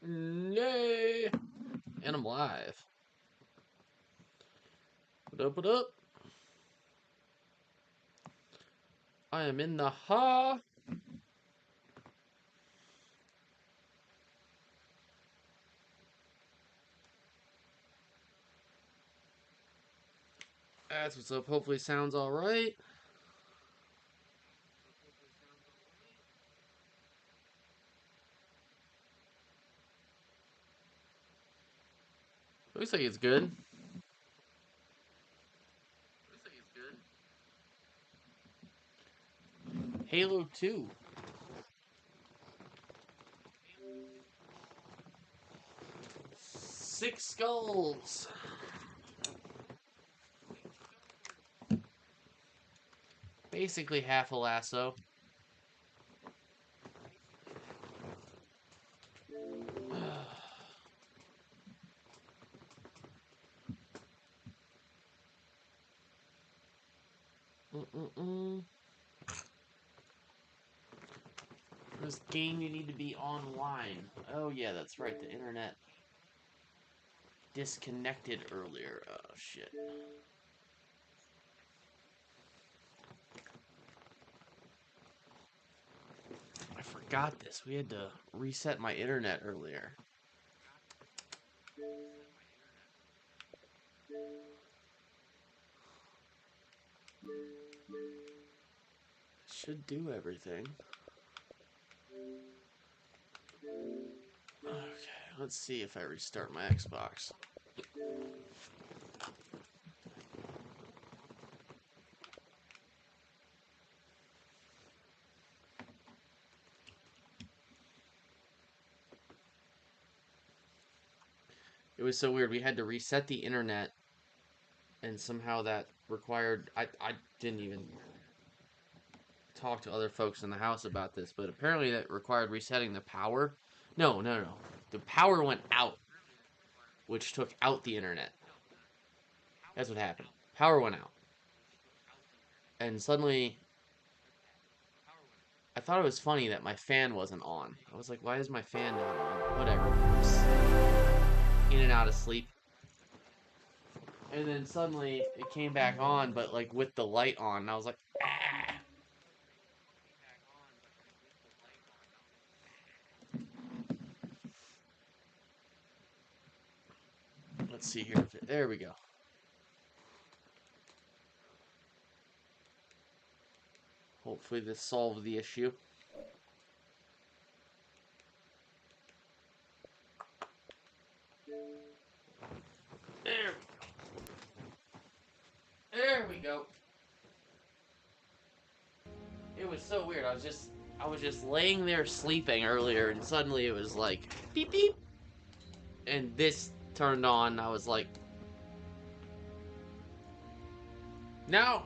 Yay! And I'm live. What up, what up? I am in the ha. That's what's up. Hopefully sounds alright. Looks like it's good. Halo 2. Six skulls. Basically half a lasso. This game you need to be online. Oh yeah, that's right. The internet disconnected earlier. Oh shit. I forgot this. We had to reset my internet earlier. Should do everything. Okay, let's see if I restart my Xbox. It was so weird. We had to reset the internet, and somehow that required. I didn't even talk to other folks in the house about this, but apparently that required resetting the power. No. The power went out, which took out the internet. That's what happened. Power went out. And suddenly, I thought it was funny that my fan wasn't on. I was like, why is my fan not on? Whatever. In and out of sleep. And then suddenly it came back on, but like with the light on. And I was like, ah. Let's see here. There we go. Hopefully this solves the issue. There we go. It was so weird. I was just laying there sleeping earlier, and suddenly it was like beep beep, and this turned on. I was like, no.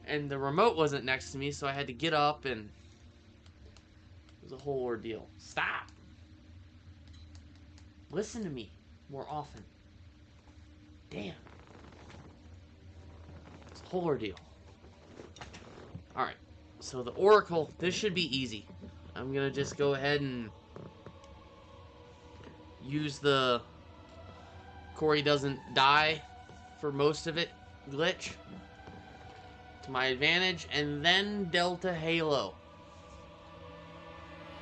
And the remote wasn't next to me, so I had to get up, and it was a whole ordeal. Stop. Listen to me more often. Damn. It's a whole ordeal. Alright. So the Oracle, this should be easy. I'm gonna just go ahead and use the Corey doesn't die for most of it glitch to my advantage, and then Delta Halo.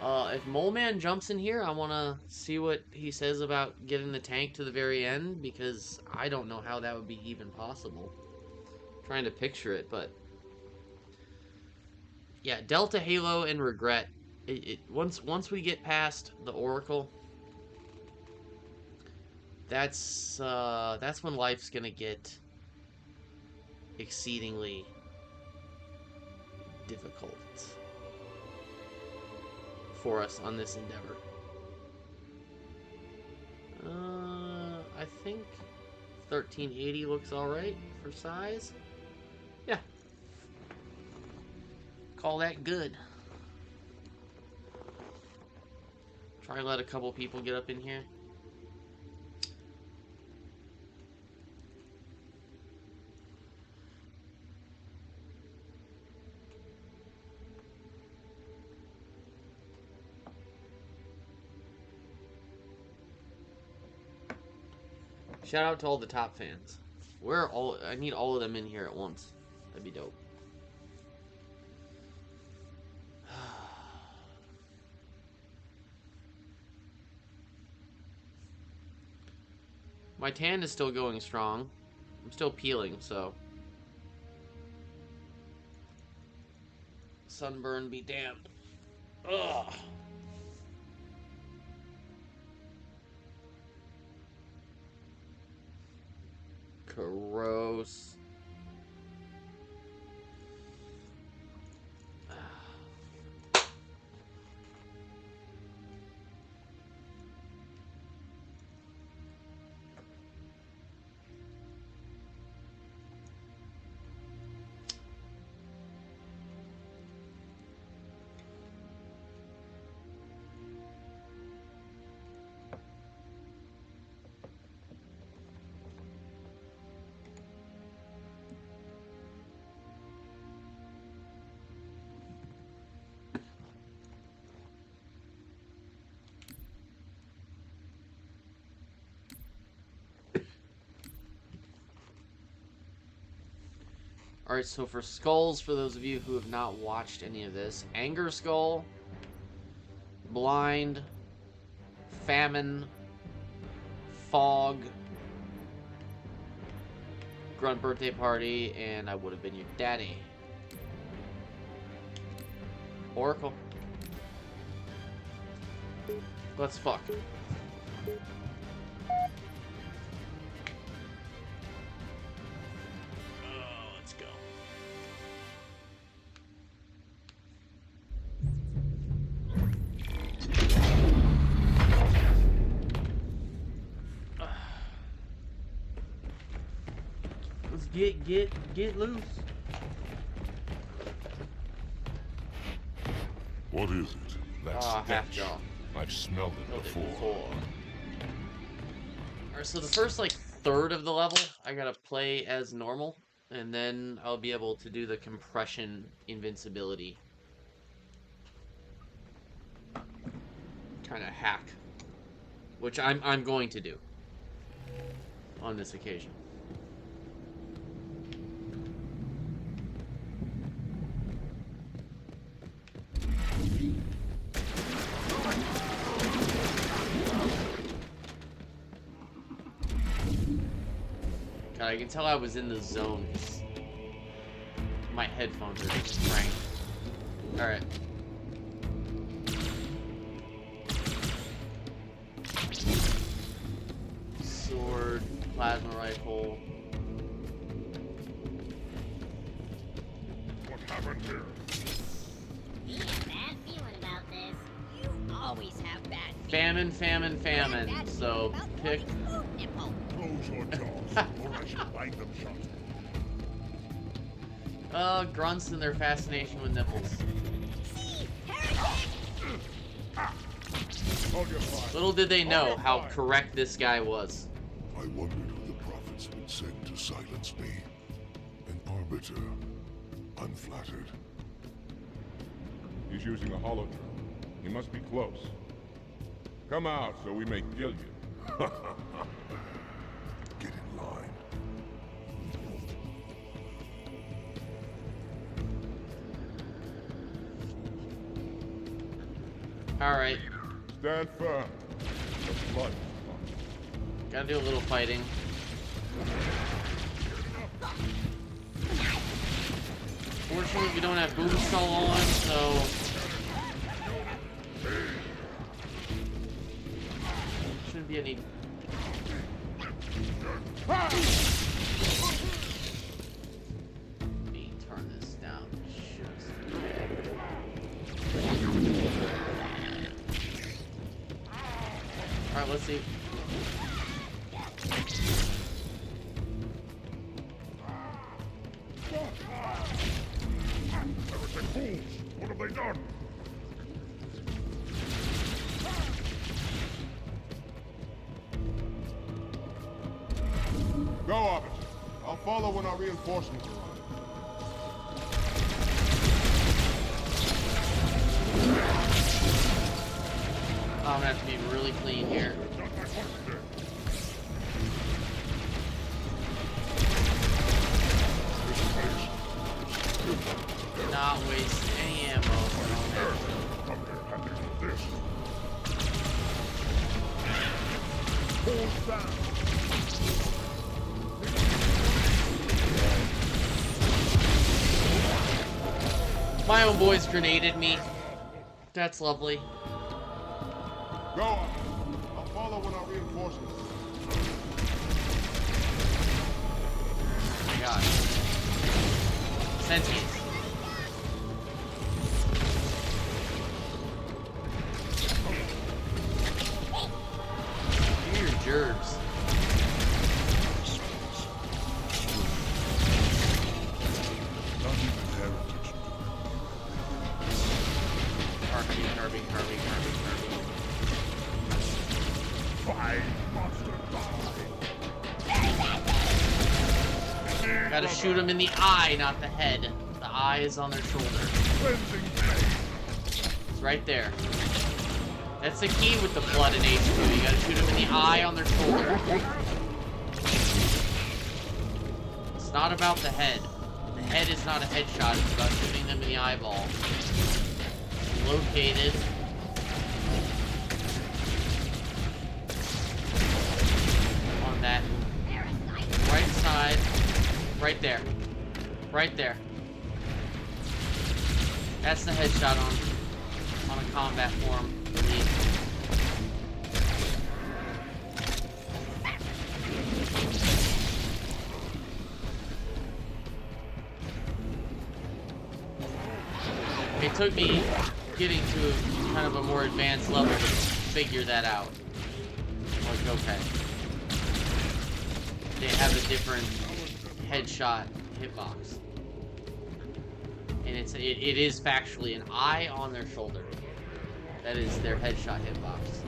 If Mole Man jumps in here, I want to see what he says about getting the tank to the very end, because I don't know how that would be even possible. I'm trying to picture it, but yeah, Delta Halo and Regret. Once we get past the Oracle, that's when life's gonna get exceedingly difficult for us on this endeavor. I think 1380 looks alright for size. Yeah. Call that good. Try and let a couple people get up in here. Shout out to all the top fans. I need all of them in here at once. That'd be dope. My tan is still going strong. I'm still peeling, so. Sunburn be damned. Ugh. Gross. Alright, so for skulls, for those of you who have not watched any of this, Anger Skull, Blind, Famine, Fog, Grunt Birthday Party, and I Would Have Been Your Daddy. Oracle. Let's fuck. Get loose. What is it? That's half stench. jaw. I've smelled it before. Alright, so the first like third of the level I gotta play as normal, and then I'll be able to do the compression invincibility kind of hack, which I'm going to do on this occasion. God, I can tell I was in the zone. My headphones are just cranked. Alright. Sword, plasma rifle. What happened here? You have a bad feeling about this. You always have bad Famine, famine, famine. So pick. Close your jaws, or I shall bind them shut. Grunts and their fascination with nipples. Hold your fire. Little did they know how correct this guy was. I wondered who the prophets would send to silence me. An arbiter. Unflattered. He's using a hollow drone. He must be close. Come out so we may kill you. Get in line. Alright, Stand firm. The blood is flowing. gotta do a little fighting. Fortunately, we don't have Boomstall on, so... Shouldn't be any... Let me turn this down just a bit. Alright, let's see. Everything fools! What have they done? Go, Arbiter. I'll follow when our reinforcements arrive. I'm gonna have to be really clean here. Not my horse there. This. Hold down. My own boys grenaded me. That's lovely. Go on. I'll follow with our reinforcements. Oh my god. Sentience. Weird gerbs. Not even heritage. Carving. Fight, monster, die. Gotta shoot him in the eye, not the head. The eye is on their shoulder. Cleansing flame. It's right there. That's the key with the blood and H2. You gotta shoot him in the eye on their shoulder. It's not about the head. The head is not a headshot. It's about shooting them in the eyeball. Located. On that right side. Right there. Right there. That's the headshot on a combat form. It took me getting to kind of a more advanced level to figure that out. Like, okay. They have a different headshot hitbox. And it is factually an eye on their shoulder. That is their headshot hitbox.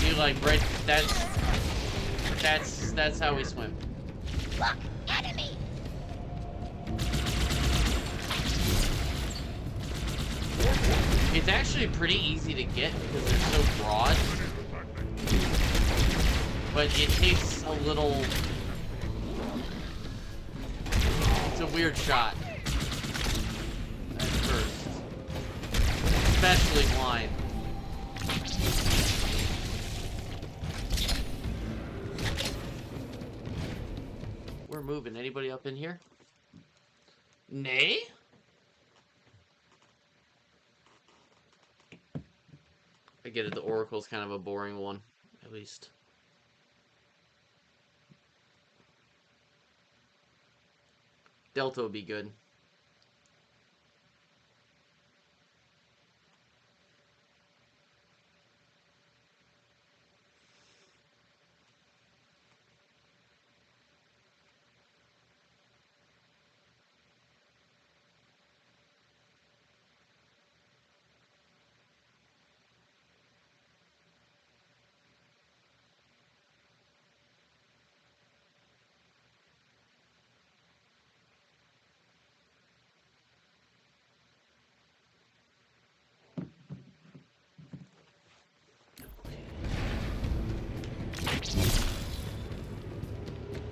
See, like, right, that's how we swim. Look, enemy! It's actually pretty easy to get because they're so broad. But it takes a little... It's a weird shot. At first. Especially blind. We're moving. Anybody up in here? Nay? I get it, the Oracle's kind of a boring one, at least. Delta would be good.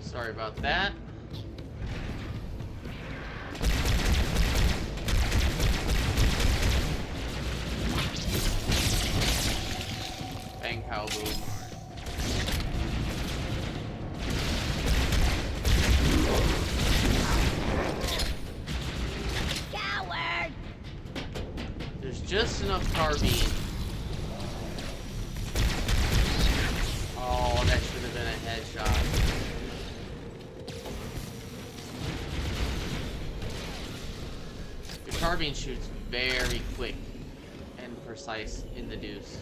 Sorry about that. Bang, pow, boom. Coward! There's just enough carbine. Oh, that should have been a headshot. The carbine shoots very quick and precise in the deuce.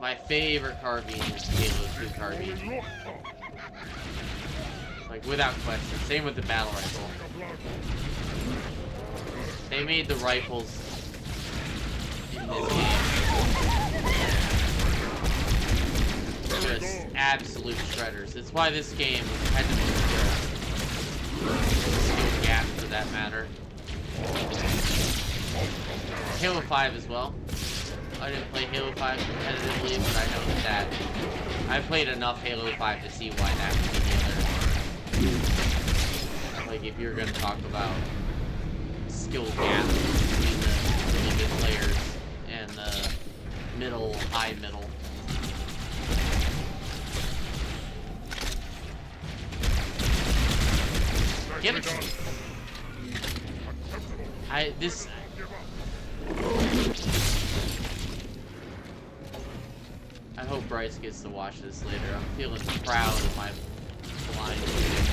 My favorite carbine is Halo 2 carbine. Like, without question. Same with the battle rifle. They made the rifles in this game just absolute shredders. It's why this game had the most skill gap, for that matter. Halo 5 as well. I didn't play Halo 5 competitively, but I know that I played enough Halo 5 to see why that would be the other. Like, if you're gonna talk about skill gap between the really good players and the middle, high middle. Give it to me. I hope Bryce gets to watch this later. I'm feeling proud of my blind shooting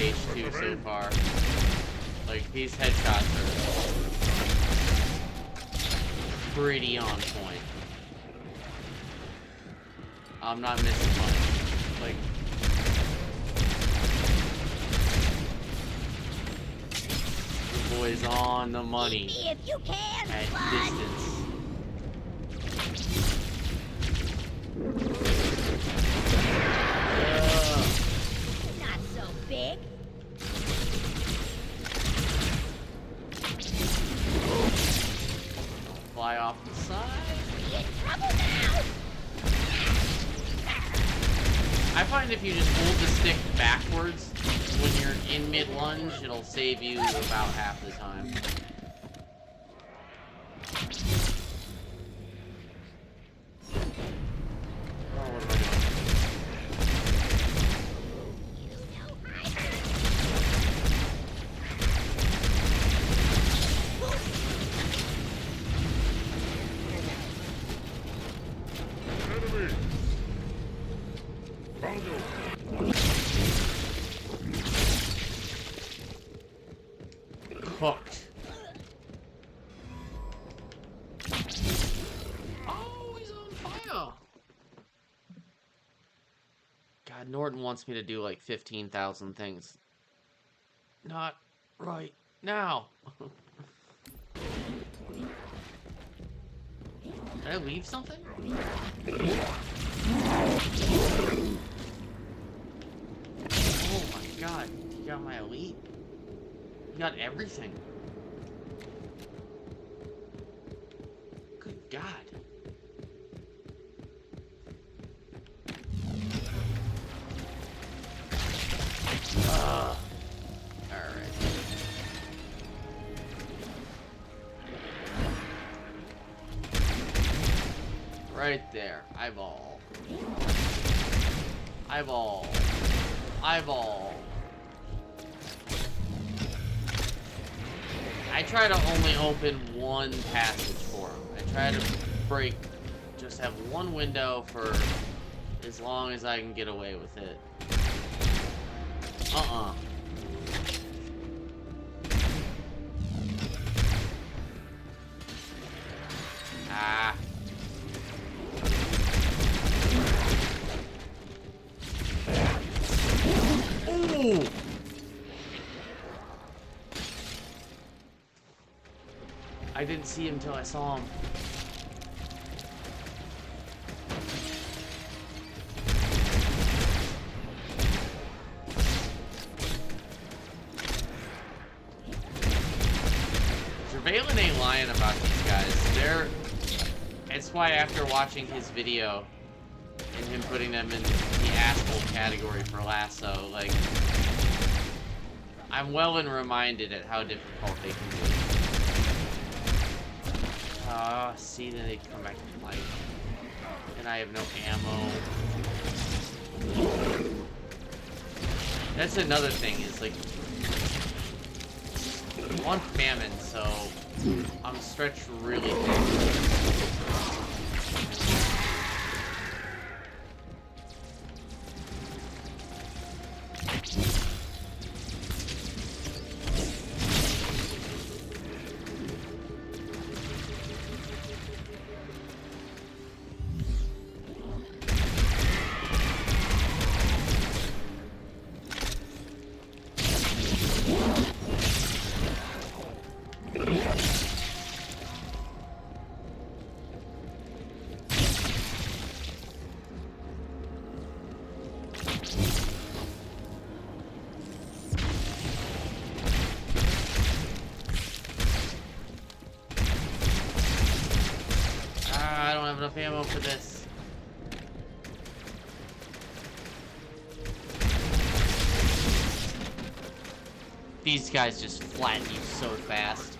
in H2 so far. Like, these headshots are pretty on point. I'm not missing much. Like, the boy's on the money. Eat me if you can, At bud. distance. Not so big. Fly off the side. Be in trouble now. I find if you just hold the stick backwards when you're in mid-lunge, it'll save you about half the time. Oh, what am I doing? Enemy! Found you! Cooked. Oh, he's on fire. God, Norton wants me to do like 15,000 things. Not right now. Did I leave something? Oh my god, you got my elite? You got everything. Good god. Alright. Right there. Eyeball. Eyeball. Eyeball. I try to only open one passage for him. I try to just have one window for as long as I can get away with it. Ah. Ooh. I didn't see him until I saw him. Surveillance ain't lying about these guys. It's why after watching his video and him putting them in the asshole category for Lasso, like, I'm well and reminded at how difficult they can be. See, then they come back to life. And I have no ammo. That's another thing, is like, I'm on famine, so I'm stretched really thin. enough ammo for this. These guys just flatten you so fast.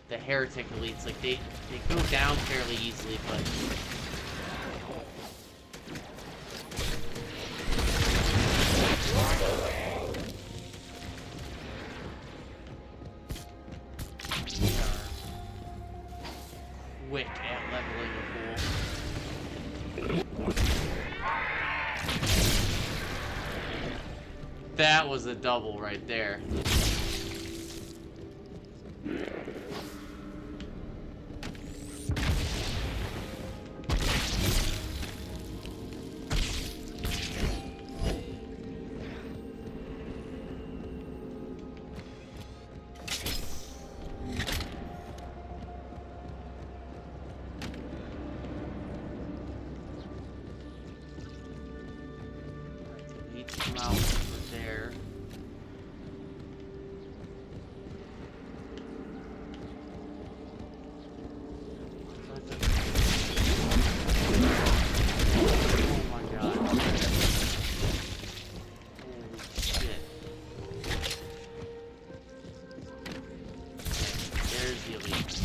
The heretic elites, like they go down fairly easily, but quick at leveling the pool. That was a double right there. Come out over there. Oh my god. Holy shit. There's the elite.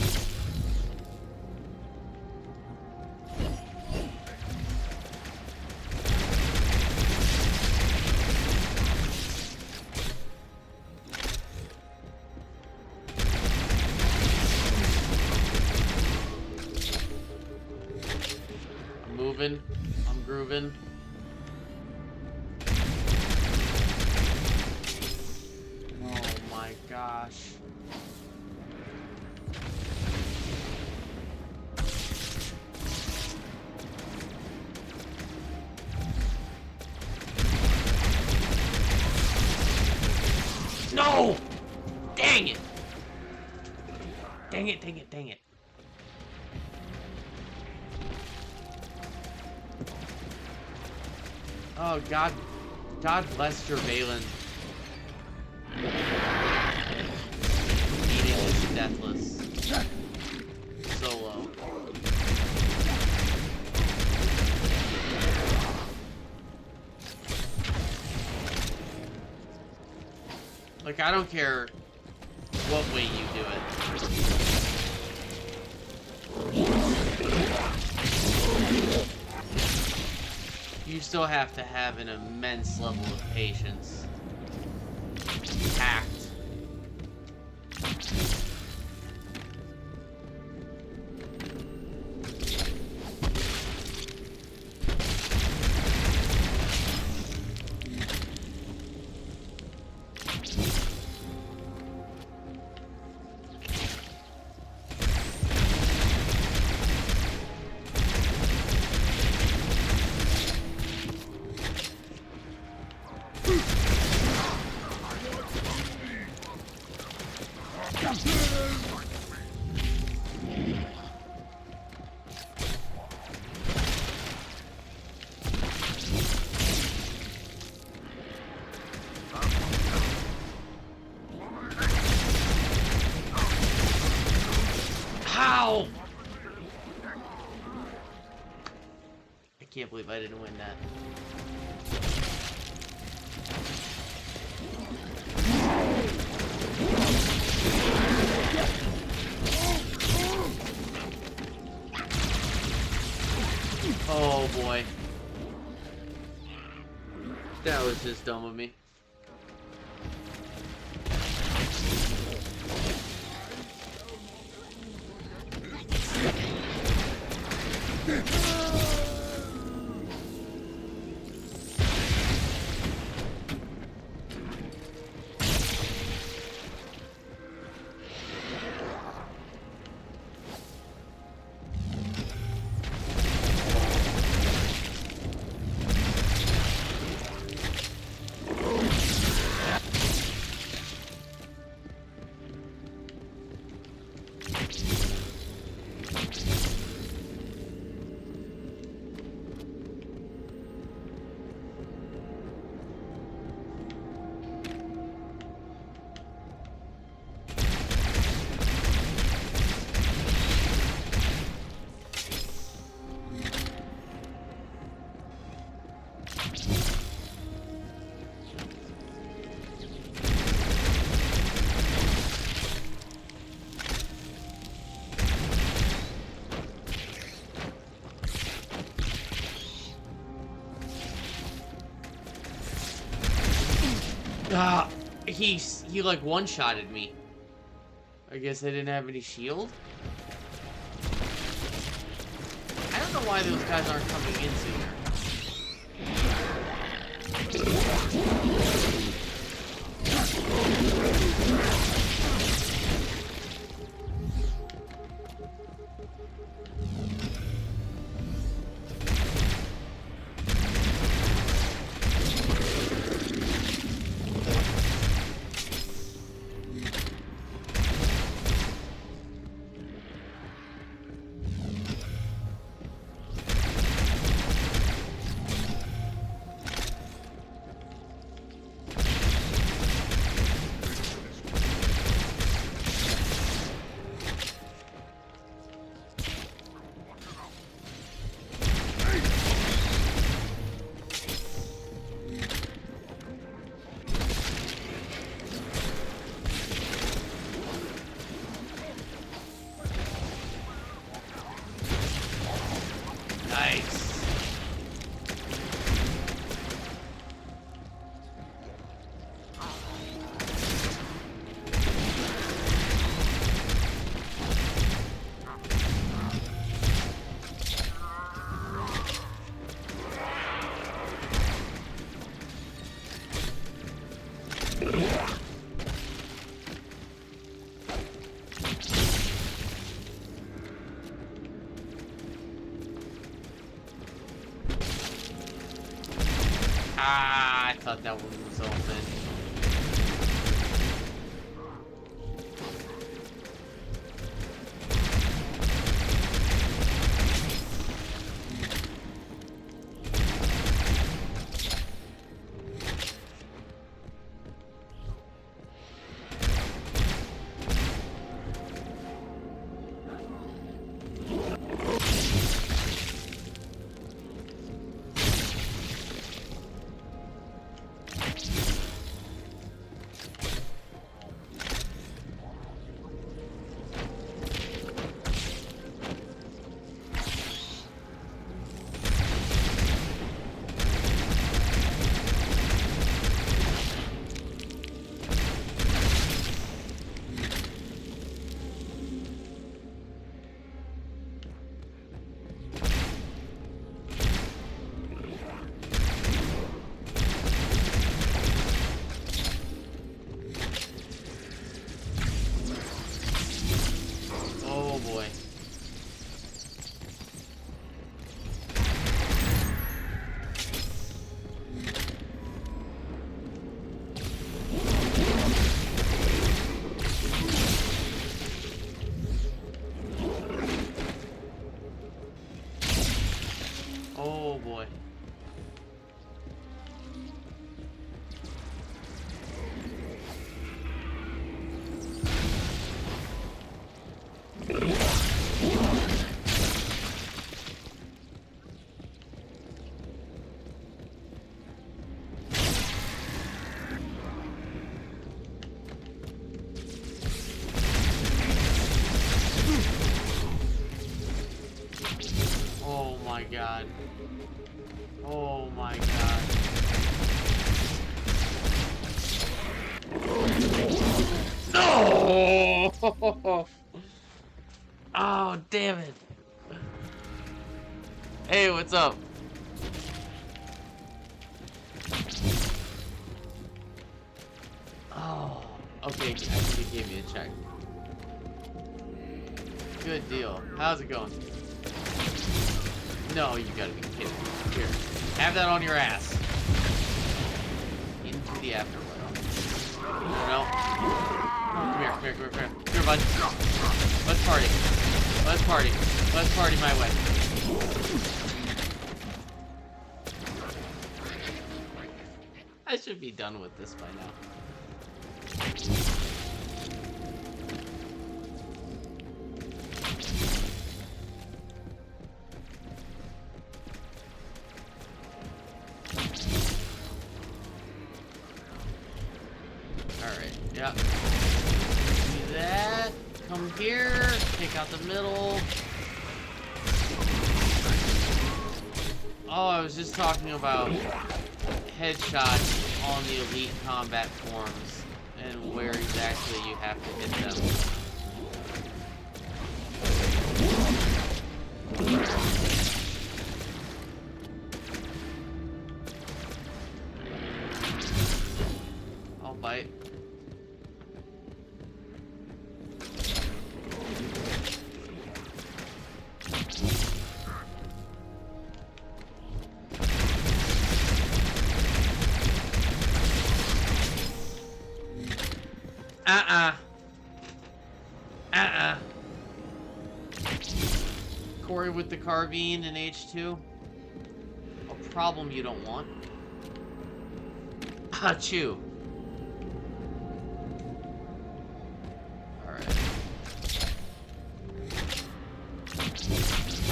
I'm grooving. Oh my gosh. No! Dang it! Dang it, dang it, dang it. Oh, God bless Jervalen. Beating this deathless. Solo. Like, I don't care what way you do it. You still have to have an immense level of patience. Tact. How? I can't believe I didn't win that. Oh boy. That was just dumb of me. He like one-shotted me. I guess I didn't have any shield. I don't know why those guys aren't coming in sooner. Nice. Ah, I thought that one was open. Oh boy. Oh boy. Oh my god. Oh my god. No! Oh, damn it. Hey, what's up? Oh, okay, I think he gave me a check. Good deal. How's it going? No, you gotta be kidding me. Here, have that on your ass. Into the afterworld. No. Come here, Come here, bud. Let's party. Let's party. Let's party my way. I should be done with this by now. Alright, yeah. Do that. Come here. Take out the middle. Oh, I was just talking about headshots on the elite combat forms and where exactly you have to hit them. I'll bite. Corey with the carbine and H2. A problem you don't want. Achoo. Alright.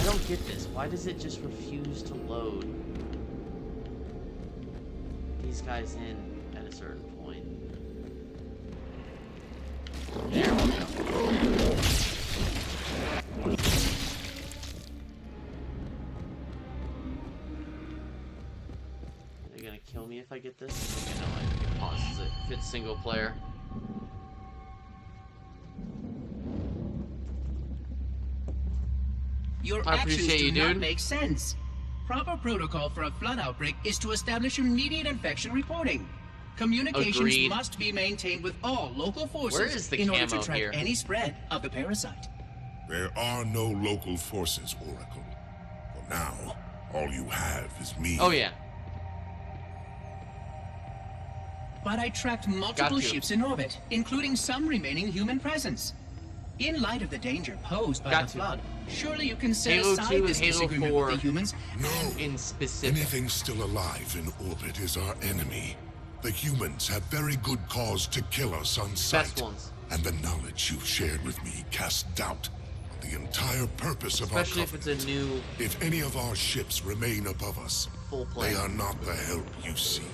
I don't get this. Why does it just refuse to load these guys in at a certain point? There we go. They're gonna kill me if I get this? Okay, no, it pauses it. If it's single player. Your I actions appreciate do you, not dude. make sense. Proper protocol for a flood outbreak is to establish immediate infection reporting. Communications Agreed. must be maintained with all local forces Where is the in order to camo track here? any spread of the parasite. There are no local forces, Oracle. For now, all you have is me. Oh yeah. But I tracked multiple Got you. ships in orbit, including some remaining human presence. In light of the danger posed by Got the you. flood, surely you can set Halo 2 aside and this Halo disagreement 4. with the humans. No. In specific. Anything still alive in orbit is our enemy. The humans have very good cause to kill us on sight. Best ones. And the knowledge you've shared with me casts doubt on the entire purpose of Especially our if covenant. it's a new If any of our ships remain above us, full play. they are not the help you seek.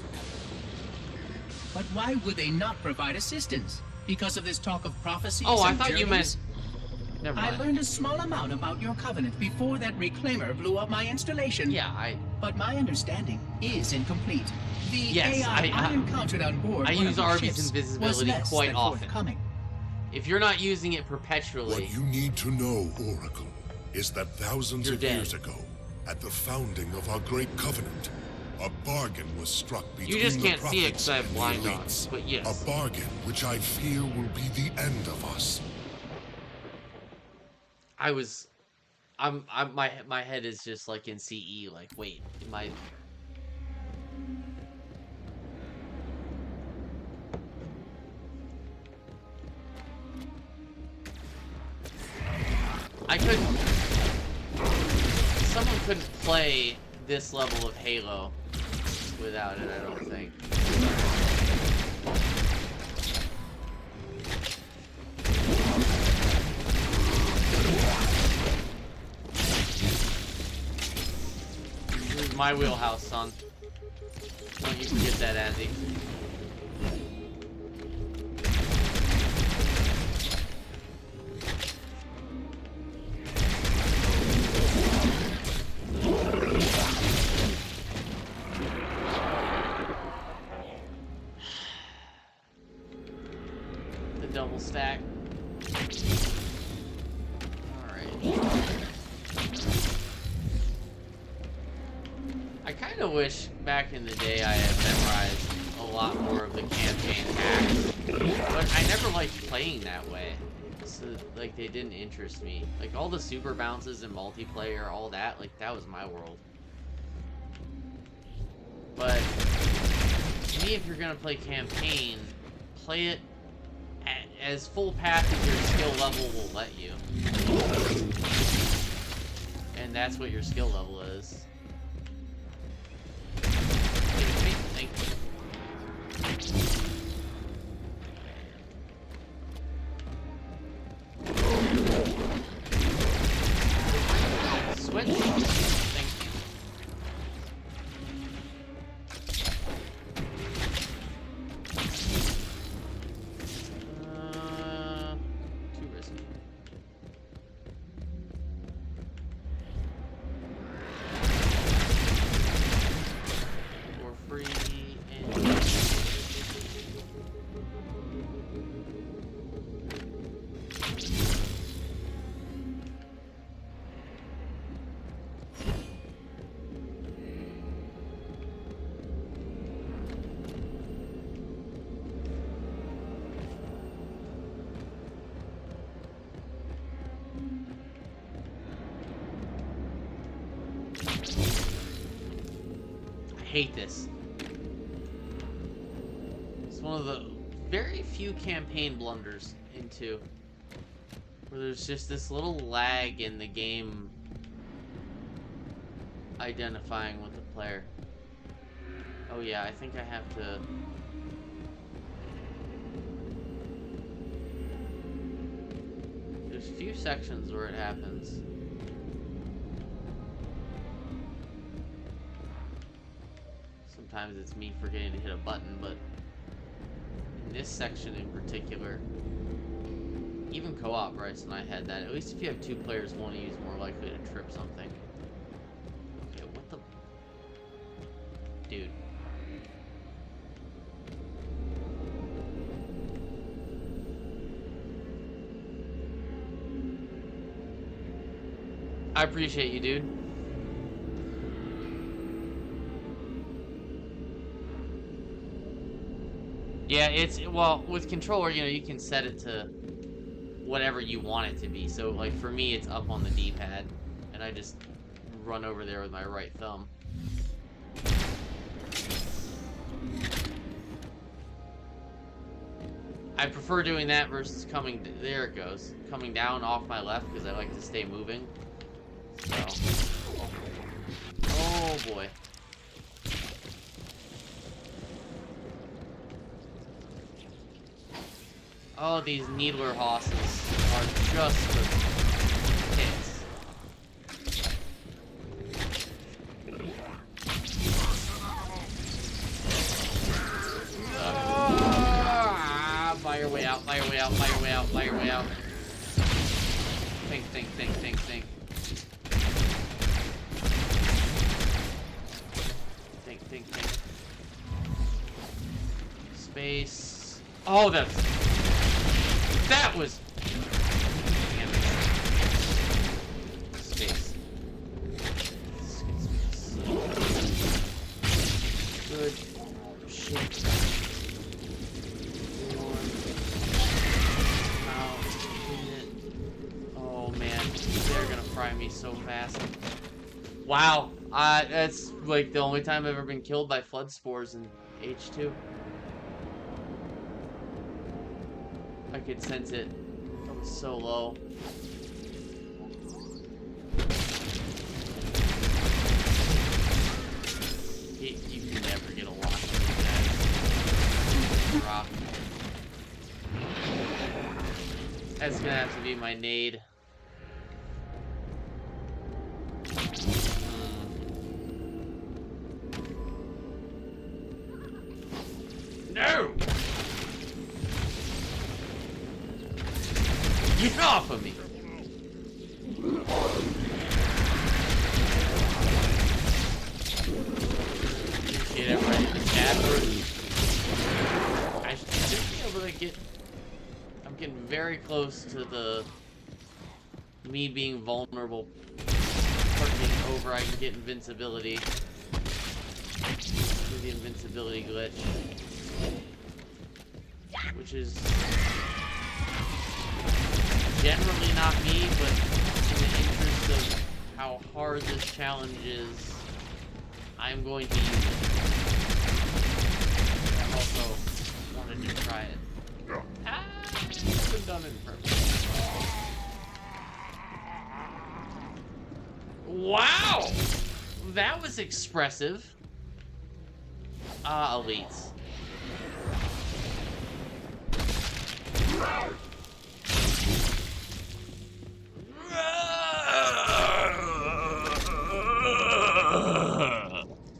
But why would they not provide assistance? Because of this talk of prophecies Oh, I and thought you journeys? meant. Never I mind. learned a small amount about your covenant before that reclaimer blew up my installation. Yeah, But my understanding is incomplete. The Yes, AI I I- encountered on board I one use of the Arby's ships invisibility was less quite than often. forthcoming. if you're not using it What perpetually, you need to know, Oracle, is that thousands You're of dead. years ago, at the founding of our great covenant, a bargain was struck between just the can't see it prophets 'cause I have and the blind elites. eyes, but yes. A bargain which I fear will be the end of us. my head is just like in CE. Like, wait, am I? I couldn't. Someone couldn't play this level of Halo without it, I don't think. This is my wheelhouse, son. Don't you forget that, Andy. The double stack. Alright. I kind of wish back in the day I had memorized a lot more of the campaign hacks, but I never liked playing that way. So, like, they didn't interest me. Like, all the super bounces and multiplayer, all that, like, that was my world. But, to me, if you're gonna play campaign, play it as full path as your skill level will let you. And that's what your skill level is. Thank you. Switch. Thank you. Too risky. hate this. It's one of the very few campaign blunders into where there's just this little lag in the game identifying with the player. Oh yeah, I think I have to... There's a few sections where it happens. Sometimes it's me forgetting to hit a button, but in this section in particular, even co-op, Bryce and I had that. At least if you have two players, one of you is more likely to trip something. Okay, what the... Dude. I appreciate you, dude. Yeah, it's, well, with controller, you know, you can set it to whatever you want it to be. So, like, for me, it's up on the D-pad, and I just run over there with my right thumb. I prefer doing that versus coming, there it goes, coming down off my left, because I like to stay moving. So, oh boy. Oh, these Needler hosses are just the hits. Buy your way out, buy your way out, buy your way out, buy your way out. Think. Think. Space. Oh, that was... Damn it. Space. Good shit. Oh man, they're gonna fry me so fast. Wow, that's like the only time I've ever been killed by flood spores in H2. I could sense it. It was so low. You can never get a lock of that. Rock. That's gonna have to be my nade. No! Get off of me! Get it right in the cab. I should be able to get... I'm getting very close to the... me being vulnerable. Parking over, I can get invincibility. Do the invincibility glitch. Which is... generally not me, but in the interest of how hard this challenge is, I'm going to use it. I also wanted to try it. Ah, I've done it perfect. Wow! That was expressive. Ah, elites.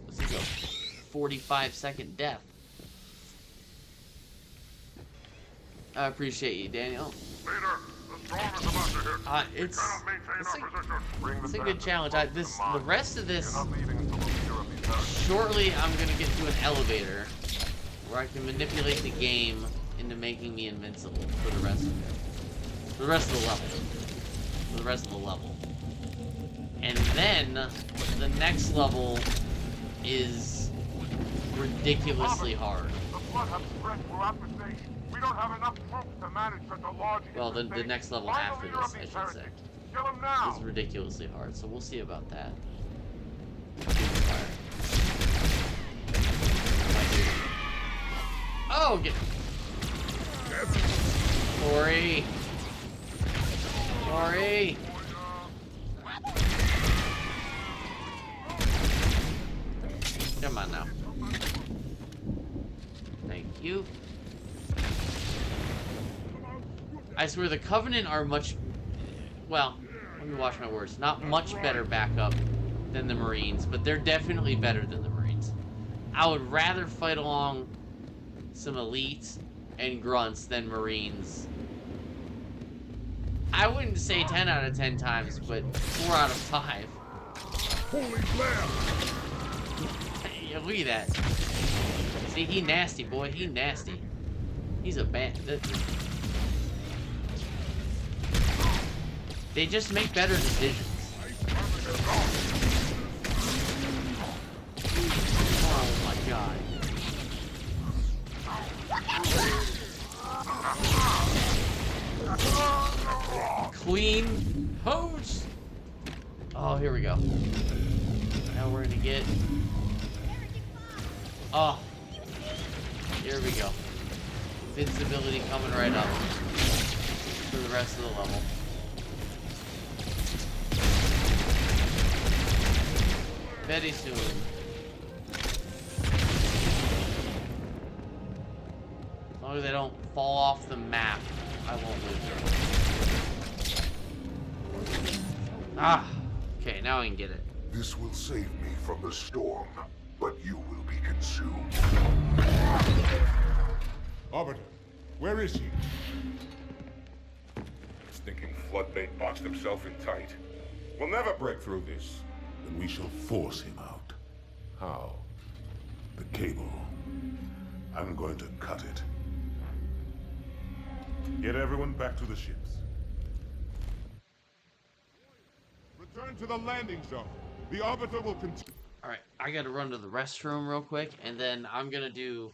This is a 45-second death. I appreciate you, Daniel. Leader, the storm is about to hit. It's a Position. good challenge. The rest of this, Not leaving until the leader of these barracks. shortly I'm gonna get to an elevator where I can manipulate the game into making me invincible for the rest of it. For the rest of the level. For the rest of the level. And then the next level is ridiculously hard. The flood has spread throughout the state. We don't have enough troops to manage such a large Well, the infestation. next level Find the after leader this, of I these should say, heretics. Kill him now. is ridiculously hard. So we'll see about that. Oh, get... Sorry. Sorry. Come on now. Thank you. I swear the Covenant are much... Well, let me watch my words. Not much better backup than the Marines, but they're definitely better than the Marines. I would rather fight along some elites and grunts than Marines. I wouldn't say 10 out of 10 times, but 4 out of 5. Holy flare! Hey, look at that. See, he nasty, boy. He nasty. He's a bad... They just make better decisions. Oh my god. Queen hose. Oh, here we go. Now we're gonna get... Oh. Here we go. Invincibility coming right up for the rest of the level. Very soon. As long as they don't fall off the map, I won't lose it. Ah! Okay, now I can get it. This will save me from the storm, but you will be consumed. Arbiter, where is he? Stinking floodbait boxed himself in tight. We'll never break through this. Then we shall force him out. How? The cable. I'm going to cut it. Get everyone back to the ships. Return to the landing zone. The Arbiter will continue. Alright, I gotta run to the restroom real quick, and then I'm gonna do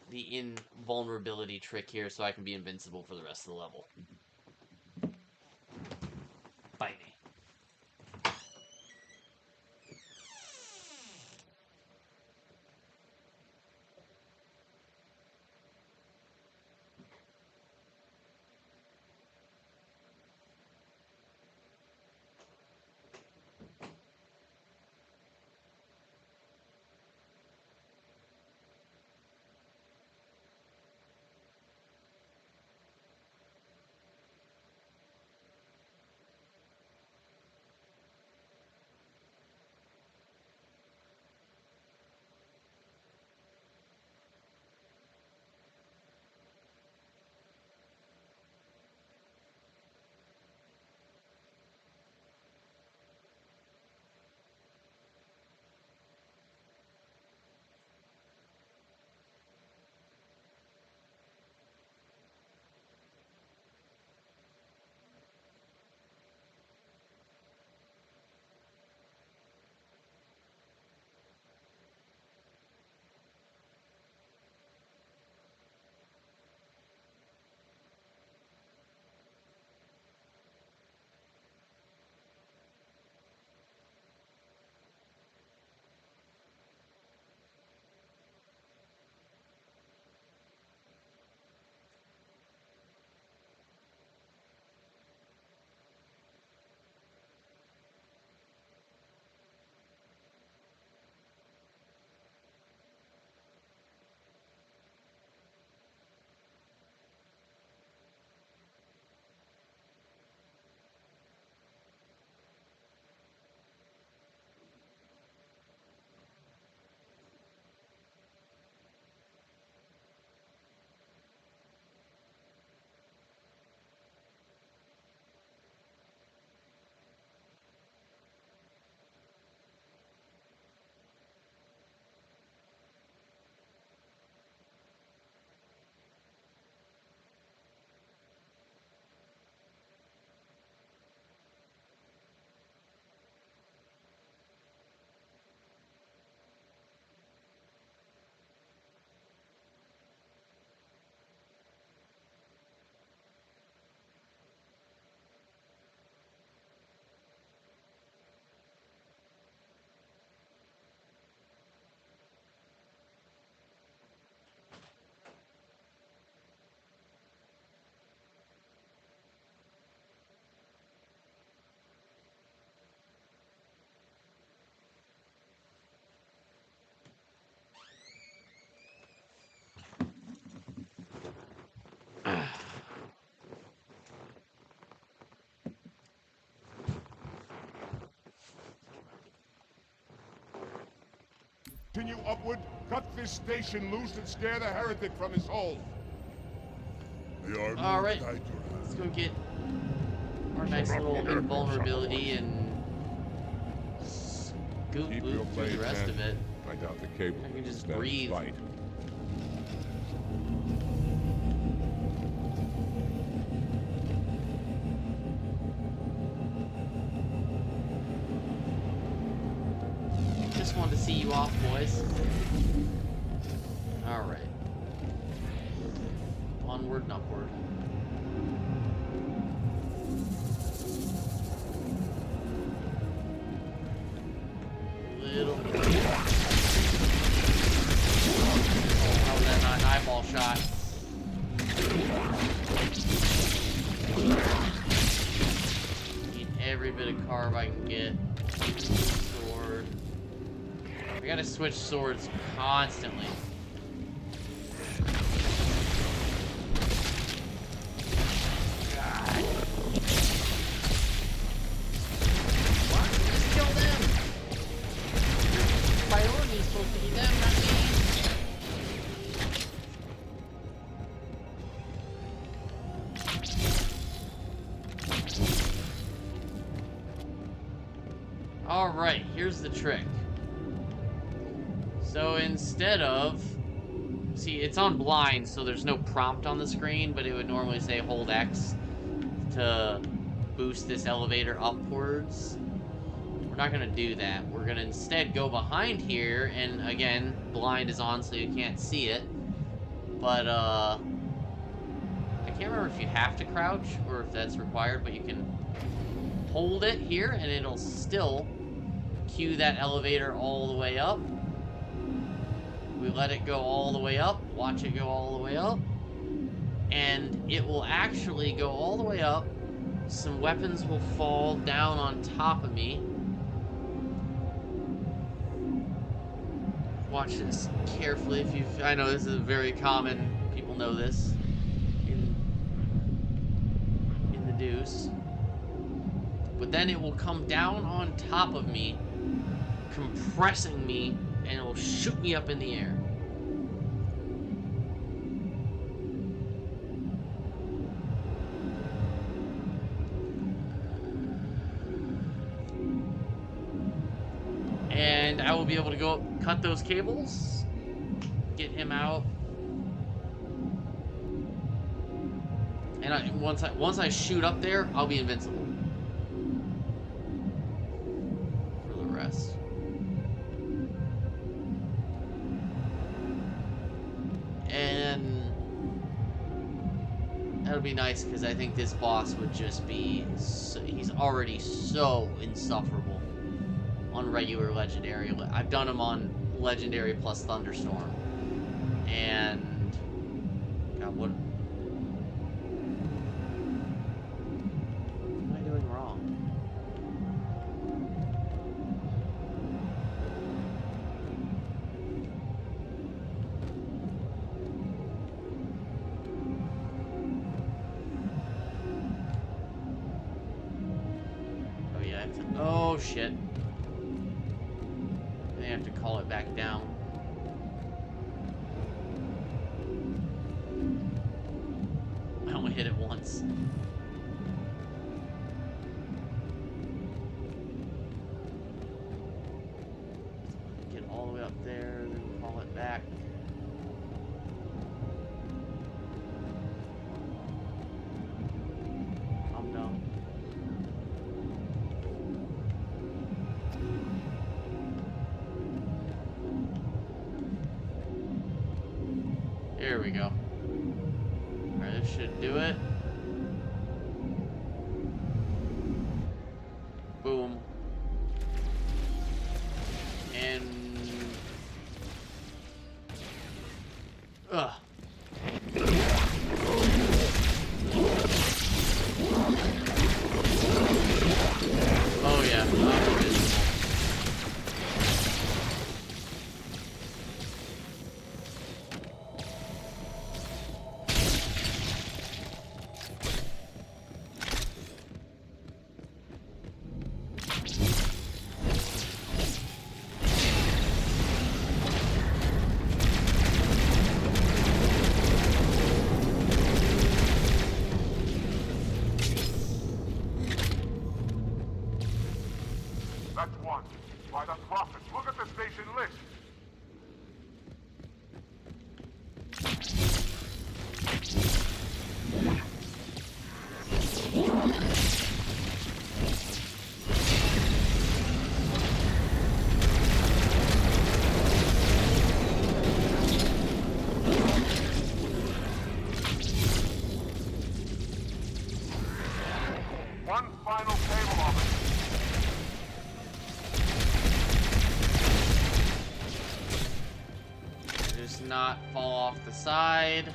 the invulnerability trick here so I can be invincible for the rest of the level. Bye. Continue upward, cut this station loose, and scare the heretic from his hole. The army All right. will guide your Let's hand. go get our nice little invulnerability and scoot Keep boot your through the blade rest of it. handy. I doubt the cable I can will just stand the breathe. fight. Just wanted to see you off, boys. Alright. Onward and upward. Little bit. How was that not an eyeball shot? Need every bit of carb I can get. Sword. I gotta switch swords constantly. God. What? Just kill them! Your priority is supposed to be them, not me. Alright, here's the trick. So instead of... See, it's on blind, so there's no prompt on the screen, but it would normally say hold X to boost this elevator upwards. We're not going to do that. We're going to instead go behind here, and again, blind is on so you can't see it. But, I can't remember if you have to crouch or if that's required, but you can hold it here, and it'll still cue that elevator all the way up. We let it go all the way up, watch it go all the way up, and it will actually go all the way up. Some weapons will fall down on top of me. Watch this carefully if you've... I know this is very common, people know this in the Deuce. But then it will come down on top of me, compressing me, and it will shoot me up in the air. And I will be able to go cut those cables, get him out. And once I shoot up there, I'll be invincible. For the rest. And that'll be nice because I think this boss would just be he's already so insufferable on regular legendary. I've done him on legendary plus thunderstorm, and God, what am I doing wrong? Oh yeah, oh shit. I have to call it back down. I only hit it once. Get all the way up there, then call it back. I'm done. There we go. Alright, this should do it. Boom. And... Ugh. Oh yeah, I'm invisible. just not fall off the side.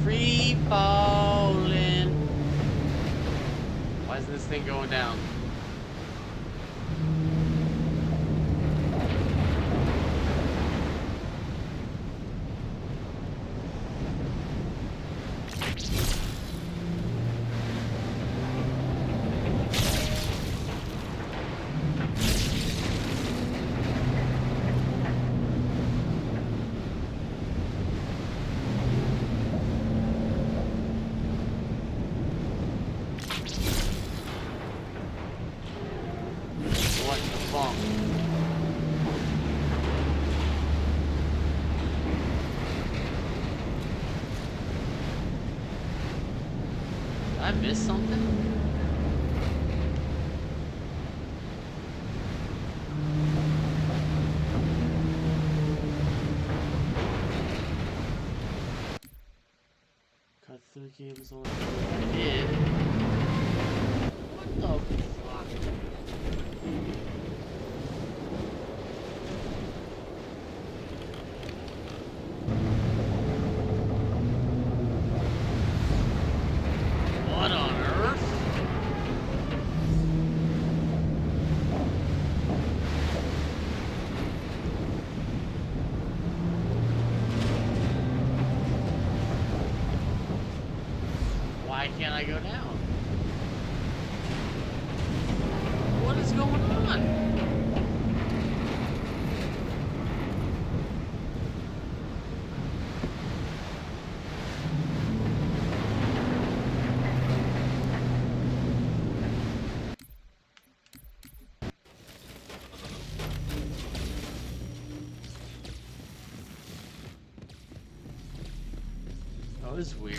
Free falling. Why isn't this thing going down? What the fuck? Did I miss something? Cut through the cables on. I did. What the fuck? What on earth? Why can't I go down? What is going on? That was weird.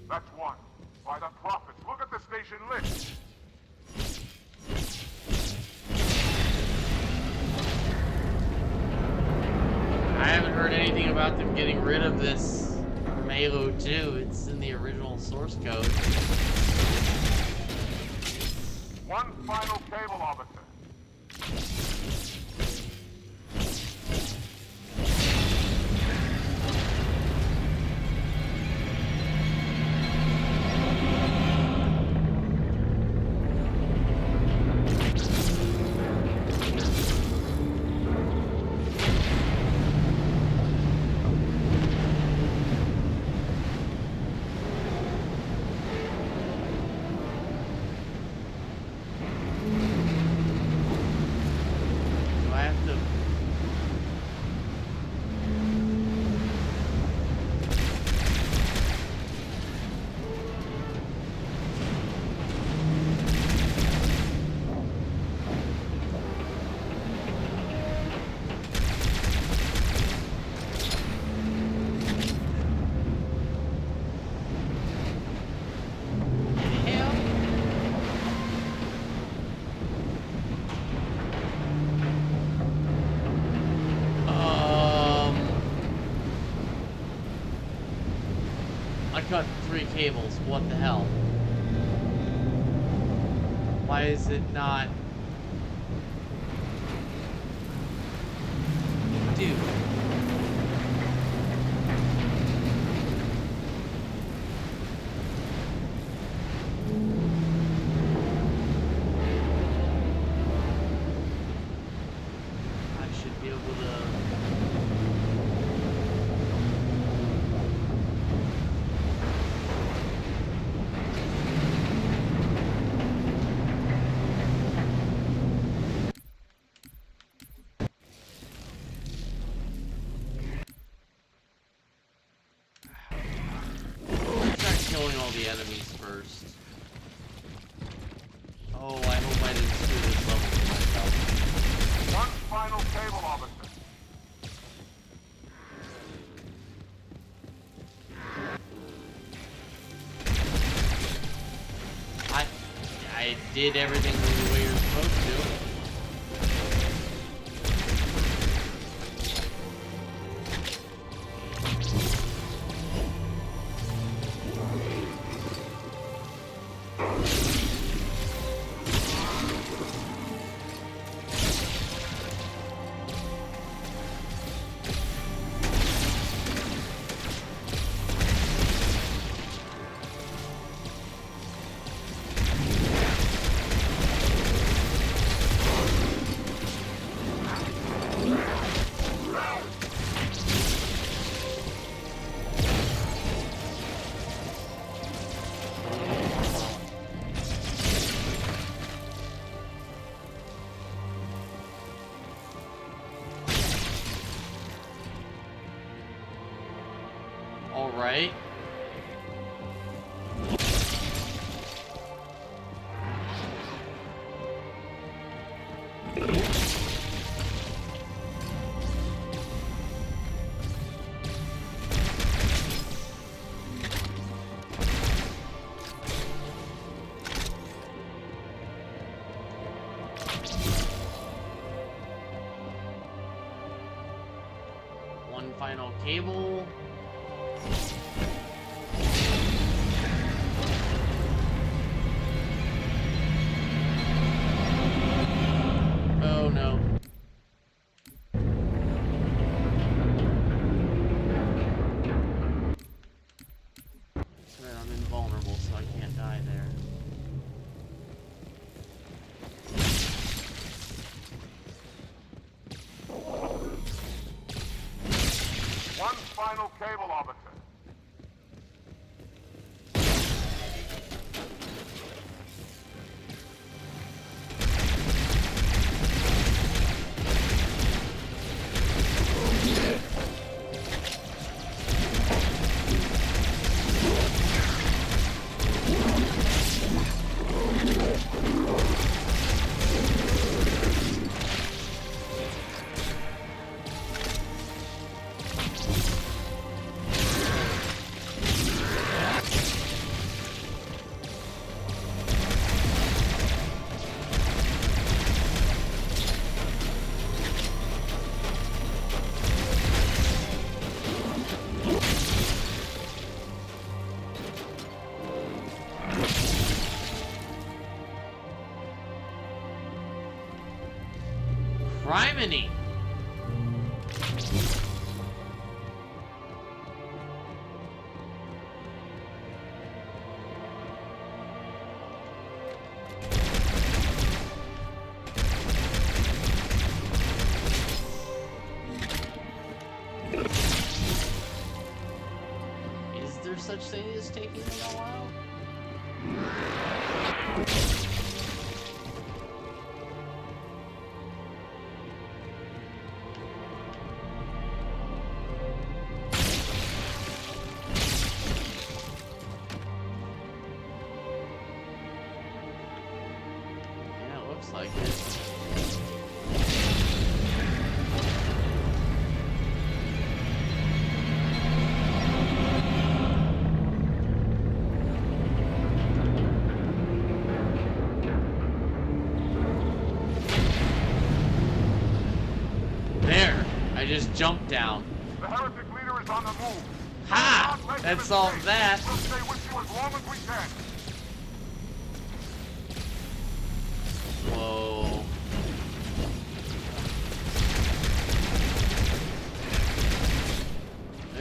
That's one. By the prophets, look at the station list. I haven't heard anything about them getting rid of this from Halo 2. It's in the original source code. One final cable, officer. Do I have to... Hell? I cut 3 cables. What the hell? Why is it not? Dude. I should be able to... the enemies first. Oh, I hope I didn't screw this level for myself. One final cable, officer. I did everything the way you're supposed to. All right. One final cable. Oh no. That's right, I'm invulnerable, so I can't die there. One final cable, officer. Criminy! Is there such thing as taking me a while? Yeah, it looks like it. There! I just jumped down. The heretic leader is on the move. Ha! Do not let That him solved escape. that. We'll stay with you as long as we can. Whoa.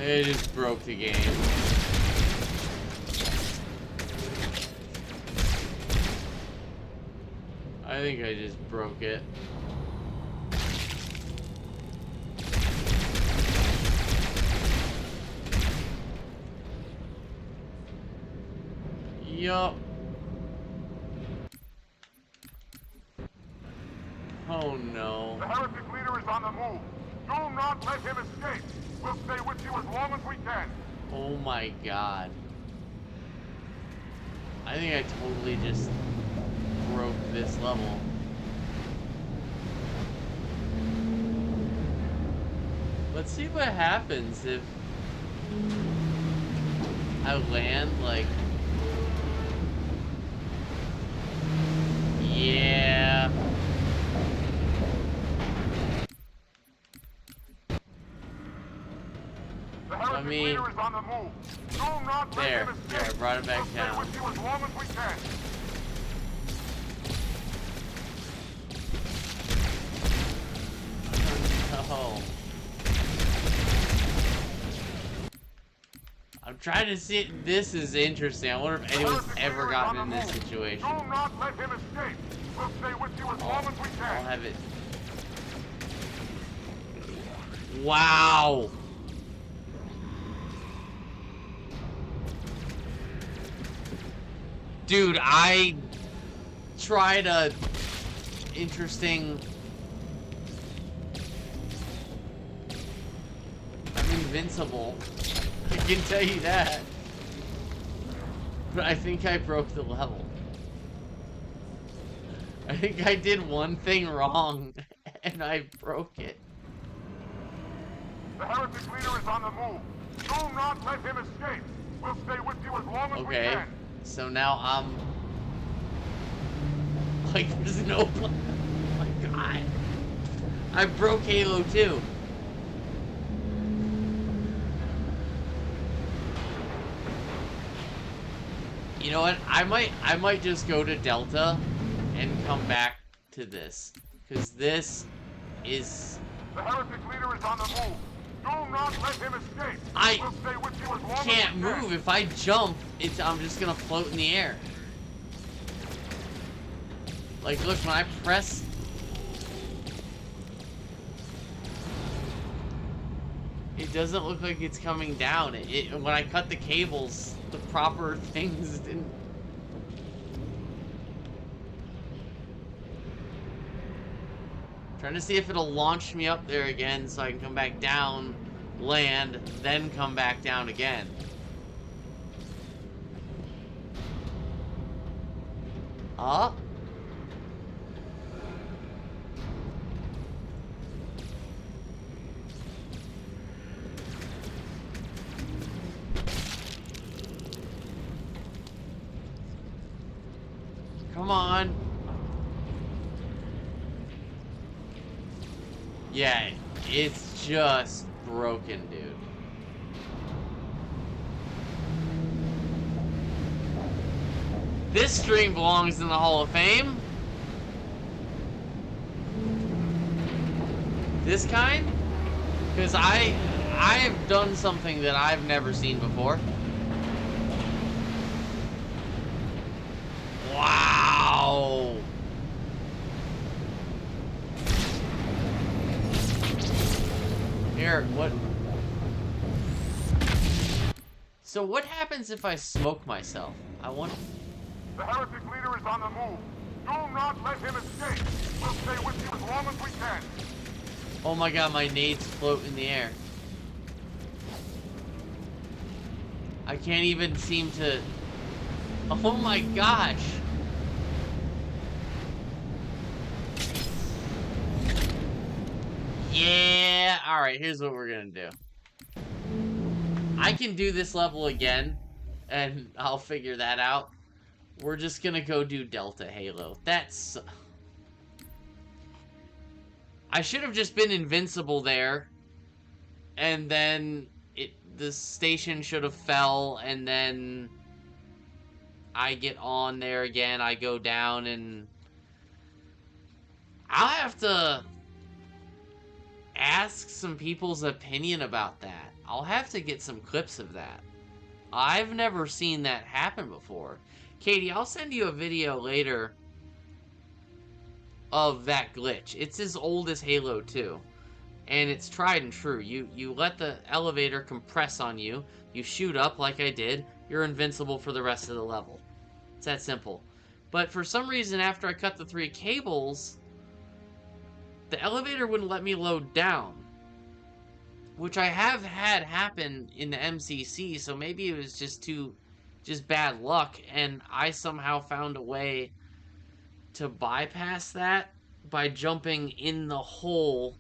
It just broke the game. I think I just broke it. Yup. Oh no. The heretic leader is on the move. Do not let him escape. We'll stay with you as long as we can. Oh my god. I think I totally just broke this level. Let's see what happens if I land, like... Yeah... The heretic leader is on the move. Do not let There. him escape. Yeah, I brought it back We'll stay down. with you as long as we can. Oh. I'm trying to see. This is interesting. I wonder if The anyone's heretic ever leader is gotten on in the this move. situation. Do not let him escape. We'll stay with you as long as we I'll can. have it. Wow. Dude, I tried a interesting... I'm invincible. I can tell you that. But I think I broke the level. I think I did one thing wrong, and I broke it. The heretic leader is on the move. Do not let him escape. We'll stay with you as long as we Okay, can. so now I'm... Like, there's no... Oh my god. I broke Halo 2. You know what? I might just go to Delta and come back to this. Because this is... The heretic leader is on the move. Do not let him escape. I We'll stay with you as long as can't we can. move. If I jump, I'm just gonna float in the air. Like, look, when I press... It doesn't look like it's coming down. When I cut the cables, the proper things didn't... Trying to see if it'll launch me up there again so I can come back down, land, then come back down again. Up. Come on. Yeah, it's just broken, dude. This stream belongs in the Hall of Fame. This kind? Because I've done something that I've never seen before. Wow. Here, what? So what happens if I smoke myself? I want... The heretic leader is on the move. Do not let him escape. We'll stay with you as long as we can. Oh my god, my nades float in the air. I can't even seem to... Oh my gosh. Yeah, alright, here's what we're gonna do. I can do this level again, and I'll figure that out. We're just gonna go do Delta Halo. That's... I should have just been invincible there, and then the station should have fell, and then I get on there again, I go down, and I'll have to ask some people's opinion about that. I'll have to get some clips of that. I've never seen that happen before. Katie, I'll send you a video later of that glitch. It's as old as Halo 2. And it's tried and true. You let the elevator compress on you, you shoot up like I did, you're invincible for the rest of the level. It's that simple. But for some reason, after I cut the 3 cables, the elevator wouldn't let me load down. Which I have had happen in the MCC, so maybe it was just too just bad luck, and I somehow found a way to bypass that by jumping in the hole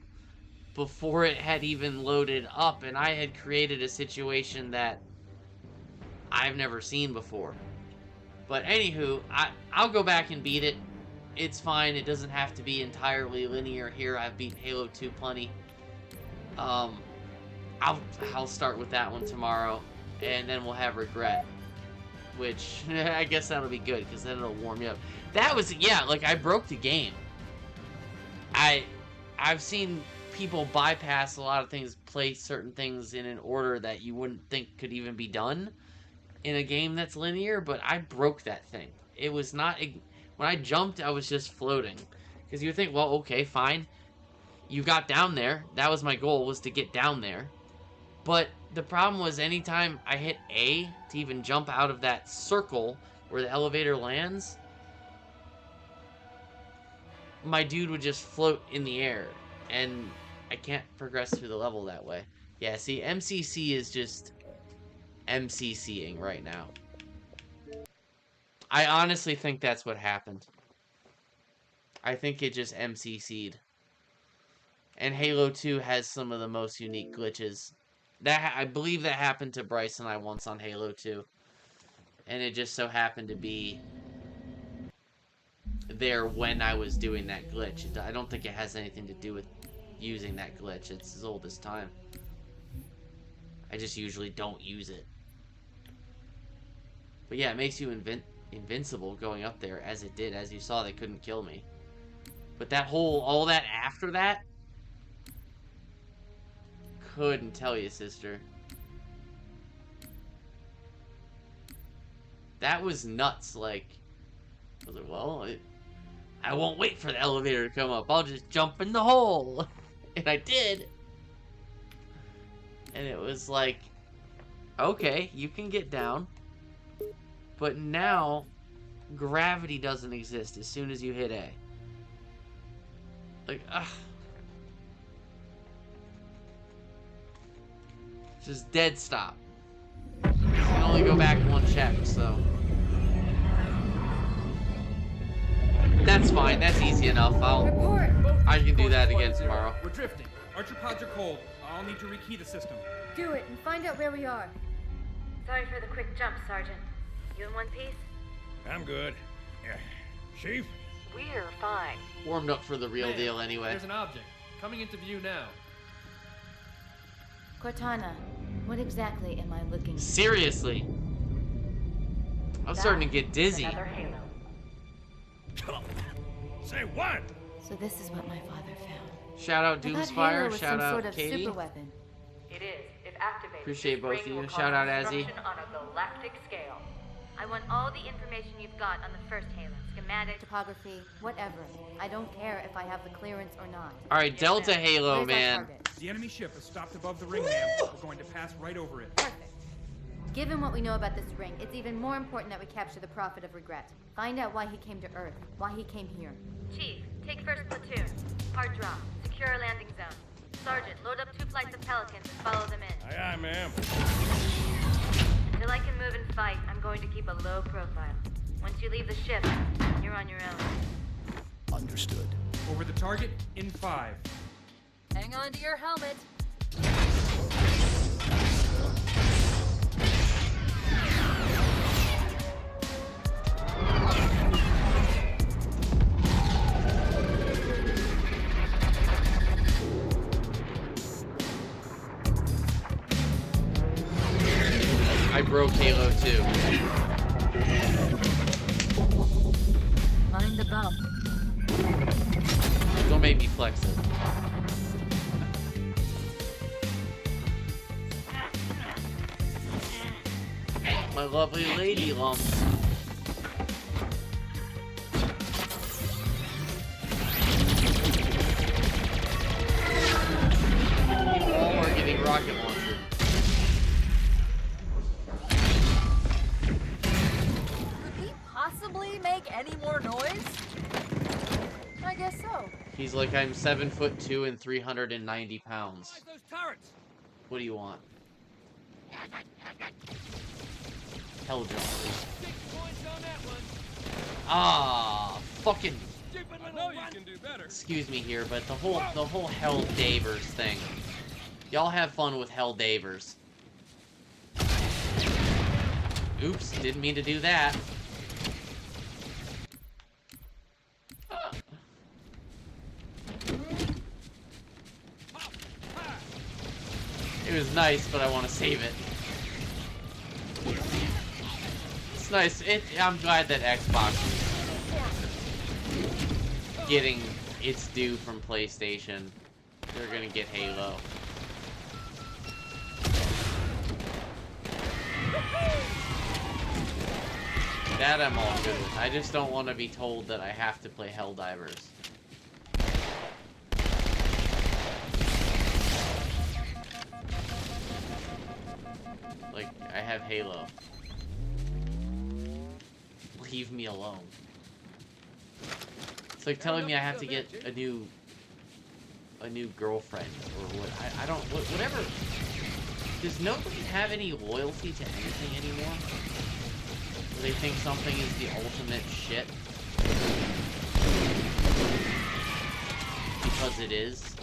before it had even loaded up, and I had created a situation that I've never seen before. But anywho, I'll go back and beat it. It's fine. It doesn't have to be entirely linear here. I've beat Halo 2 plenty. I'll start with that one tomorrow, and then we'll have Regret, which I guess that'll be good because then it'll warm me up. That was, yeah, like I broke the game. I've seen people bypass a lot of things, play certain things in an order that you wouldn't think could even be done in a game that's linear, but I broke that thing. It was not, when I jumped, I was just floating. Because you would think, well, okay, fine. You got down there. That was my goal, was to get down there. But the problem was anytime I hit A to even jump out of that circle where the elevator lands, my dude would just float in the air. And I can't progress through the level that way. Yeah, see, MCC is just MCCing right now. I honestly think that's what happened. I think it just MCC'd. And Halo 2 has some of the most unique glitches. I believe that happened to Bryce and I once on Halo 2. And it just so happened to be there when I was doing that glitch. I don't think it has anything to do with using that glitch. It's as old as time. I just usually don't use it. But yeah, it makes you invincible going up there, as it did. As you saw, they couldn't kill me. But that whole, all that after that, couldn't tell you, sister. That was nuts. Like, I was like, well, I won't wait for the elevator to come up. I'll just jump in the hole. And I did. And it was like, okay, you can get down. But now, gravity doesn't exist as soon as you hit A. Like, ugh. Just dead stop. You can only go back one check, so. That's fine, that's easy enough. I can do that again tomorrow. We're drifting. Archer pods are cold. I'll need to rekey the system. Do it and find out where we are. Sorry for the quick jump, Sergeant. You in one piece? I'm good. Chief? We're fine. Warmed up for the real deal anyway. There's an object. Coming into view now. Cortana, what exactly am I looking for? Seriously. I'm starting to get dizzy. Another Halo. Say what? So this is what my father found. Shout out I thought Halo Doomspire, was shout some out sort of Katie. super weapon. It is. If activated, Appreciate this both of ring you. will Shout out cause Azzy. destruction on a galactic scale. I want all the information you've got on the first Halo. Schematics. Topography, whatever. I don't care if I have the clearance or not. Alright, Delta Halo, Where's our man. target? The enemy ship has stopped above the ring, ma'am. We're going to pass right over it. Perfect. Given what we know about this ring, it's even more important that we capture the Prophet of Regret. Find out why he came to Earth, why he came here. Chief, take first platoon. Hard drop. Secure landing zone. Sergeant, load up 2 flights of Pelicans and follow them in. Aye, aye, ma'am. Until I can move and fight, I'm going to keep a low profile. Once you leave the ship, you're on your own. Understood. Over the target in 5. Hang on to your helmet. I broke Halo 2. Mind the bump. Don't make me flex it. My lovely lady lumps. All are getting rocket launcher. Could he possibly make any more noise? I guess so. He's like, I'm 7'2" and 390 pounds. Those turrets! What do you want? hell jumpers. Ah, fucking. I know you can do better. Excuse me here, but the whole Hell Davers thing. Y'all have fun with Hell Davers. Oops, didn't mean to do that. It was nice, but I want to save it. It's nice. I'm glad that Xbox is getting its due from PlayStation. They're gonna get Halo. That I'm all good with. I just don't want to be told that I have to play Helldivers. Like, I have Halo. Leave me alone. It's like telling me I have to get a new girlfriend or what. I don't, whatever. Does nobody have any loyalty to anything anymore? They think something is the ultimate shit because it is.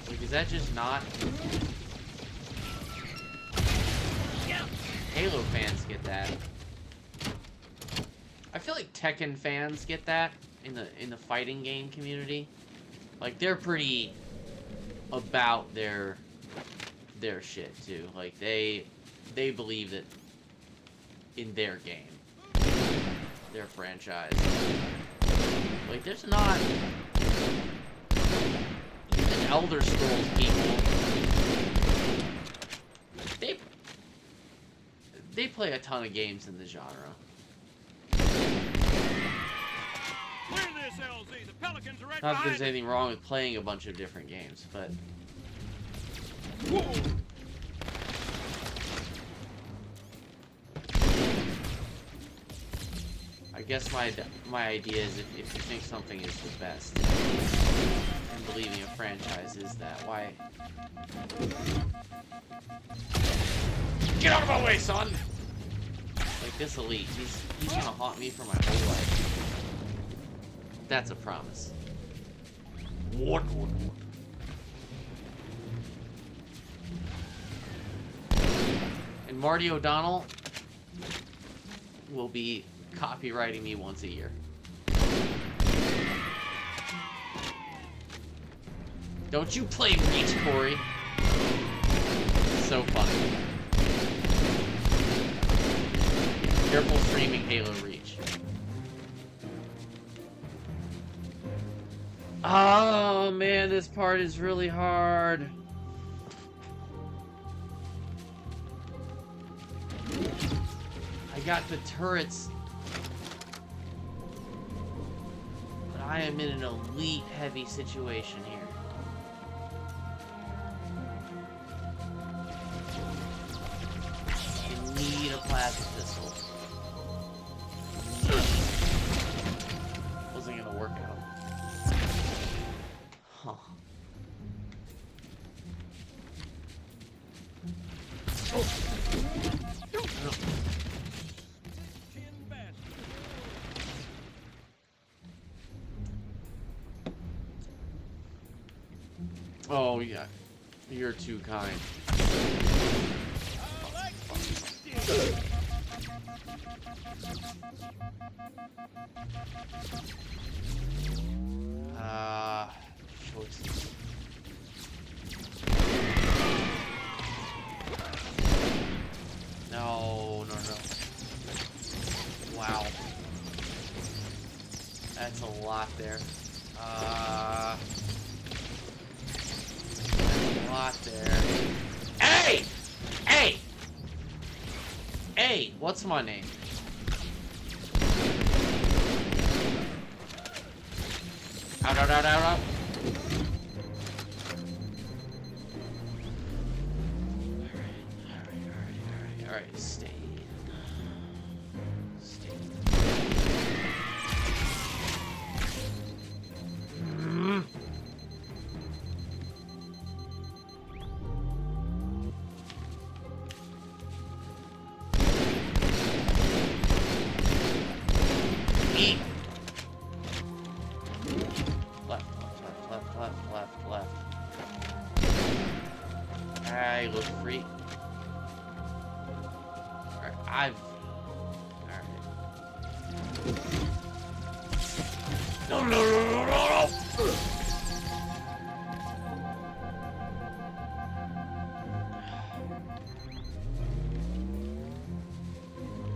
Like, is that just not? Halo fans get that. I feel like Tekken fans get that in the fighting game community. Like, they're pretty about their shit too. Like, they believe that in their game, their franchise. Like, there's not even Elder Scrolls people. They play a ton of games in the genre. Not that there's anything wrong with playing a bunch of different games, but I guess my idea is if you think something is the best and believing a franchise is that, why? Get out of my way, son! Like, this elite, he's gonna haunt me for my whole life. That's a promise. What? And Marty O'Donnell will be copywriting me once a year. Don't you play Reach, Corey. So funny. Careful streaming Halo Reach. Oh man, this part is really hard. I got the turrets, but I am in an elite heavy situation here. I need a plasma pistol. Wasn't gonna work out. Huh. Oh yeah, you're too kind. Choices. No. Wow. That's a lot there. A lot there. Hey! Hey! What's my name? Out. Alright, stay. Alright. No.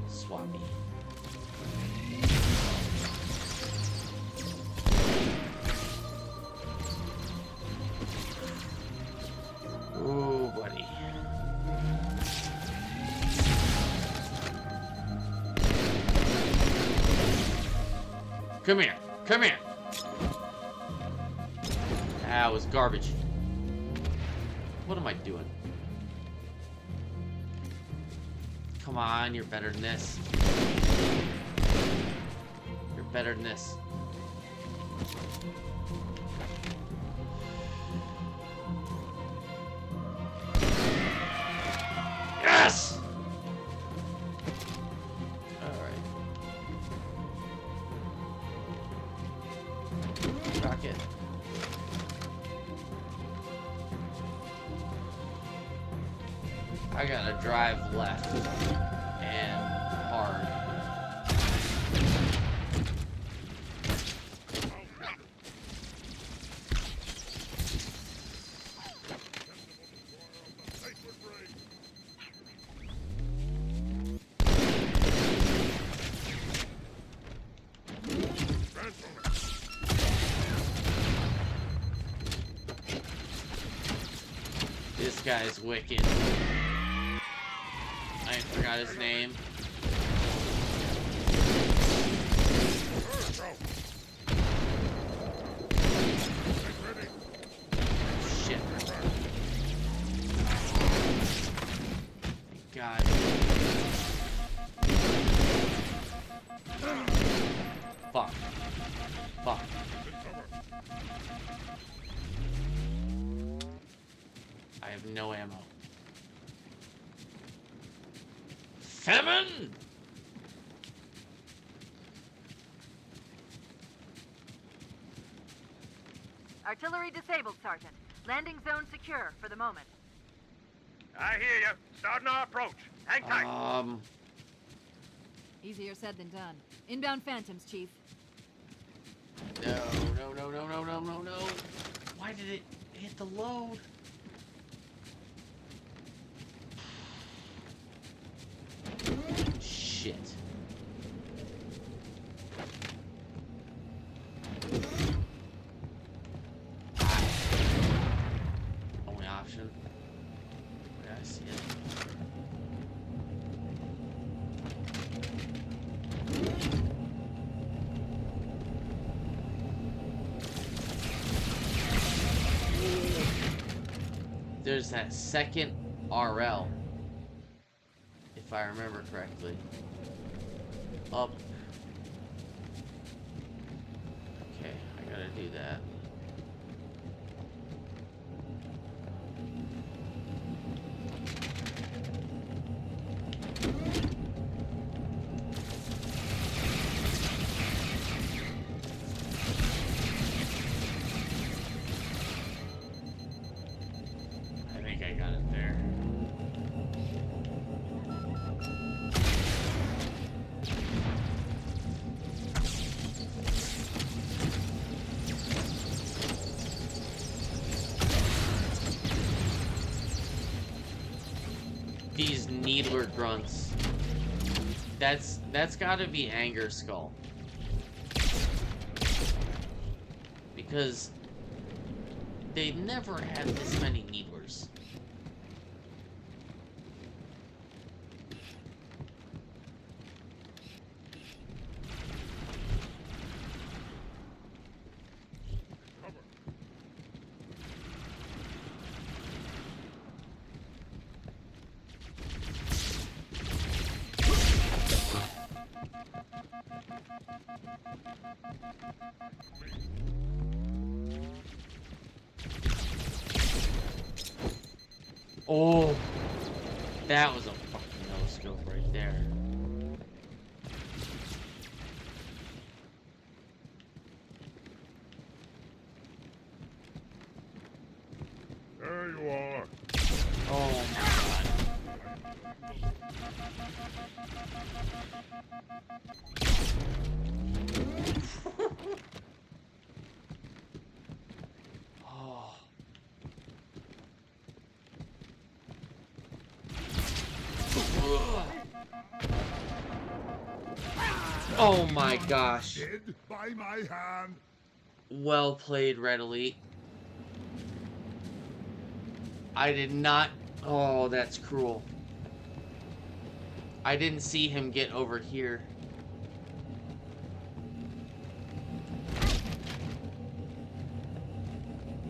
Swampy. Ooh, buddy. Come here. That was garbage. What am I doing? Come on, you're better than this. You're better than this. Yes! Alright. Rocket. I gotta drive left and hard. This guy's wicked. I forgot his name. Shit. Thank God. Fuck. I have no ammo. Famine! Artillery disabled, Sergeant. Landing zone secure for the moment. I hear you. Starting our approach. Hang tight. Easier said than done. Inbound Phantoms, Chief. No. Why did it hit the load? Shit. Only option. Yeah, I see it. There's that second RL, if I remember correctly. Up. Okay, I gotta do that. I think I got it there. These needler grunts. That's gotta be Anger Skull. Because they never had this many needlers. Oh, that was a fucking no-scope right there. There you are. Oh my god. Oh my gosh. Dead by my hand. Well played, Red Elite. I did not... Oh, that's cruel. I didn't see him get over here.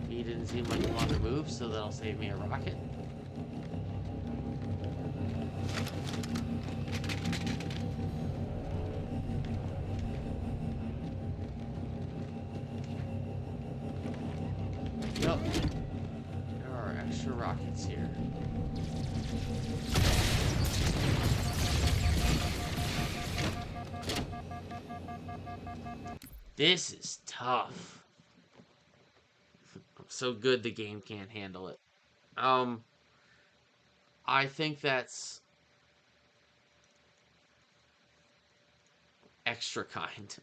He didn't seem like he wanted to move, so that'll save me a rocket. Yep. There are extra rockets here. This is tough. So good the game can't handle it. I think that's extra kind.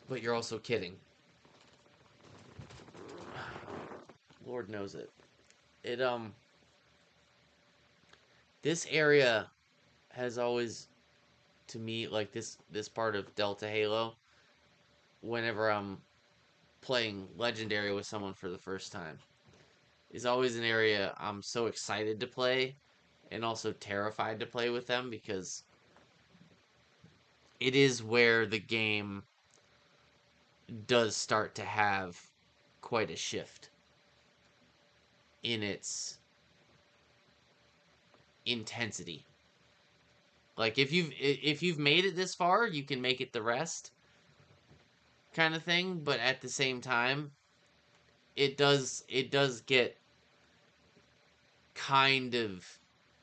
But you're also kidding. Lord knows it. This area has always, to me, like this part of Delta Halo, whenever I'm playing Legendary with someone for the first time, is always an area I'm so excited to play and also terrified to play with them, because it is where the game does start to have quite a shift in its intensity. Like if you've made it this far, you can make it the rest, kind of thing. But at the same time, it does get kind of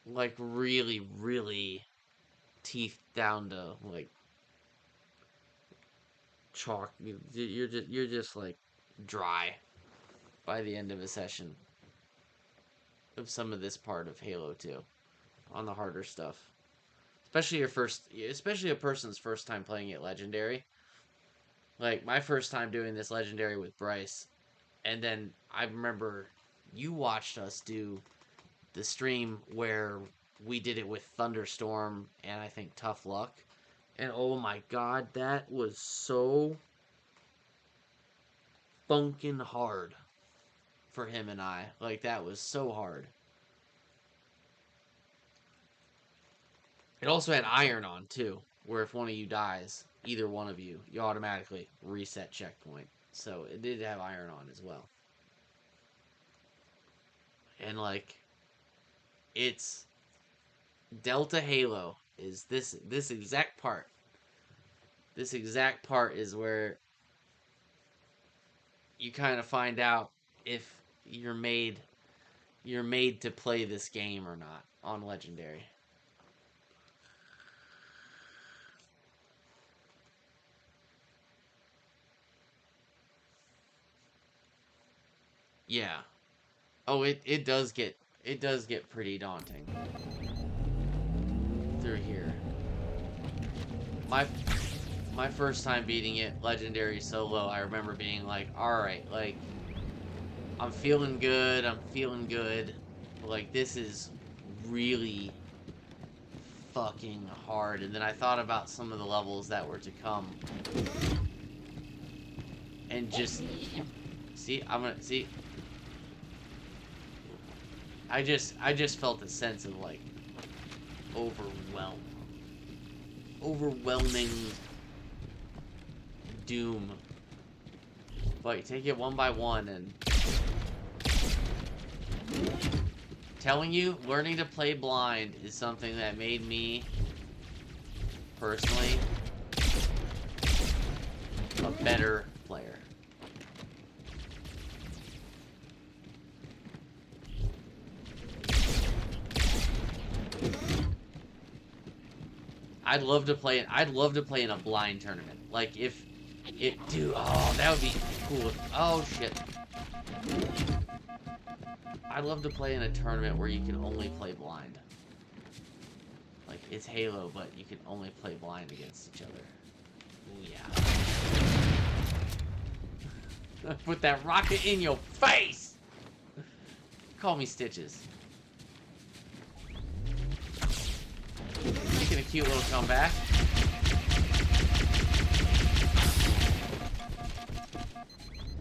like really, really teeth down to like chalk. You're just like dry by the end of a session of some of this part of Halo 2 on the harder stuff. Especially a person's first time playing it Legendary. Like, my first time doing this Legendary with Bryce, and then I remember you watched us do the stream where we did it with Thunderstorm and I think Tough Luck, and oh my god, that was so funkin' hard for him and I. Like, that was so hard. It also had iron on, too, where if one of you dies, either one of you, you automatically reset checkpoint. So it did have iron on as well. And, like, it's Delta Halo is this exact part. This exact part is where you kind of find out if you're made to play this game or not on Legendary. Yeah. Oh, it does get pretty daunting through here. My first time beating it Legendary solo, I remember being like, alright, like, I'm feeling good, like, this is really fucking hard. And then I thought about some of the levels that were to come, and just I just felt a sense of, like, overwhelming doom. Like, take it one by one, and telling you, learning to play blind is something that made me, personally, a better player. I'd love to play in a blind tournament. Like, if it, dude, oh, that would be cool. Oh shit. I'd love to play in a tournament where you can only play blind. Like, it's Halo, but you can only play blind against each other. Ooh, yeah. Put that rocket in your face! Call me Stitches. Making a cute little comeback.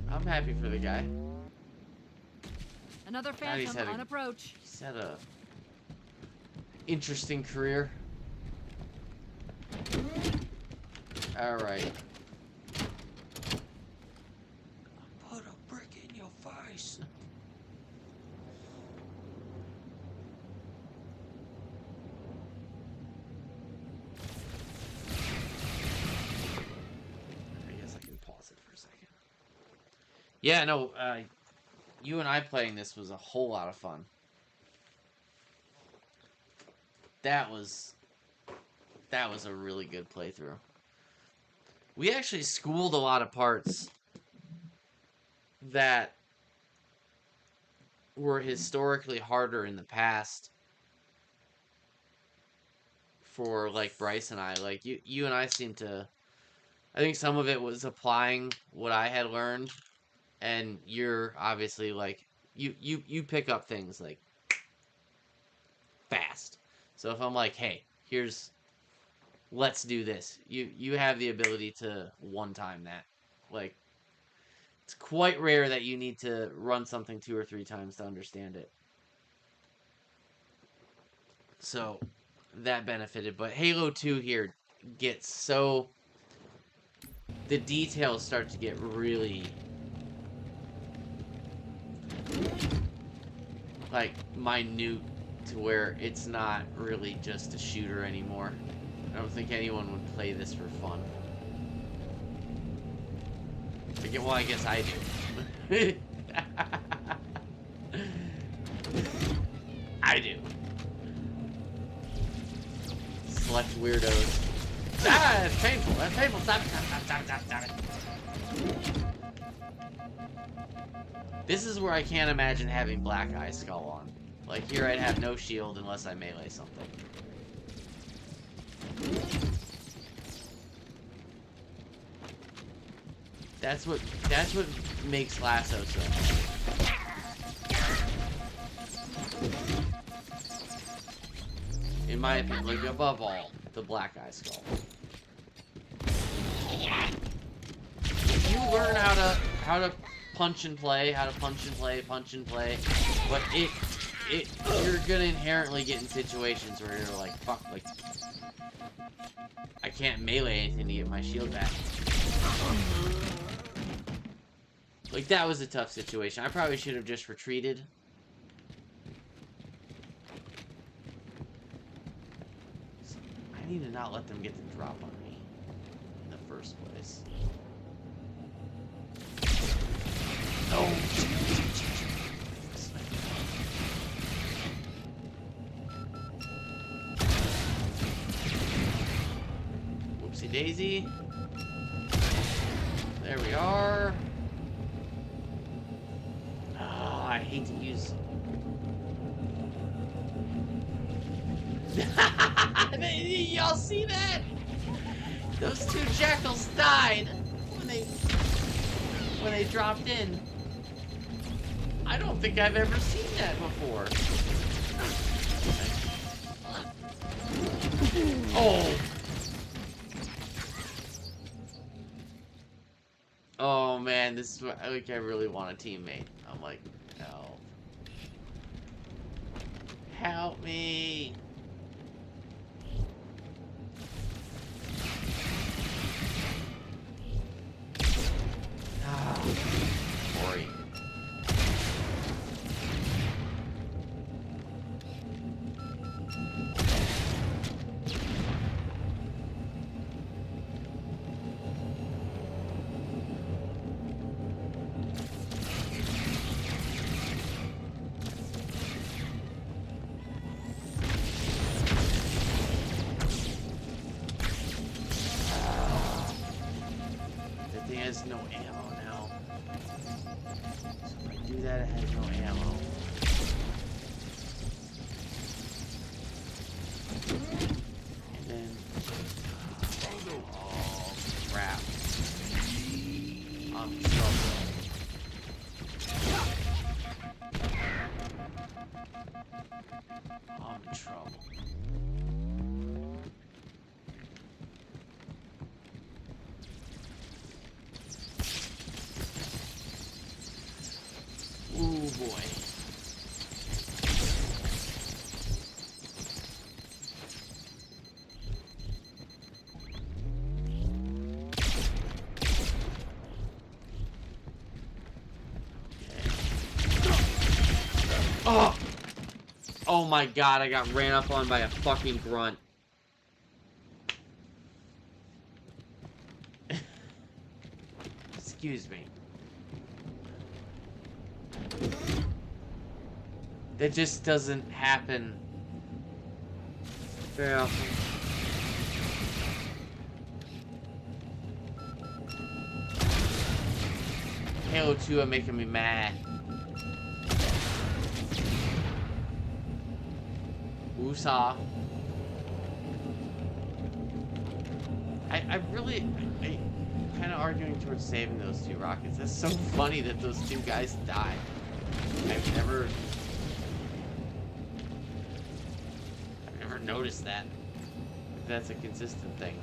I'm happy for the guy. Another God, he's phantom had on approach. He's had a interesting career. All right. Put a brick in your face. I guess I can pause it for a second. Yeah, no, you and I playing this was a whole lot of fun. That was a really good playthrough. We actually schooled a lot of parts that were historically harder in the past for, like, Bryce and I. Like, you and I seem to... I think some of it was applying what I had learned, and you're obviously, like... You pick up things, like, fast. So if I'm like, hey, here's... let's do this. You have the ability to one-time that. Like, it's quite rare that you need to run something 2 or 3 times to understand it. So, that benefited. But Halo 2 here gets so... the details start to get really... like, minute to where it's not really just a shooter anymore. I don't think anyone would play this for fun. Well, I guess I do. I do. Select weirdos. Ah, that's painful. That's painful. Stop it. This is where I can't imagine having Black Eye Skull on. Like, here I'd have no shield unless I melee something. That's what makes Lasso so hard. In my opinion, like, above all, the Black Eye Skull. If you learn how to punch and play, punch and play, but you're gonna inherently get in situations where you're like, fuck, like, I can't melee anything to get my shield back. Like, that was a tough situation. I probably should have just retreated. I need to not let them get the drop on me in the first place. No! Whoopsie daisy. There we are. Oh, I hate to use... Y'all see that? Those 2 jackals died when they dropped in. I don't think I've ever seen that before. Oh. Oh man, this is what, like, I really want a teammate. I'm like, help. Help me. Ori. That thing has no ammo now. So if I do that, it has no ammo. And then... oh, crap. I'm in trouble. I'm in trouble. Oh my god, I got ran up on by a fucking grunt. Excuse me. That just doesn't happen very often. Halo 2 are making me mad. Woosah. I kind of arguing towards saving those two rockets. That's so funny that those two guys died. I've never noticed that. That's a consistent thing.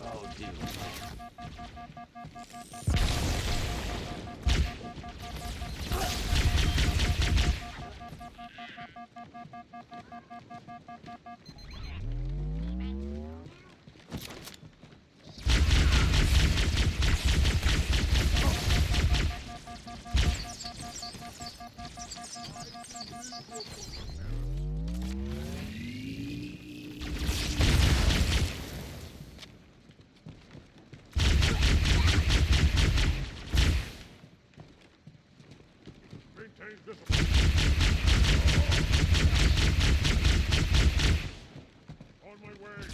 Oh, dude. Maintain discipline. On my way.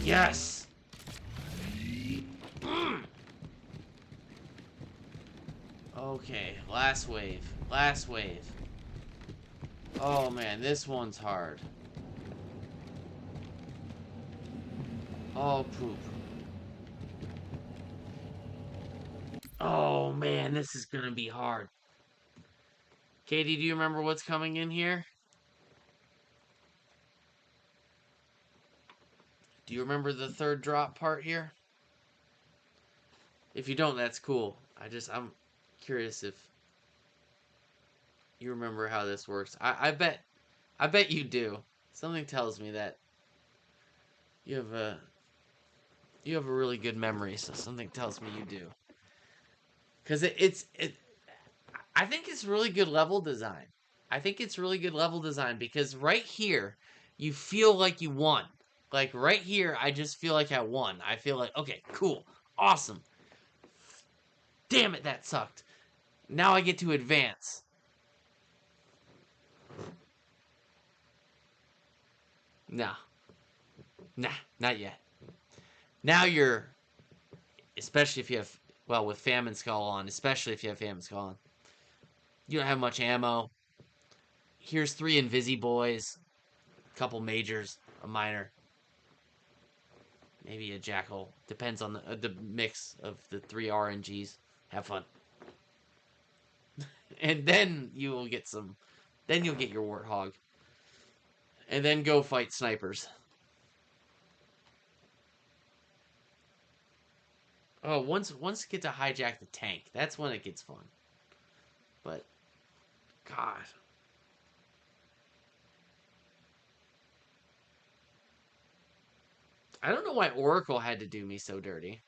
Yes. Okay, last wave. Last wave. Oh man, this one's hard. Oh poop. Oh man, this is gonna be hard. Katie, do you remember what's coming in here? Do you remember the third drop part here? If you don't, that's cool. I'm curious if you remember how this works. I bet you do. Something tells me that you have a really good memory, so something tells me you do. Cause I think it's really good level design. I think it's really good level design because right here you feel like you won. Like right here, I just feel like I won. I feel like, okay, cool, awesome. Damn it, that sucked. Now I get to advance. Nah, not yet. Now you're, especially if you have, well, with Famine Skull on, especially if you have Famine Skull on, you don't have much ammo. Here's 3 Invisi Boys, a couple majors, a minor. Maybe a Jackal. Depends on the mix of the 3 RNGs. Have fun. And then you will get some... Then you'll get your Warthog. And then go fight snipers. Oh, once you get to hijack the tank, that's when it gets fun. But, God... I don't know why Oracle had to do me so dirty.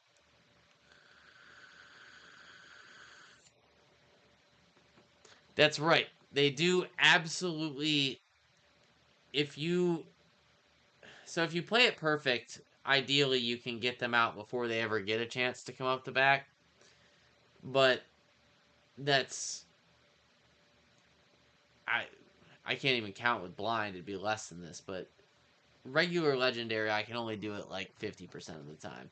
That's right. They do absolutely... If you play it perfect, ideally you can get them out before they ever get a chance to come up the back. But that's... I can't even count with blind. It'd be less than this, but... Regular legendary, I can only do it like 50% of the time.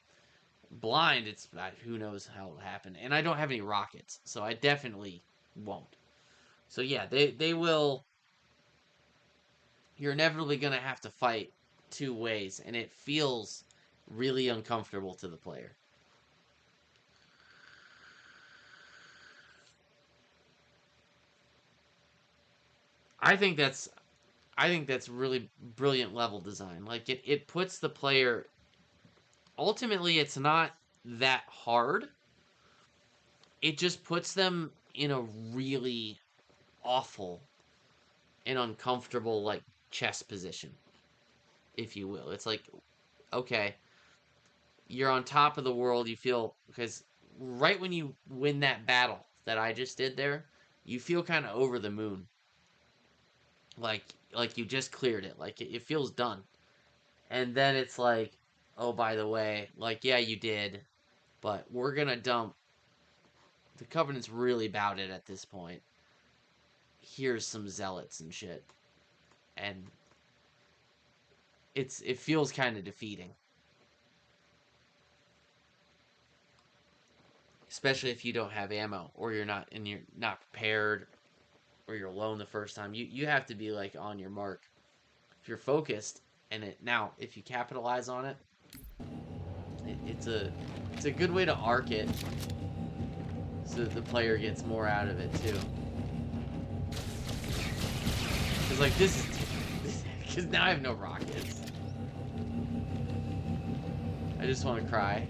Blind, it's who knows how it'll happen. And I don't have any rockets, so I definitely won't. So yeah, they will you're inevitably going to have to fight two ways, and it feels really uncomfortable to the player. I think that's really brilliant level design. Like, it puts the player, ultimately it's not that hard. It just puts them in a really awful and uncomfortable, like, chess position, if you will. It's like, okay, you're on top of the world, you feel, because right when you win that battle that I just did there, you feel kind of over the moon. Like you just cleared it. Like, it feels done. And then it's like, oh, by the way, like, yeah, you did, but we're gonna dump. The Covenant's really about it at this point. Here's some zealots and shit. And it feels kind of defeating. Especially if you don't have ammo, or you're not prepared, or you're alone the first time. You have to be, like, on your mark. If you're focused, and if you capitalize on it, it's a good way to arc it, so that the player gets more out of it too. Because, like, because now I have no rockets. I just want to cry.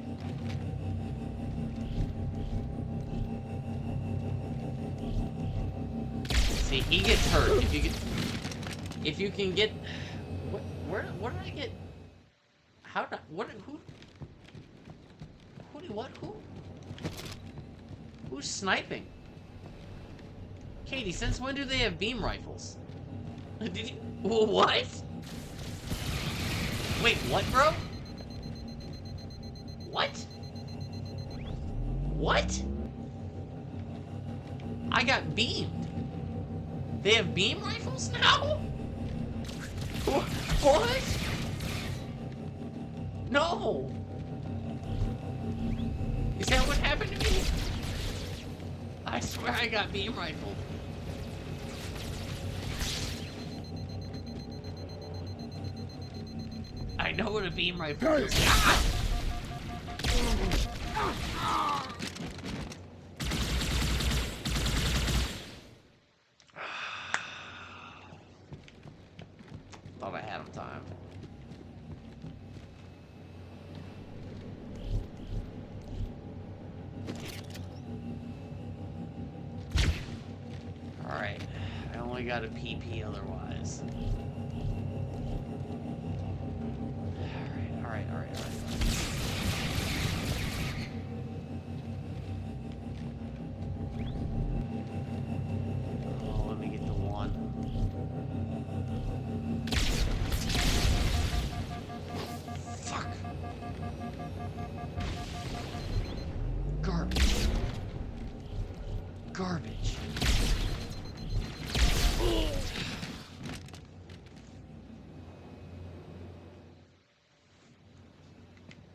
See, he gets hurt. If you can get, where did I get? How did who's sniping? Katie, since when do they have beam rifles? Did you? What? Wait, what, bro? What? What? I got beamed. They have beam rifles now? What? No. Is that what happened to me? I swear I got beam rifled. I know what a beam rifle is. Thought I had him timed. Alright. I only got a PP otherwise. Alright. Oh, let me get the one. Fuck. Garbage. Garbage.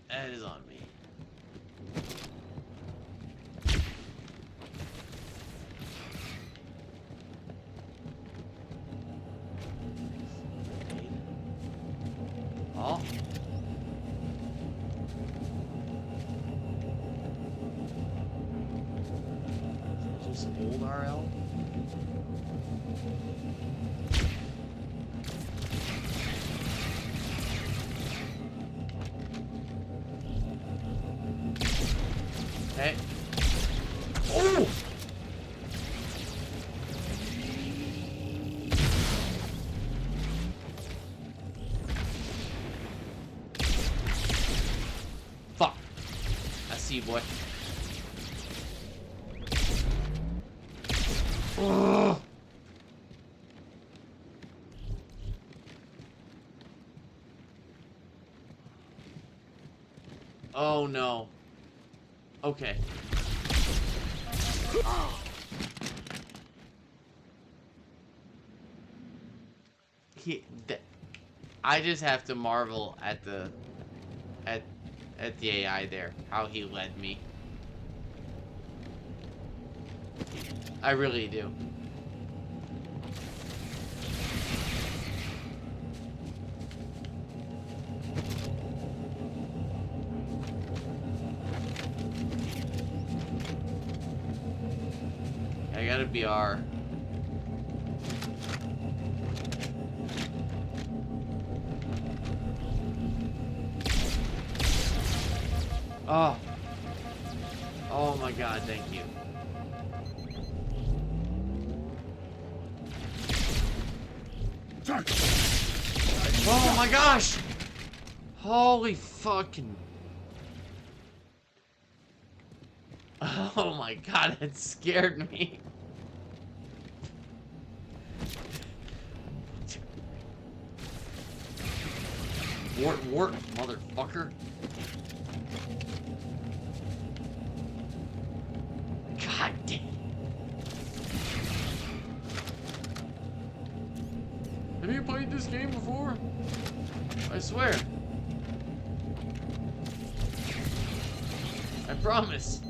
That is on me. Oh. Is this old RL? Okay. Oh! Fuck. I see you, boy. Ugh. Oh no. Okay. I just have to marvel at the AI there, how he led me. I really do. would be our... Oh. Oh my god, thank you. Oh my gosh! Holy fucking... Oh my god, it scared me. Wart, motherfucker. God damn. Have you played this game before? I swear. I promise.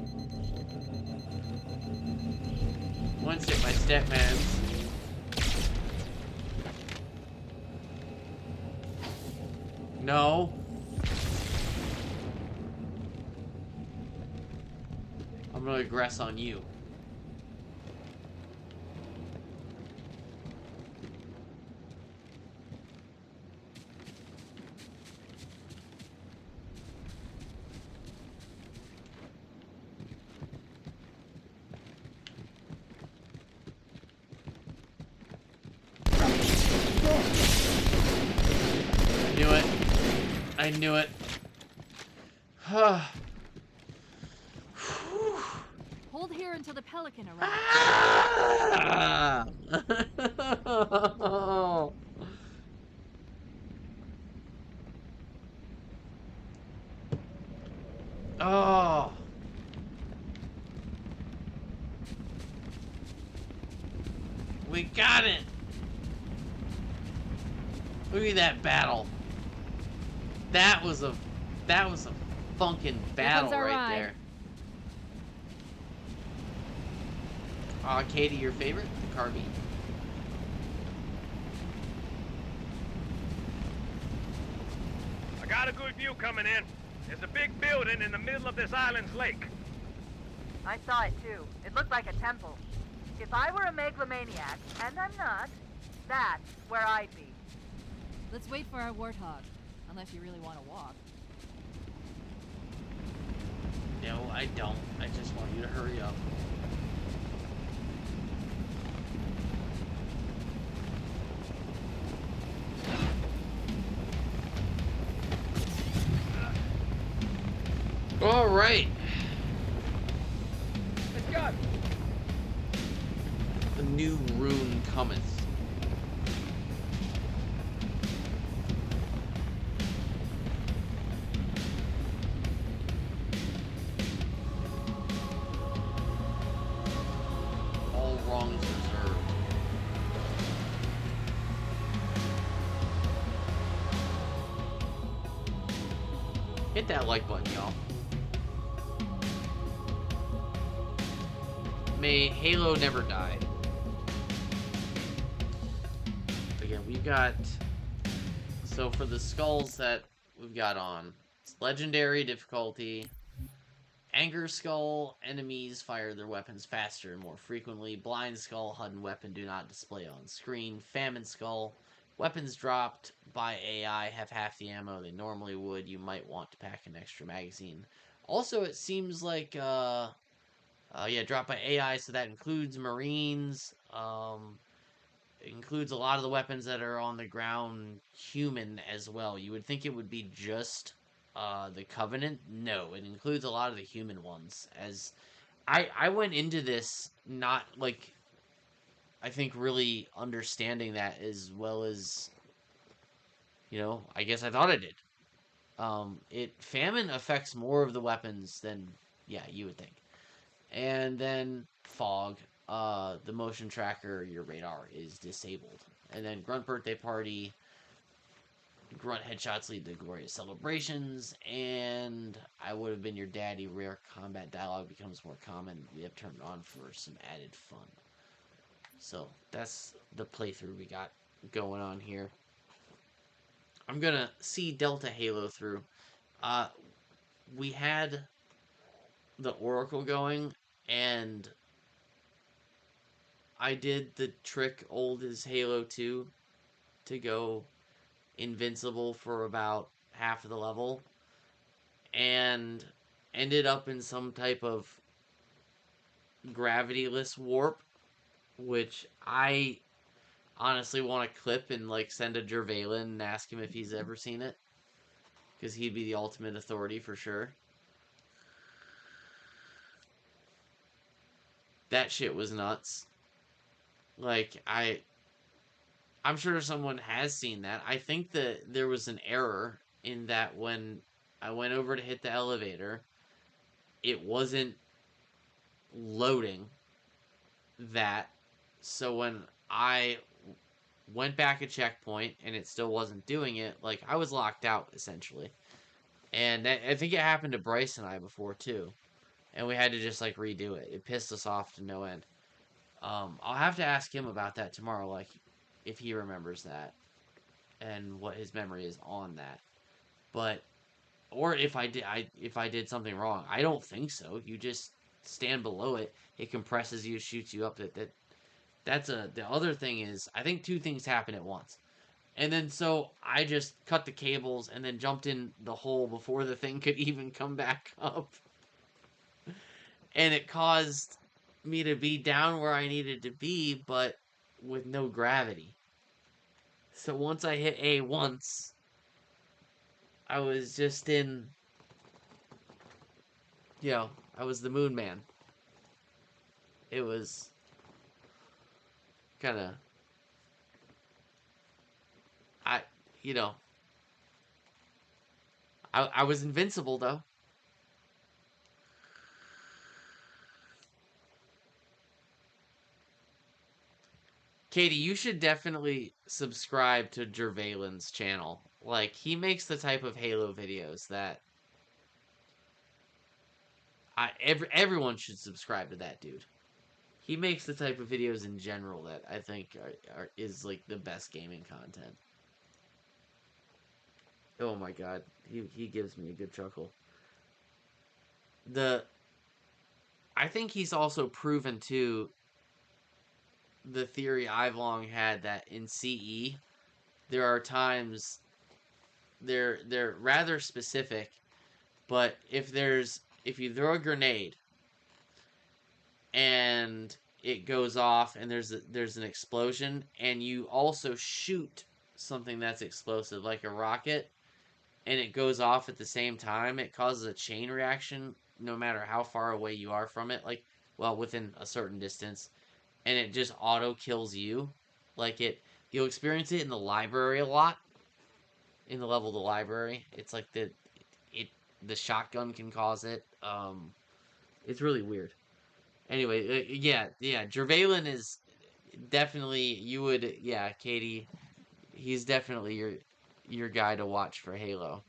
Once at my stepman's. No. I'm gonna aggress on you. I knew it. Hold here until the Pelican arrives. Ah! Oh. We got it. Look at that battle. That was a funkin' battle right there. Katie, your favorite? The carbine. I got a good view coming in. There's a big building in the middle of this island's lake. I saw it too. It looked like a temple. If I were a megalomaniac, and I'm not, that's where I'd be. Let's wait for our warthog. Unless you really want to walk. No, I don't. I just want you to hurry up. All right. Let's go. The new rune cometh. Hit that like button, y'all. May Halo never die. Again, we've got... So for the skulls that we've got on, it's legendary difficulty. Anger Skull, enemies fire their weapons faster and more frequently. Blind Skull, HUD and weapon do not display on screen. Famine Skull, weapons dropped by AI have half the ammo they normally would. You might want to pack an extra magazine. Also, it seems like, yeah, dropped by AI, so that includes Marines. It includes a lot of the weapons that are on the ground human as well. You would think it would be just the Covenant. No, it includes a lot of the human ones. As I went into this not, like, I think really understanding that as well as, you know, I guess I thought I did. Famine affects more of the weapons than, yeah, you would think. And then Fog, the motion tracker, your radar is disabled. And then Grunt Birthday Party, Grunt headshots lead to glorious celebrations, and I would have been your daddy. Rare combat dialogue becomes more common. We have turned on for some added fun. So that's the playthrough we got going on here. I'm gonna see Delta Halo through. We had the Oracle going, and I did the trick old as Halo 2 to go invincible for about half of the level and ended up in some type of gravityless warp, which I honestly want to clip and like send to Jervalen and ask him if he's ever seen it, because he'd be the ultimate authority for sure. That shit was nuts. Like, I'm sure someone has seen that. I think that there was an error in that when I went over to hit the elevator, it wasn't loading that. So when I went back a checkpoint and it still wasn't doing it, like, I was locked out, essentially. And I think it happened to Bryce and I before, too. And we had to just, like, redo it. It pissed us off to no end. I'll have to ask him about that tomorrow, like, if he remembers that. And what his memory is on that. But, or if I did something wrong. I don't think so. You just stand below it. It compresses you, shoots you up. The other thing is, I think two things happen at once. And then so I just cut the cables and then jumped in the hole before the thing could even come back up. And it caused me to be down where I needed to be, but with no gravity. So once I hit A once, I was just in, you know, I was the Moon Man. It was kind of, I was invincible, though. Katie, you should definitely subscribe to Jervalen's channel. Like, he makes the type of Halo videos that everyone should subscribe to that dude. He makes the type of videos in general that I think is like the best gaming content. Oh my god, he gives me a good chuckle. I think he's also proven too the theory I've long had that in CE there are times they're rather specific, but if you throw a grenade and it goes off and there's an explosion and you also shoot something that's explosive like a rocket and it goes off at the same time, it causes a chain reaction no matter how far away you are from it, like, well, within a certain distance, and it just auto kills you. Like, you'll experience it in the library a lot. In the level of the library, it's like the shotgun can cause it. It's really weird. Anyway, yeah, Jervalen is definitely, Katie, he's definitely your guy to watch for Halo.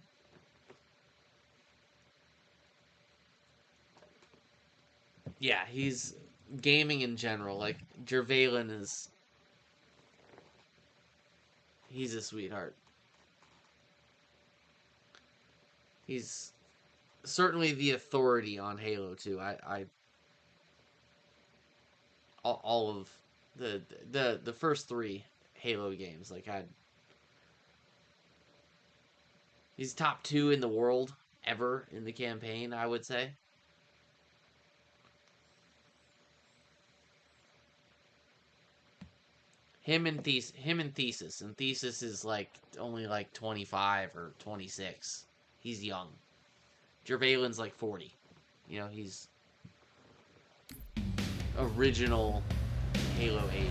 Yeah, he's gaming in general. Like, Jervalen he's a sweetheart. He's certainly the authority on Halo 2. All of the first 3 Halo games, like, he's top 2 in the world ever in the campaign, I would say. Him and Thesis. And Thesis is like only like 25 or 26. He's young. Jervalen's like 40. You know, he's original Halo age.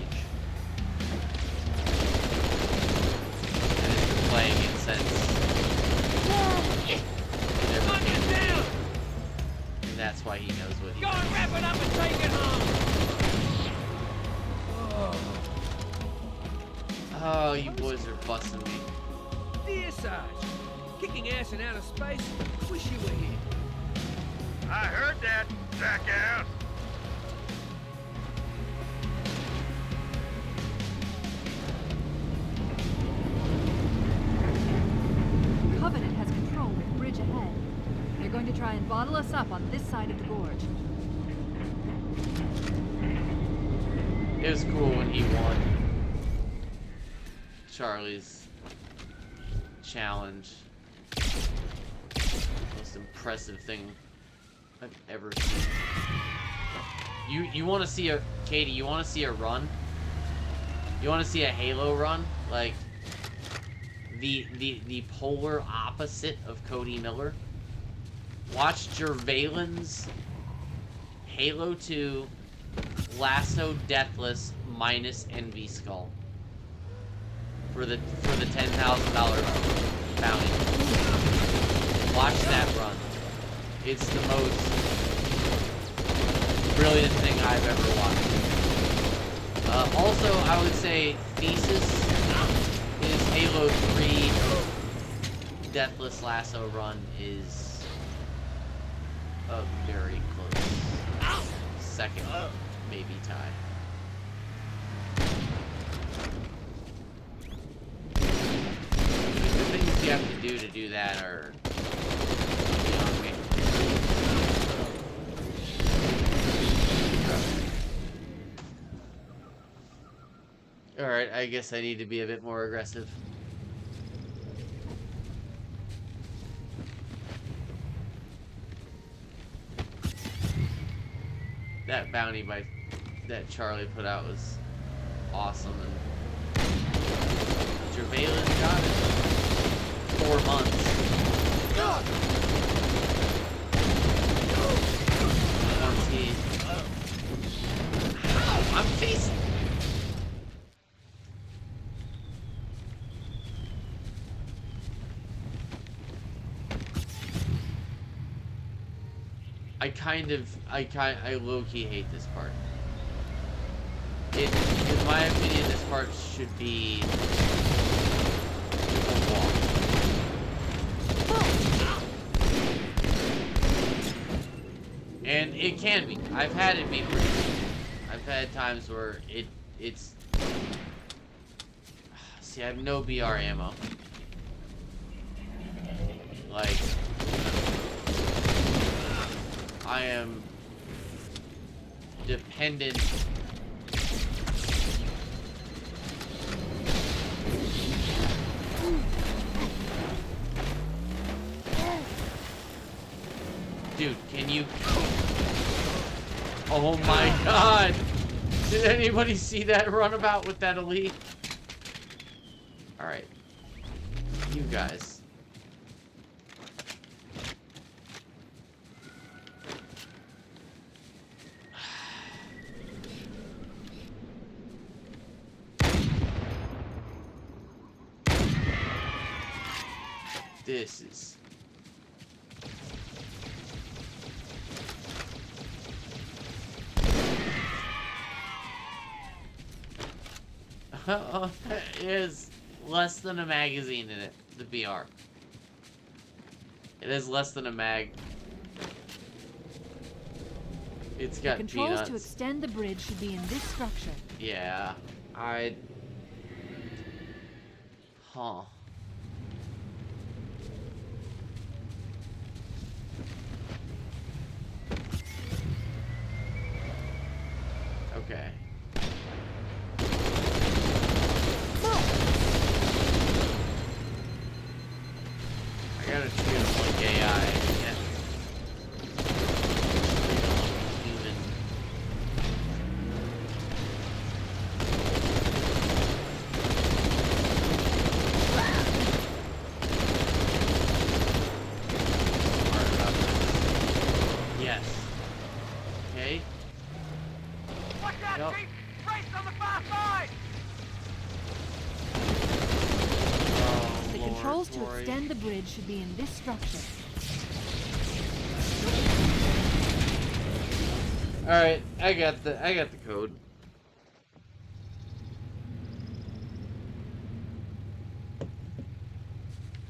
And has been playing it since. And that's why he knows what he does. Go and wrap it up and take it home! Oh, you boys are busting me. Dear Sarge, kicking ass in outer space, wish you were here. I heard that, jackass. Covenant has control of the bridge ahead. They're going to try and bottle us up on this side of the gorge. It was cool when he won Charlie's challenge. Most impressive thing I've ever seen. You want to see a Katie? You want to see a run? You want to see a Halo run? Like the polar opposite of Cody Miller. Watch Jervalin's Halo 2 Lasso Deathless minus Envy Skull for the $10,000 bounty. Watch that run. It's the most brilliant thing I've ever watched. Also, I would say Thesis is Halo 3 Deathless Lasso run is a very close second, maybe tie. The things you have to do that are beyond me. Alright, I guess I need to be a bit more aggressive. That bounty that Charlie put out was awesome, and Jervalin got it in 4 months. Once he... Ow, I'm facing... I low-key hate this part. In my opinion, this part should be a walk. And it can be. I've had it be pretty good. I've had times where it's... See, I have no BR ammo. Like... I am dependent dude, can you oh my god, did anybody see that runabout with that elite? Alright, you guys. This is... it has less than a magazine in it, the BR. It has less than a mag. It's got Controls peanuts. to extend the bridge should be in this structure. Yeah, Huh. Okay. I gotta treat him like AI. Yeah. Human. Smart about this. Yes. Okay. Watch out, Nope. Chief! Race on the far side! Oh, The Lord, controls to Lori. extend the bridge should be in this structure. Alright, I got the code.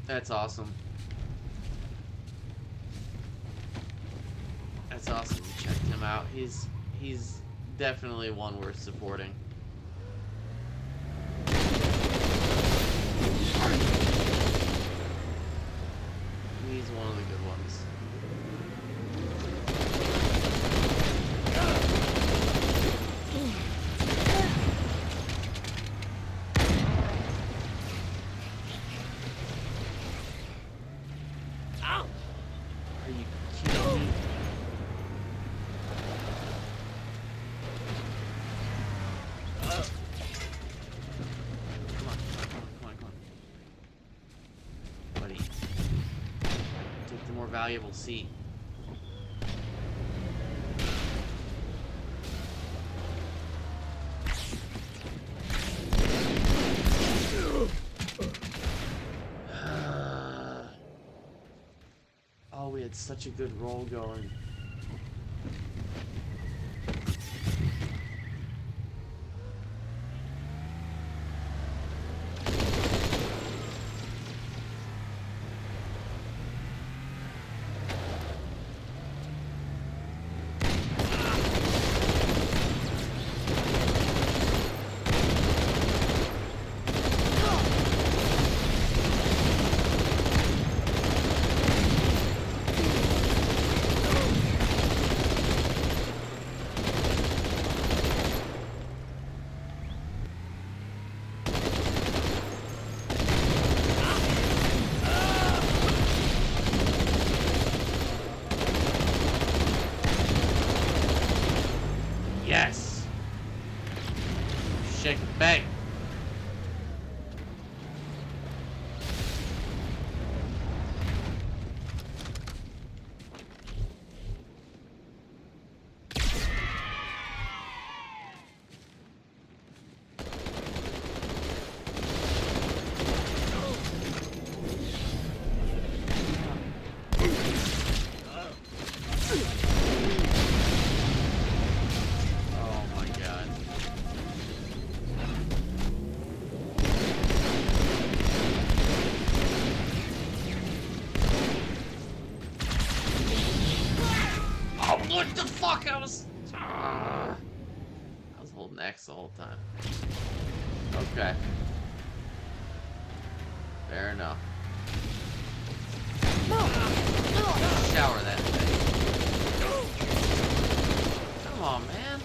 That's awesome. That's awesome. Checked him out. He's definitely one worth supporting. He's one of the good ones. more valuable seat. Oh, we had such a good roll going. Yes! Shake it back. What the fuck? I was holding X the whole time. Okay. Fair enough. Shower that thing. Come on, man.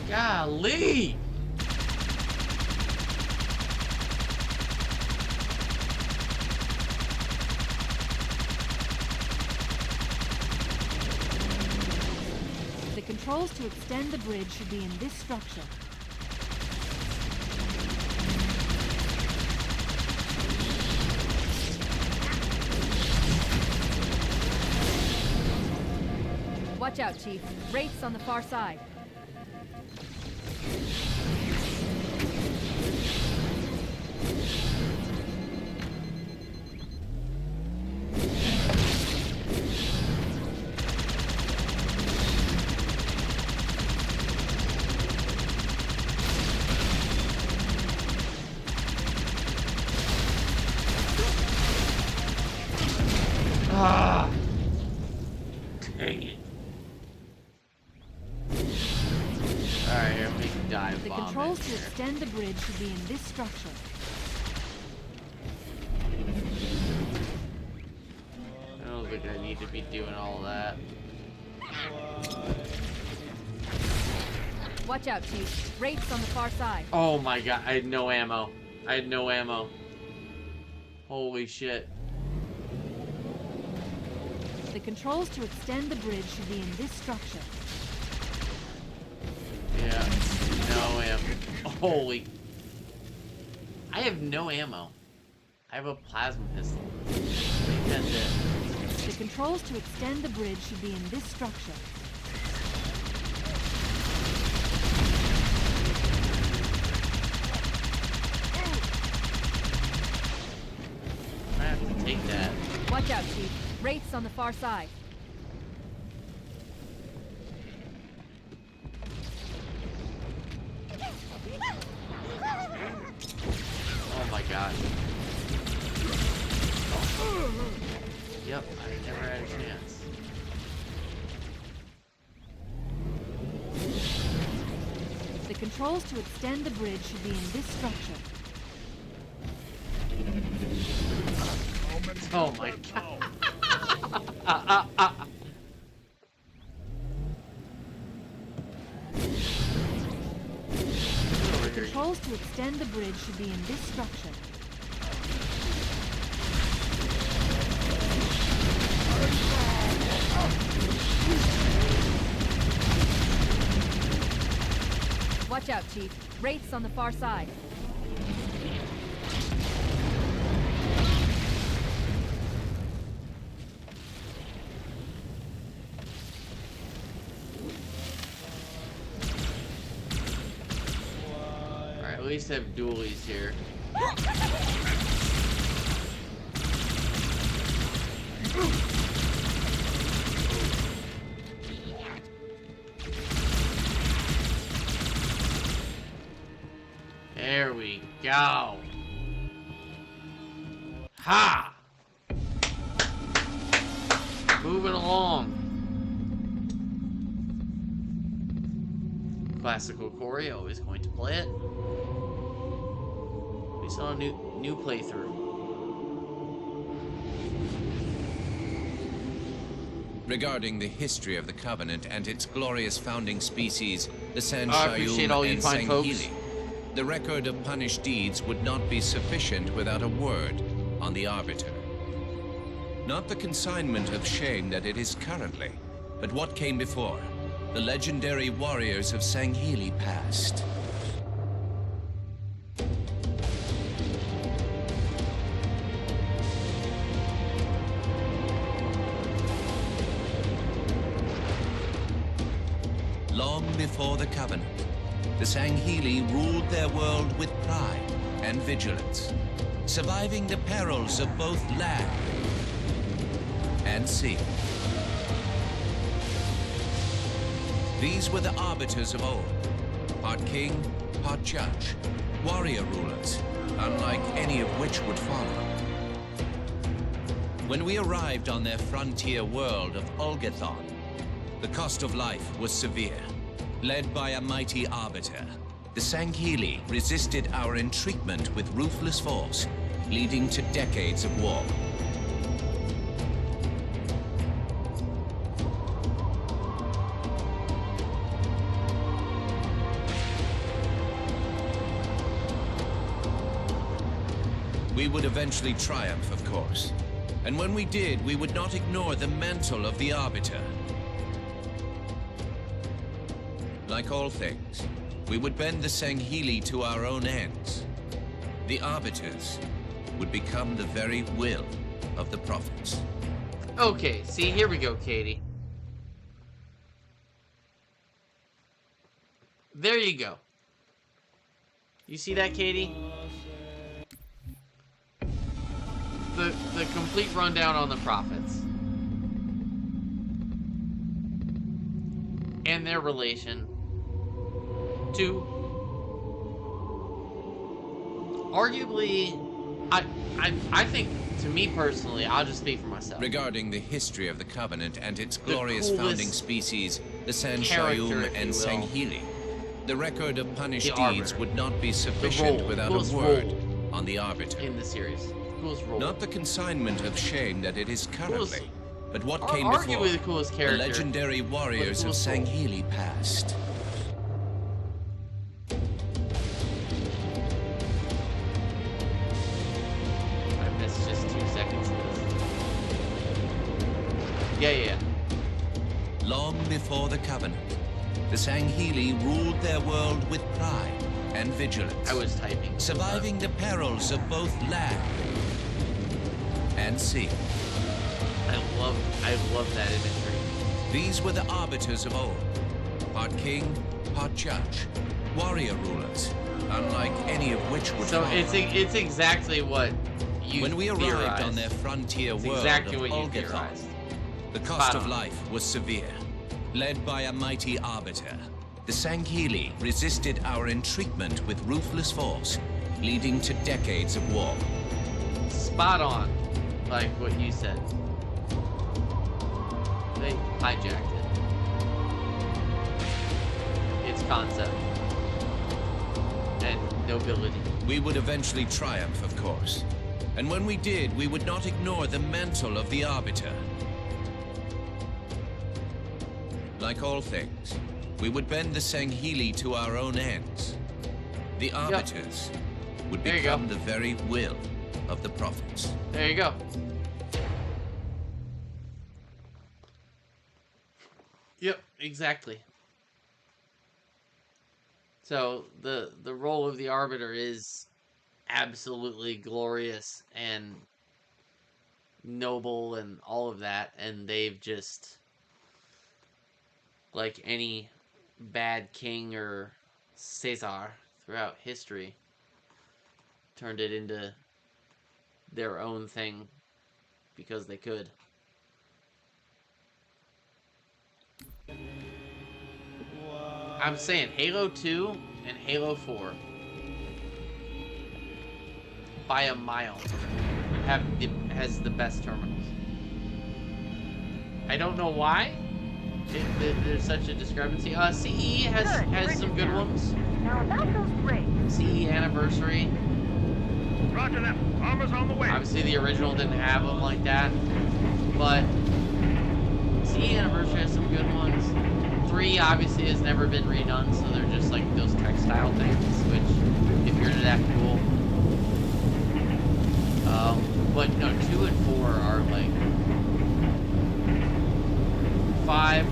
Golly! The controls to extend the bridge should be in this structure. Watch out, Chief. Wraiths on the far side. Ah! Dang it. Alright, here we can dive The bomb controls in to here. extend the bridge should be in this structure. I don't think I need to be doing all that. Watch out, Chief. Wraiths on the far side. Oh my god, I had no ammo. I had no ammo. Holy shit. The controls to extend the bridge should be in this structure. Yeah, no ammo. Holy. I have no ammo. I have a plasma pistol. I think that's it. The controls to extend the bridge should be in this structure. I have to take that. Watch out, Chief. Wraiths on the far side. Oh my god. Yep, I never had a chance. The controls to extend the bridge should be in this structure. Oh my god. The controls to extend the bridge should be in this structure. Watch out, Chief. Wraiths on the far side. Alright, at least have dualies here. There we go. Ha! Moving along. Classical Corey, always going to play it. We saw a new playthrough. Regarding the history of the Covenant and its glorious founding species, the San I appreciate all Shayum you and fine folks. Sangheili, the record of punished deeds would not be sufficient without a word on the Arbiter. Not the consignment of shame that it is currently, but what came before. The legendary warriors of Sangheili past. Long before the Covenant, the Sangheili ruled their world with pride and vigilance, surviving the perils of both land and sea. These were the arbiters of old, part king, part judge, warrior rulers, unlike any of which would follow. When we arrived on their frontier world of Olgathon, the cost of life was severe. Led by a mighty arbiter, the Sangheili resisted our entreatment with ruthless force, leading to decades of war. We would eventually triumph, of course. And when we did, we would not ignore the mantle of the Arbiter. Like all things, we would bend the Sangheili to our own ends. The Arbiters would become the very will of the Prophets. Okay, see, here we go, Katie. There you go. You see that, Katie? The complete rundown on the Prophets. And their relation to arguably, I think, to me personally, I'll just speak for myself. Regarding the history of the Covenant and its glorious founding species, the San character, Shayum if and you will. Sangheili, the record of punished The deeds Arbiter. would not be sufficient without a word role on the Arbiter. in the series. Coolest role. Not the consignment of shame that it is currently, but what came arguably before. the coolest The character, legendary warriors of coolest role. Sangheili past. I missed just 2 seconds of this. Yeah. Long before the Covenant, the Sangheili ruled their world with pride and vigilance. I was typing. Surviving the perils of both land and sea. I love that imagery. These were the arbiters of old, part king, part judge, warrior rulers, unlike any of which would So follow. it's exactly what you When we arrived theorized. on their frontier It's world exactly of what you Olgathon, theorized. the cost Spot of on. life was severe. Led by a mighty arbiter, the Sangheili resisted our entreatment with ruthless force, leading to decades of war. Spot on, like what you said. They hijacked it. Its concept and nobility. We would eventually triumph, of course. And when we did, we would not ignore the mantle of the Arbiter. Like all things, we would bend the Sangheili to our own ends. The Arbiters would become the very will of the Prophets. There you go. Yep, exactly. So the role of the Arbiter is absolutely glorious and noble and all of that, and they've just, like any bad king or Caesar throughout history, turned it into their own thing because they could. I'm saying Halo 2 and Halo 4 by a mile has the best terminals. I don't know why there's such a discrepancy. CE has some good ones. Now about those rings. CE Anniversary. Roger that. Armor's on the way. Obviously the original didn't have them like that, but CE Anniversary has some good ones. 3 obviously has never been redone, so they're just like those textile things, which, if you're into that, cool. But no, 2 and 4 are like 5.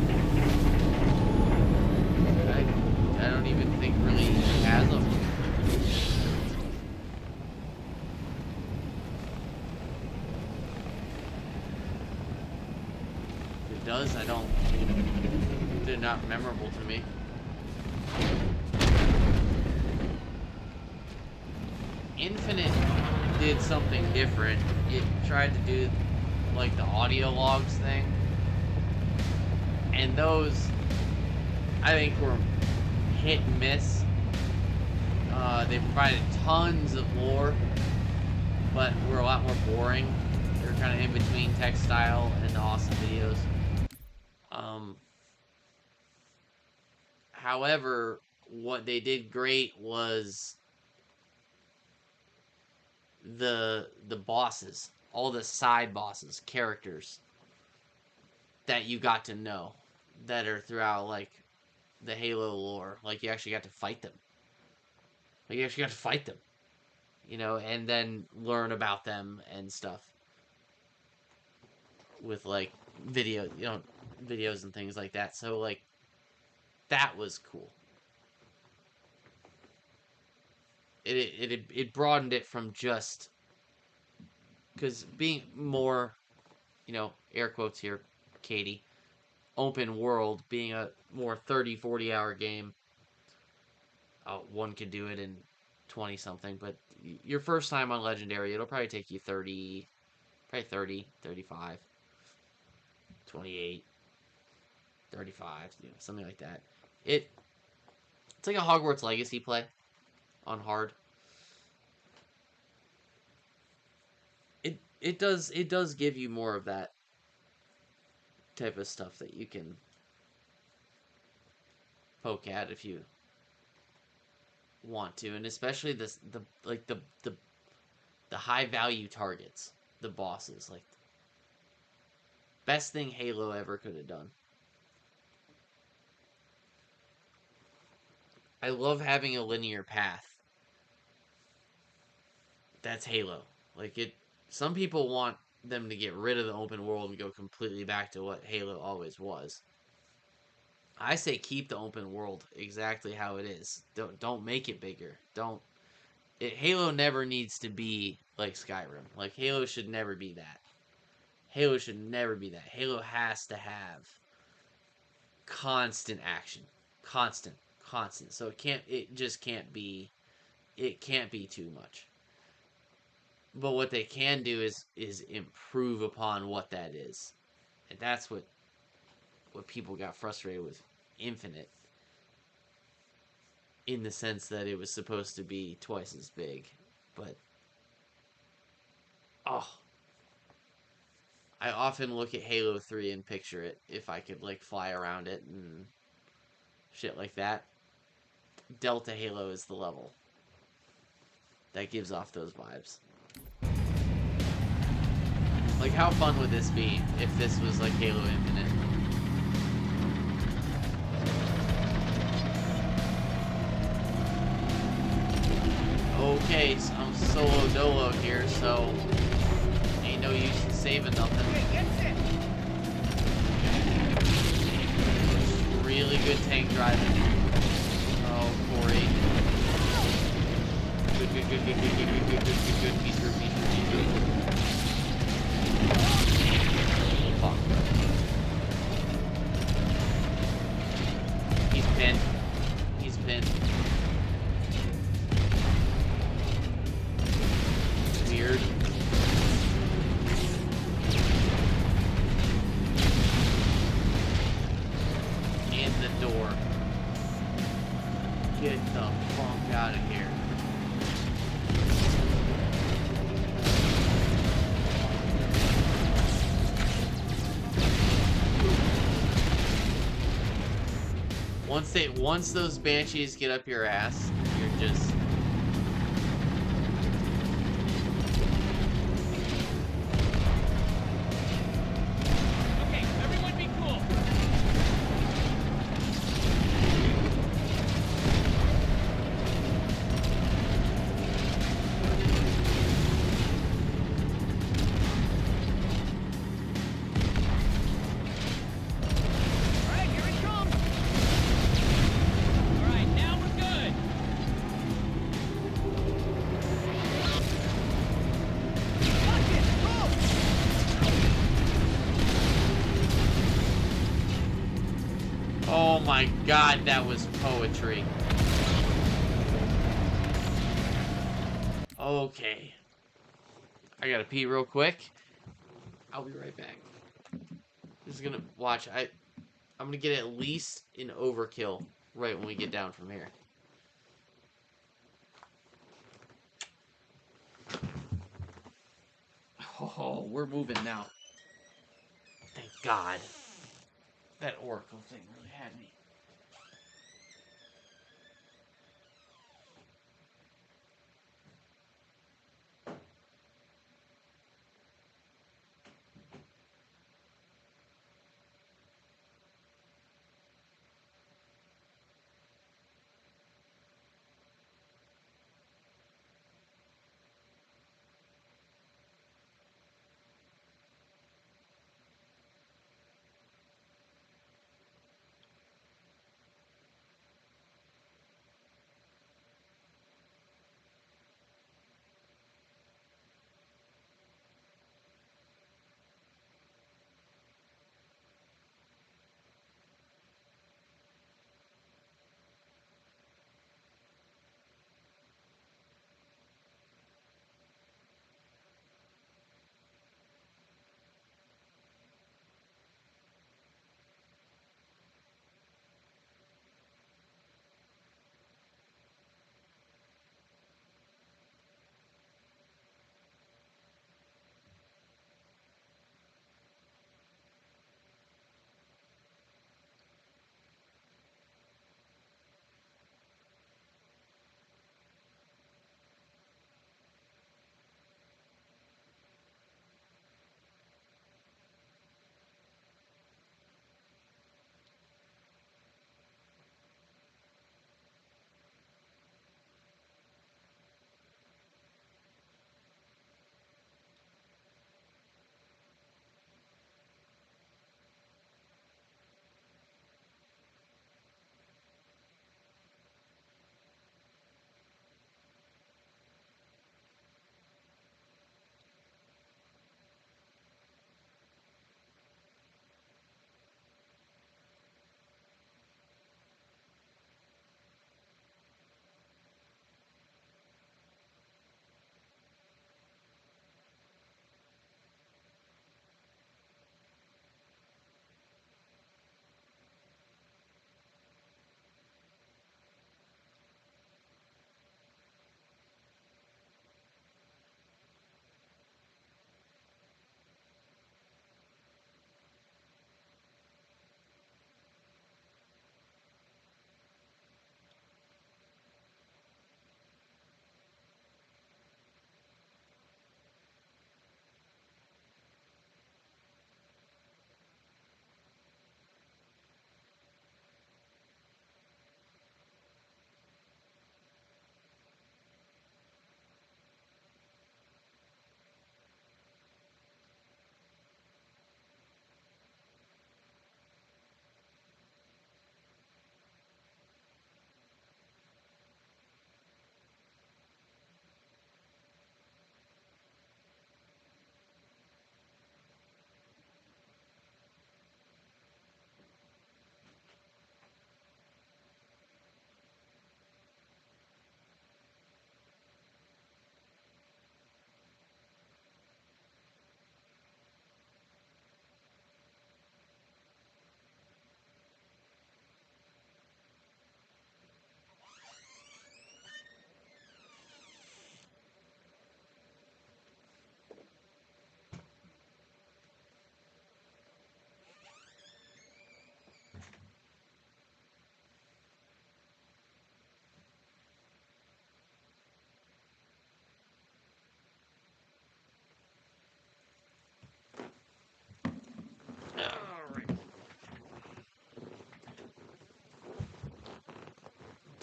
I don't even think really has them. If it does, they're not memorable to me. Infinite did something different. It tried to do like the audio logs thing, and those I think were hit and miss. They provided tons of lore, but were a lot more boring. They were kind of in between textile and awesome videos. However, what they did great was the bosses, all the side bosses, characters that you got to know that are throughout like the Halo lore. Like you actually got to fight them. You know, and then learn about them and stuff with like videos and things like that. So like that was cool. It broadened it from just, because being more, air quotes here, Katie, open world, being a more 30-40 hour game, one could do it in 20 something, but your first time on Legendary, it'll probably take you 30, 35, 28, 35, something like that. It's like a Hogwarts Legacy play on hard. It does give you more of that type of stuff that you can poke at if you want to, and especially the high value targets, the bosses, like best thing Halo ever could have done. I love having a linear path. That's Halo. Some people want them to get rid of the open world and go completely back to what Halo always was. I say keep the open world exactly how it is. Don't make it bigger. Halo never needs to be like Skyrim. Like Halo should never be that. Halo has to have constant action. Constant. So it just can't be too much. But what they can do is improve upon what that is. And that's what people got frustrated with Infinite, in the sense that it was supposed to be twice as big. But I often look at Halo 3 and picture it, if I could fly around it and shit like that. Delta Halo is the level that gives off those vibes. Like, how fun would this be if this was like Halo Infinite? Okay, so I'm solo dolo here, so ain't no use in saving nothing. Really good tank driving. Oh, Corey. Good. He's hurt. Fuck. He's pinned. Weird. In the door. Get the fuck out of here. Once those banshees get up your ass, you're just oh my god, that was poetry. Okay. I gotta pee real quick. I'll be right back. Just gonna watch. I'm gonna get at least an overkill right when we get down from here. Oh, we're moving now. Thank God. That Oracle thing really had me.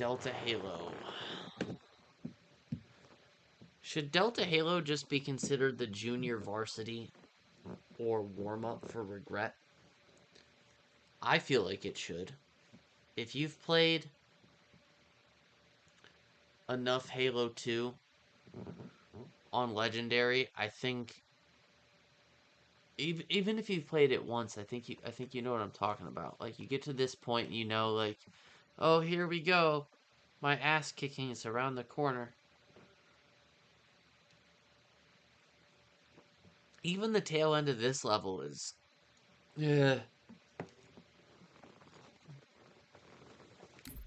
Delta Halo. Should Delta Halo just be considered the junior varsity or warm-up for Regret? I feel like it should. If you've played enough Halo 2 on Legendary, I think even if you've played it once, I think you know what I'm talking about. Like, you get to this point, you know, like, oh, here we go. My ass kicking is around the corner. Even the tail end of this level is... yeah.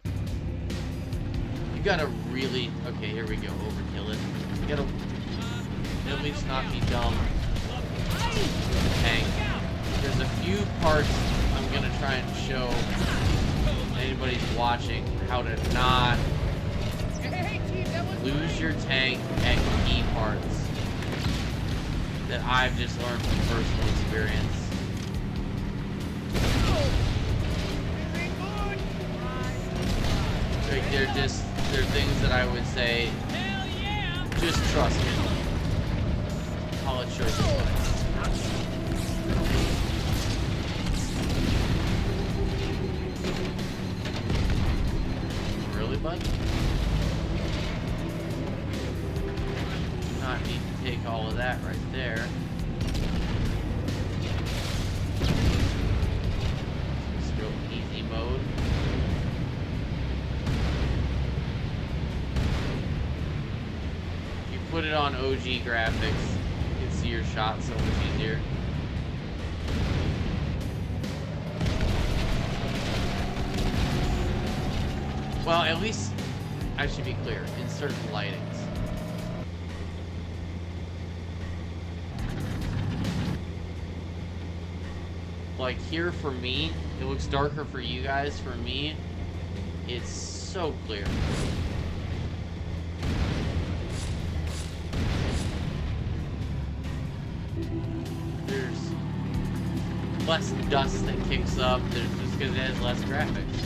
You gotta really... okay, here we go. Overkill it. You gotta at least not be dumb with the tank. There's a few parts I'm gonna try and show anybody's watching how to not lose your tank at key parts that I've just learned from personal experience. Like, they're things that I would say, just trust me. I'll assure you. Really, bud? Not need to take all of that right there. Let's go easy mode. You put it on OG graphics, you can see your shot so much easier. Well, at least I should be clear, in certain lightings. Like here for me, it looks darker for you guys. For me, it's so clear. There's less dust that kicks up. There's just because it has less graphics.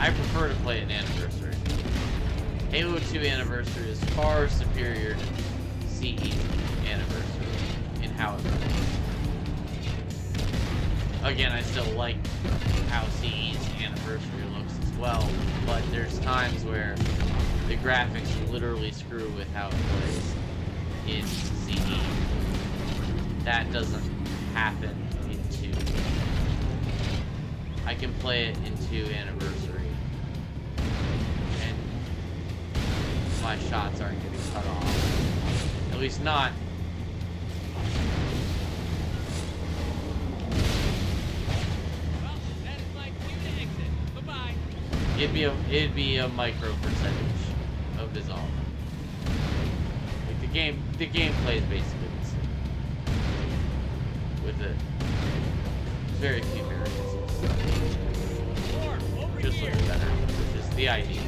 I prefer to play an Anniversary. Halo 2 Anniversary is far superior to CE Anniversary in how it looks. Again, I still like how CE's Anniversary looks as well, but there's times where the graphics literally screw with how it plays in CE. That doesn't happen in 2. I can play it in 2 Anniversary. My shots aren't getting cut off. At least not. Well, that is my cue to exit. Bye-bye. It'd be a micro percentage of dissolve. Like the gameplay is basically the same. With the very few variances. Just looks better, which is the idea.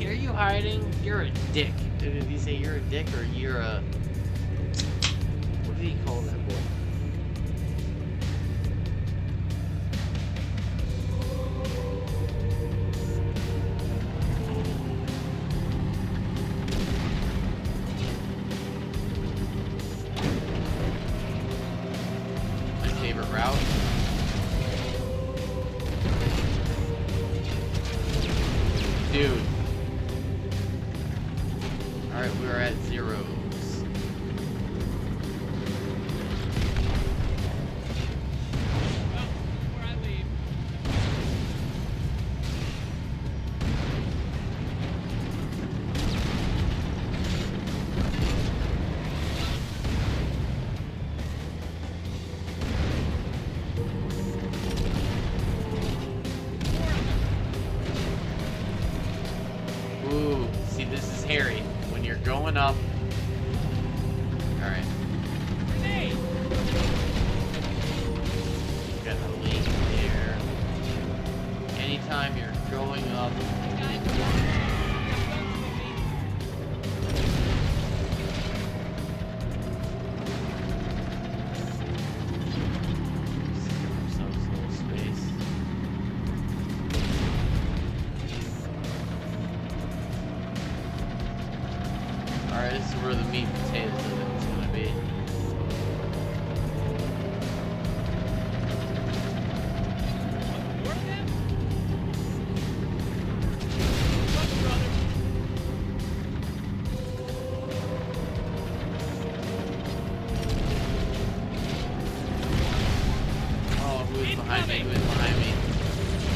Are you hiding? You're a dick. Did he say you're a dick or you're a... what did he call that boy? My favorite route? Dude. Alright, we're at zeros. Well, before I leave. this is hairy. When you're going up. Alright. Got a link there. Anytime you're going up. Alright, this is where the meat and potatoes of it is gonna be. Oh, who is behind me? Who is behind me?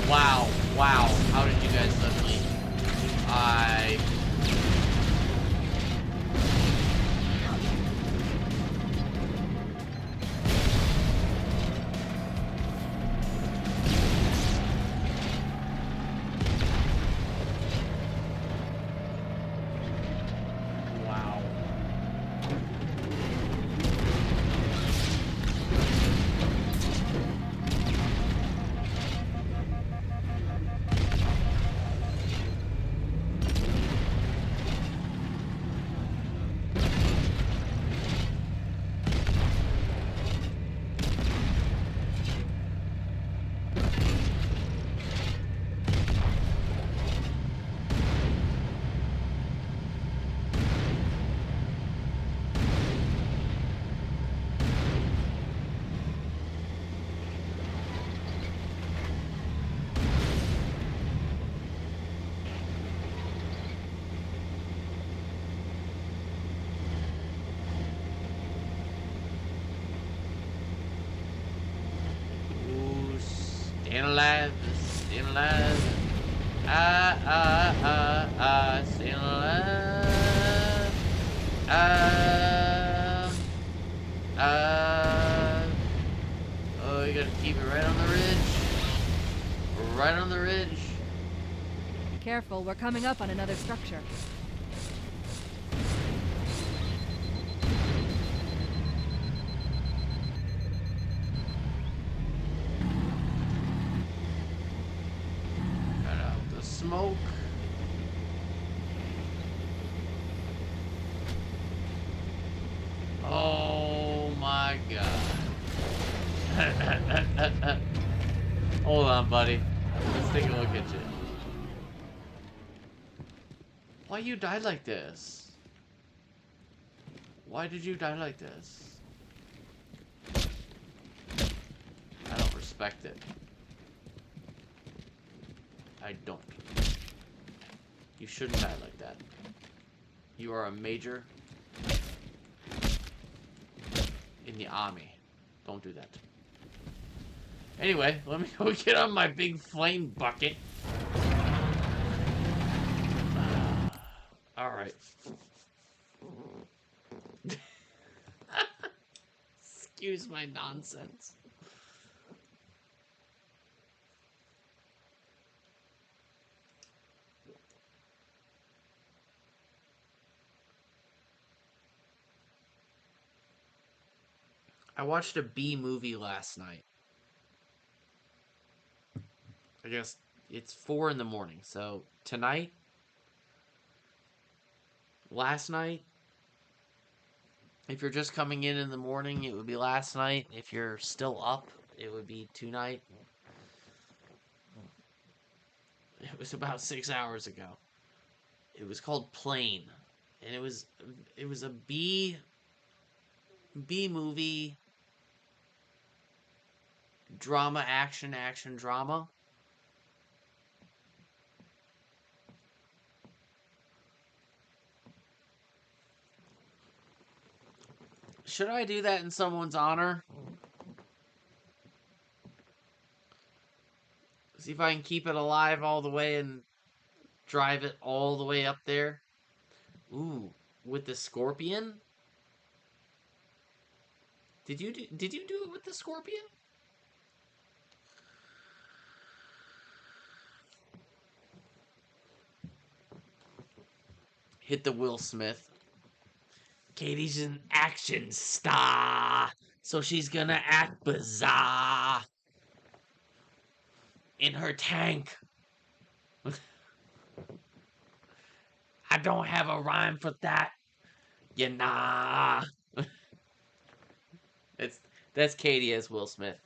Wow, wow. How did you guys suddenly? Wow. Ooh, staying alive, staying alive. Staying alive. Oh, you gotta keep it right on the ridge. Right on the ridge. Careful, we're coming up on another structure. Cut out the smoke. Oh my god. Hold on, buddy. Let's take a look at you. Why you died like this? Why did you die like this? I don't respect it. I don't. You shouldn't die like that. You are a major in the army. Don't do that. Anyway, let me go get on my big flame bucket. Alright. Excuse my nonsense. I watched a B movie last night. I guess it's 4 in the morning, so tonight, last night, if you're just coming in the morning, it would be last night. If you're still up, it would be tonight. It was about 6 hours ago. It was called Plane, and it was a B movie, drama, action drama. Should I do that in someone's honor? See if I can keep it alive all the way and drive it all the way up there. Ooh, with the Scorpion? Did you do it with the Scorpion? hit the Will Smith. Katie's an action star, so she's gonna act bizarre in her tank. I don't have a rhyme for that. Yeah, nah. That's Katie as Will Smith.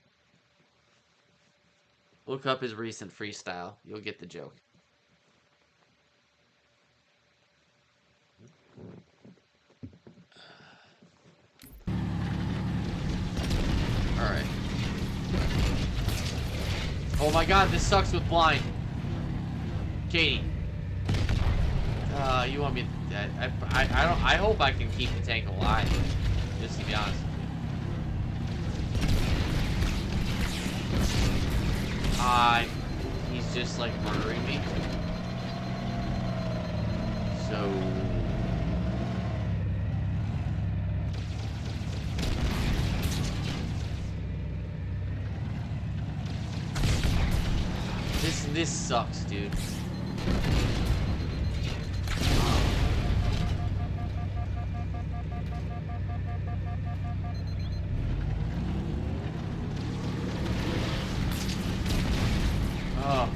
Look up his recent freestyle. You'll get the joke. Alright. Oh my god, this sucks with blind. Katie. You want me to... I hope I can keep the tank alive. Just to be honest. He's just like murdering me. So... This sucks, dude. Oh.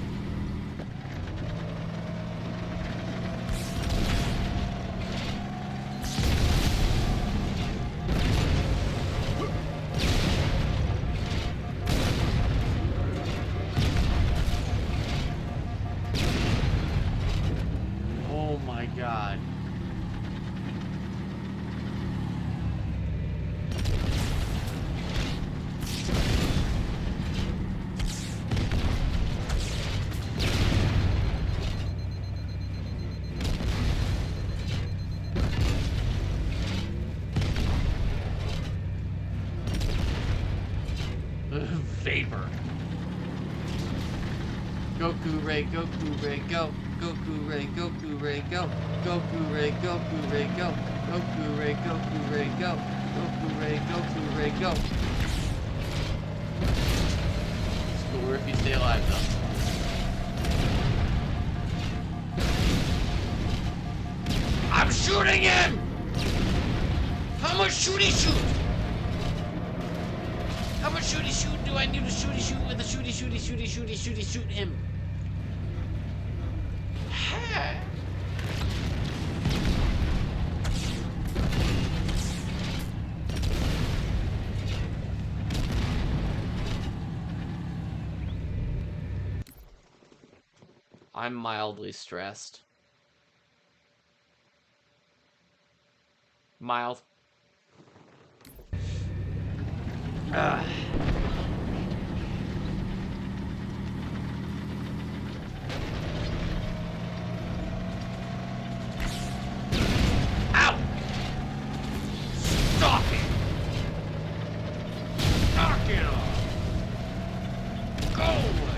Oh my god. Vapor. Goku Ray, Goku Ray, go. Goku Ray, Goku Ray, go. Goku Ray, Goku Ray, go. Goku Ray, Goku Ray, go. Goku Ray, Goku Ray, go. It's cooler if you stay alive, though. I'm shooting him! How much shooty shoot? How much shooty shoot do I need to shooty shoot with a shooty shoot him? I'm mildly stressed. Mild. Ow! Stop it! Knock it off! Go away!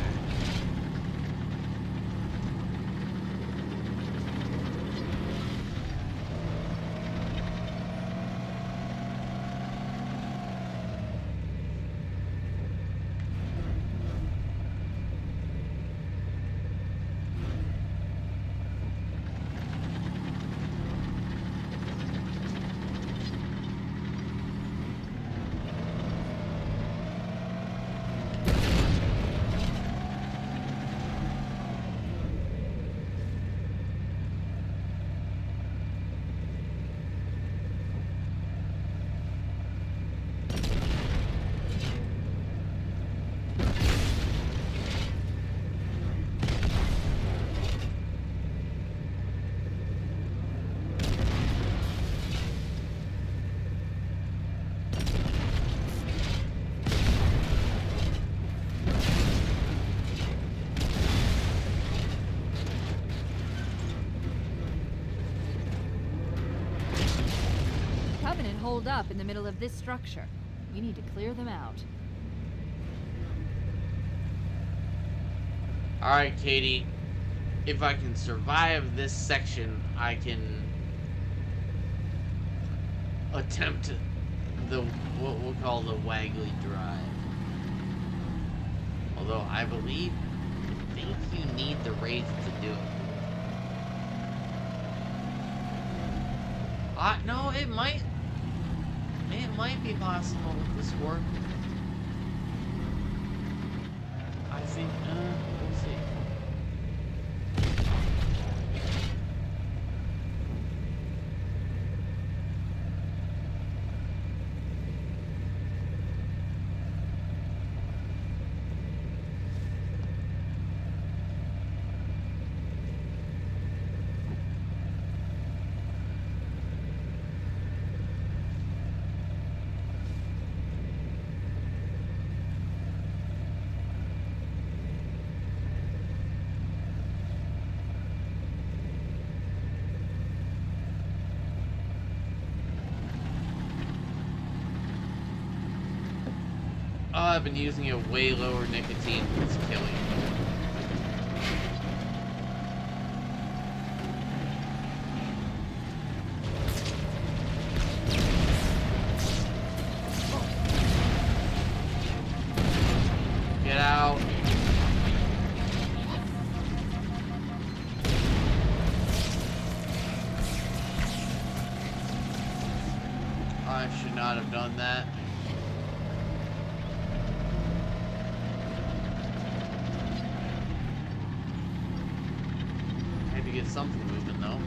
Hold up in the middle of this structure. We need to clear them out. Alright, Katie. If I can survive this section, I can attempt the what we'll call the Waggly Drive. Although I think you need the wraith to do it. No, it might be possible with this work. I think, we'll see. Oh, I've been using a way lower nicotine. It's killing me. Get out. I should not have done that. Get something moving though.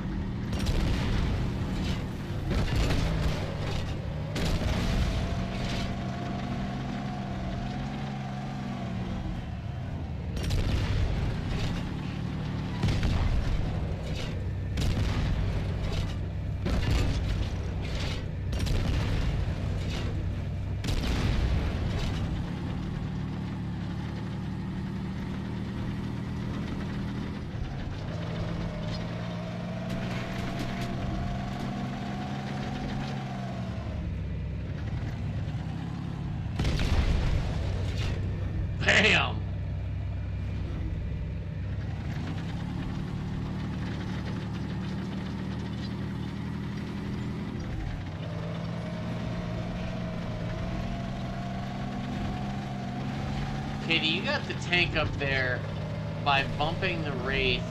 Bam! Katie, you got the tank up there by bumping the Wraith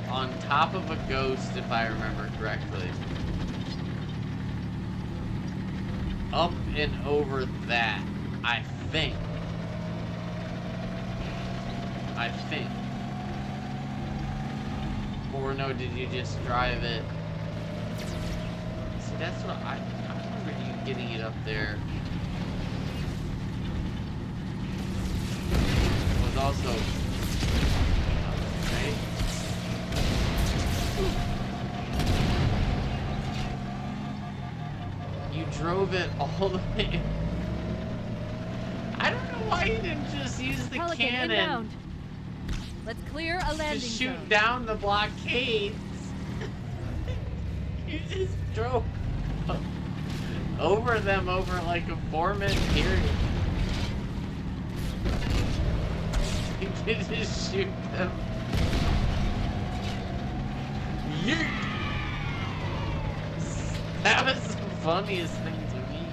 on top of a ghost, if I remember correctly. Up and over that, I think. Or no, did you just drive it? See, that's what I remember you getting it up there. It was also... Okay. You drove it all the way... I don't know why you didn't just use the Pelican cannon. Inbound. Let's clear a landing Just shoot zone. down the blockades. You just drove over them over like a 4-minute period. You did just shoot them. Yeet! That was the funniest thing to me.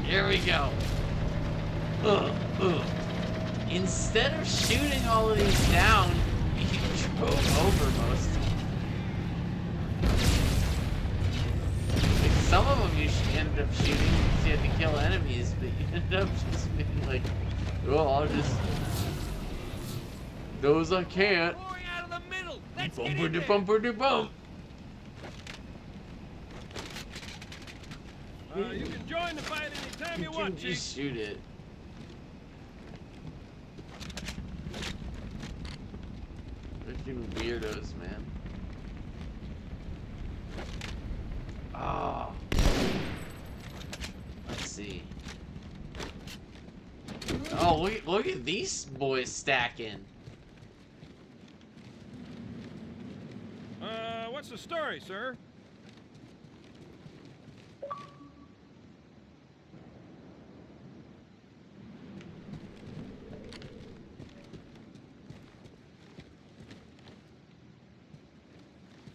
Here we go. Instead of shooting all of these down, you drove over most of them. Like, some of them you ended up shooting because you had to kill enemies, but you ended up just being like, well, I'll just... Those I can't. Bumper-de-bumper-de-bump. You can join the fight anytime you want, Chief. Just shoot it. Freaking weirdos, man. Oh. Let's see. Oh, look at these boys stacking. What's the story, sir?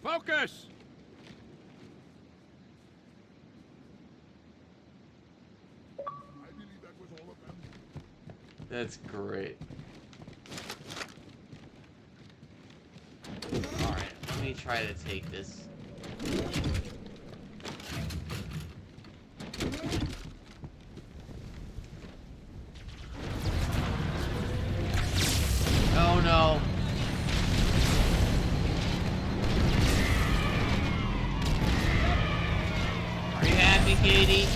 Focus! That's great. Alright, let me try to take this. Oh no. Are you happy, Katie?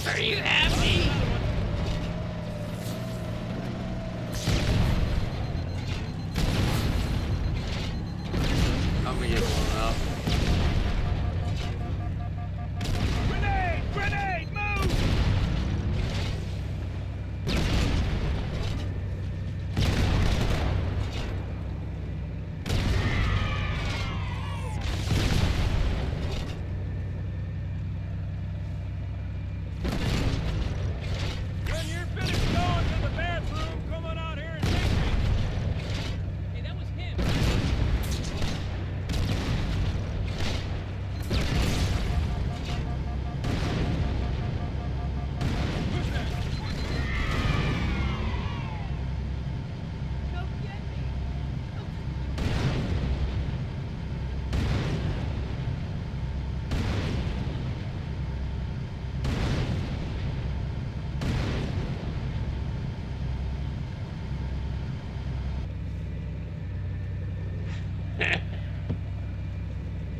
Are you happy? I'm gonna get blown up. Grenade! Grenade! Move! When you're finished going to the bathroom, come on out here and take me. Hey, that was him.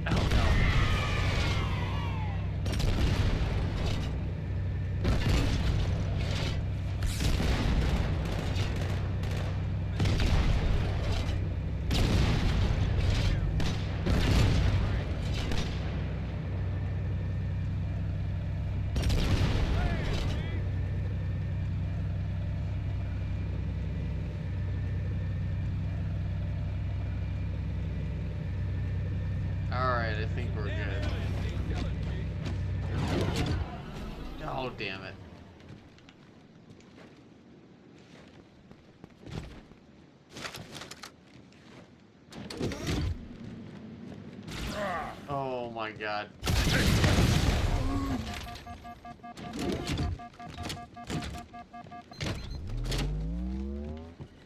Oh no. Alright, I think we're good. Oh, damn it. Oh my god.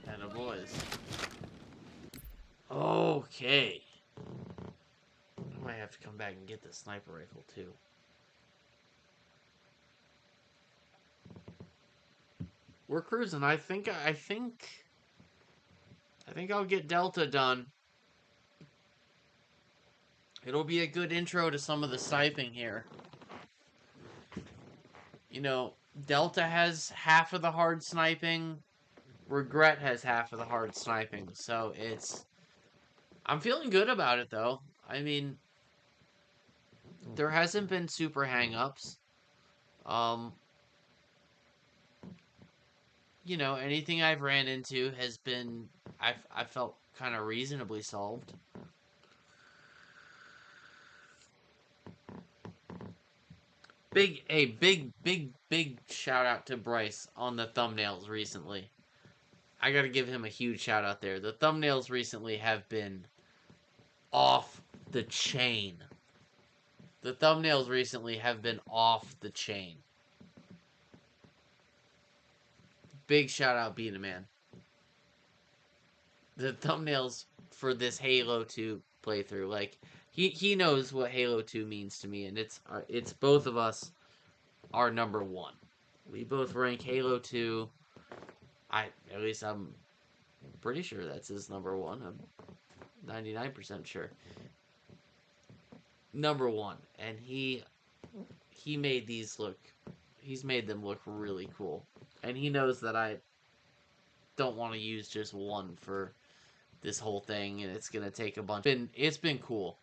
And a boys. Okay. I might have to come back and get the sniper rifle too. We're cruising. I think I'll get Delta done. It'll be a good intro to some of the sniping here. You know, Delta has half of the hard sniping. Regret has half of the hard sniping. So I'm feeling good about it though. I mean, there hasn't been super hang-ups. You know, anything I've ran into has been, I felt kind of reasonably solved. Big shout out to Bryce on the thumbnails recently. I gotta give him a huge shout out there. The thumbnails recently have been off the chain. The thumbnails recently have been off the chain. Big shout out, Beat Man. The thumbnails for this Halo 2 playthrough, like, he knows what Halo 2 means to me, and it's both of us are number one. We both rank Halo 2. At least I'm pretty sure that's his number one. I'm 99% sure. Number one, and he made these look. He's made them look really cool, and he knows that I don't want to use just one for this whole thing, and it's gonna take a bunch. It's been cool.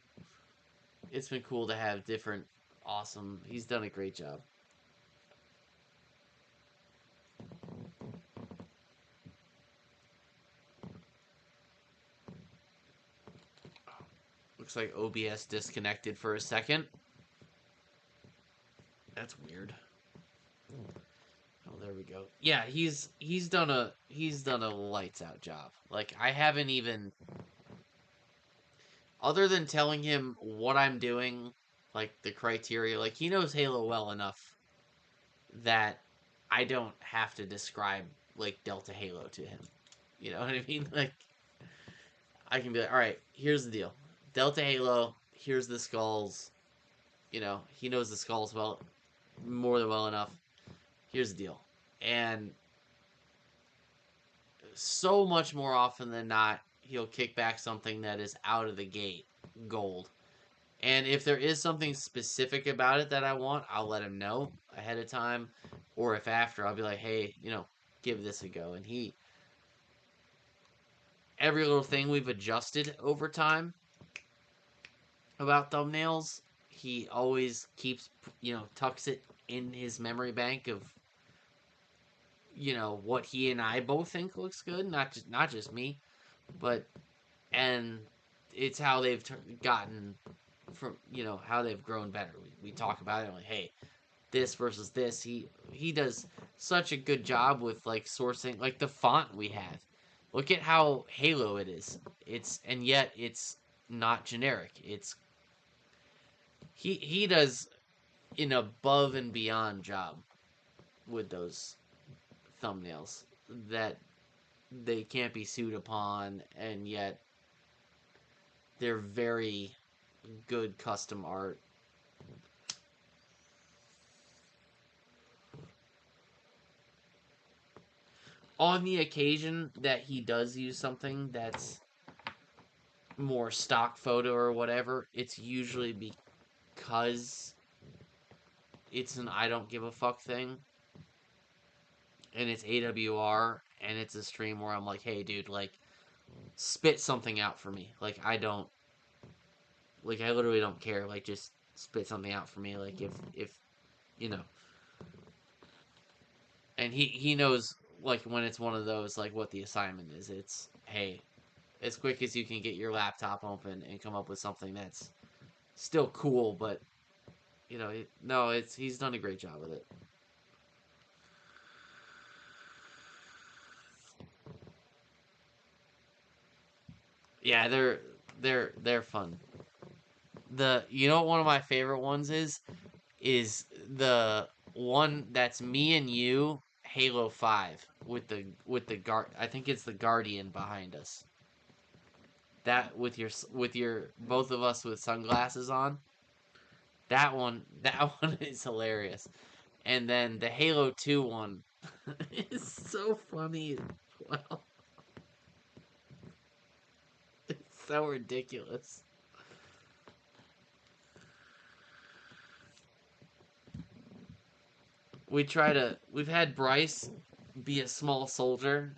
It's been cool to have different awesome. He's done a great job. Looks like OBS disconnected for a second. That's weird. Oh, there we go. Yeah, he's done a lights out job. Like, I haven't even, other than telling him what I'm doing, like the criteria, like he knows Halo well enough that I don't have to describe, like, Delta Halo to him. You know what I mean? Like, I can be like, alright, here's the deal. Delta Halo, here's the skulls. You know, he knows the skulls more than well enough. Here's the deal. And so much more often than not, he'll kick back something that is out of the gate gold. And if there is something specific about it that I want, I'll let him know ahead of time. Or if after, I'll be like, hey, you know, give this a go. And every little thing we've adjusted over time about thumbnails, he always keeps, you know, tucks it in his memory bank of, you know, what he and I both think looks good. Not just me, but, and it's how they've gotten from, you know, how they've grown better. We talk about it like, hey, this versus this. He does such a good job with, like, sourcing, like, the font we have. Look at how Halo it is. And yet it's not generic. He does an above and beyond job with those thumbnails that they can't be sued upon, and yet they're very good custom art. On the occasion that he does use something that's more stock photo or whatever, it's usually because it's an I don't give a fuck thing. And it's AWR, and it's a stream where I'm like, hey, dude, like, spit something out for me. Like, I literally don't care. Like, just spit something out for me. Like, if you know. And he knows, like, when it's one of those, like, what the assignment is. It's, hey, as quick as you can get your laptop open and come up with something that's still cool, but, you know, he's done a great job with it. Yeah, they're fun. You know what one of my favorite ones is the one that's me and you, Halo 5, with the guard. I think it's the Guardian behind us. That with your both of us with sunglasses on. That one is hilarious. And then the Halo 2 one is so funny as well. It's so ridiculous. We've had Bryce be a small soldier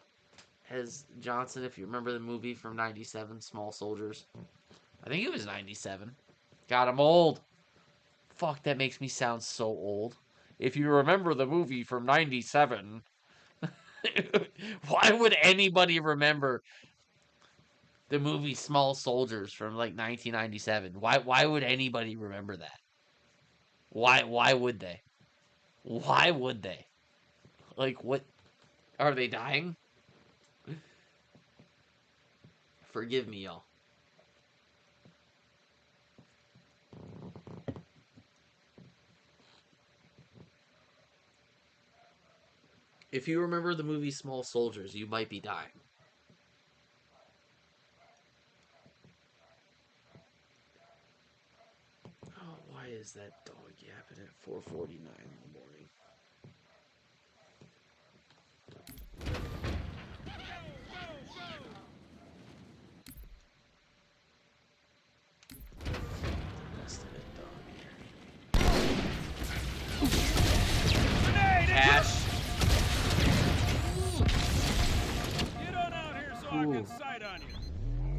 as Johnson, if you remember the movie from 97, Small Soldiers. I think it was 97. God, I'm old. Fuck, that makes me sound so old. If you remember the movie from 97, why would anybody remember the movie Small Soldiers from, like, 1997? Why would anybody remember that? Why would they? Why would they? Like, what? Are they dying? Forgive me, y'all. If you remember the movie Small Soldiers, you might be dying. Oh, why is that dog yapping at 4:49 in the morning? Cash.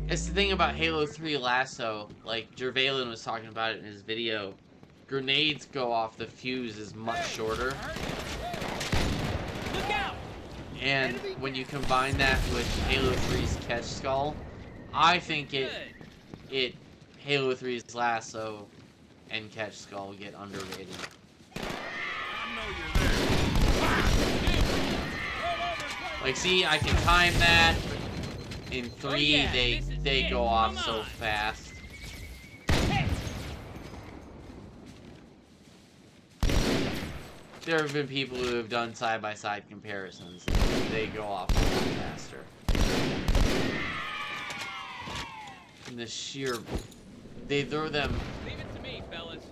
It's the thing about Halo 3 Lasso, like Jervalen was talking about it in his video. Grenades go off, the fuse is much shorter. And when you combine that with Halo 3's Catch Skull, I think Halo 3's Lasso and Catch Skull get underrated. Like, see, I can time that. In 3, they go off so fast. there have been people who have done side-by-side comparisons. And they go off a lot faster. And the sheer... They throw them... Leave it to me, fellas.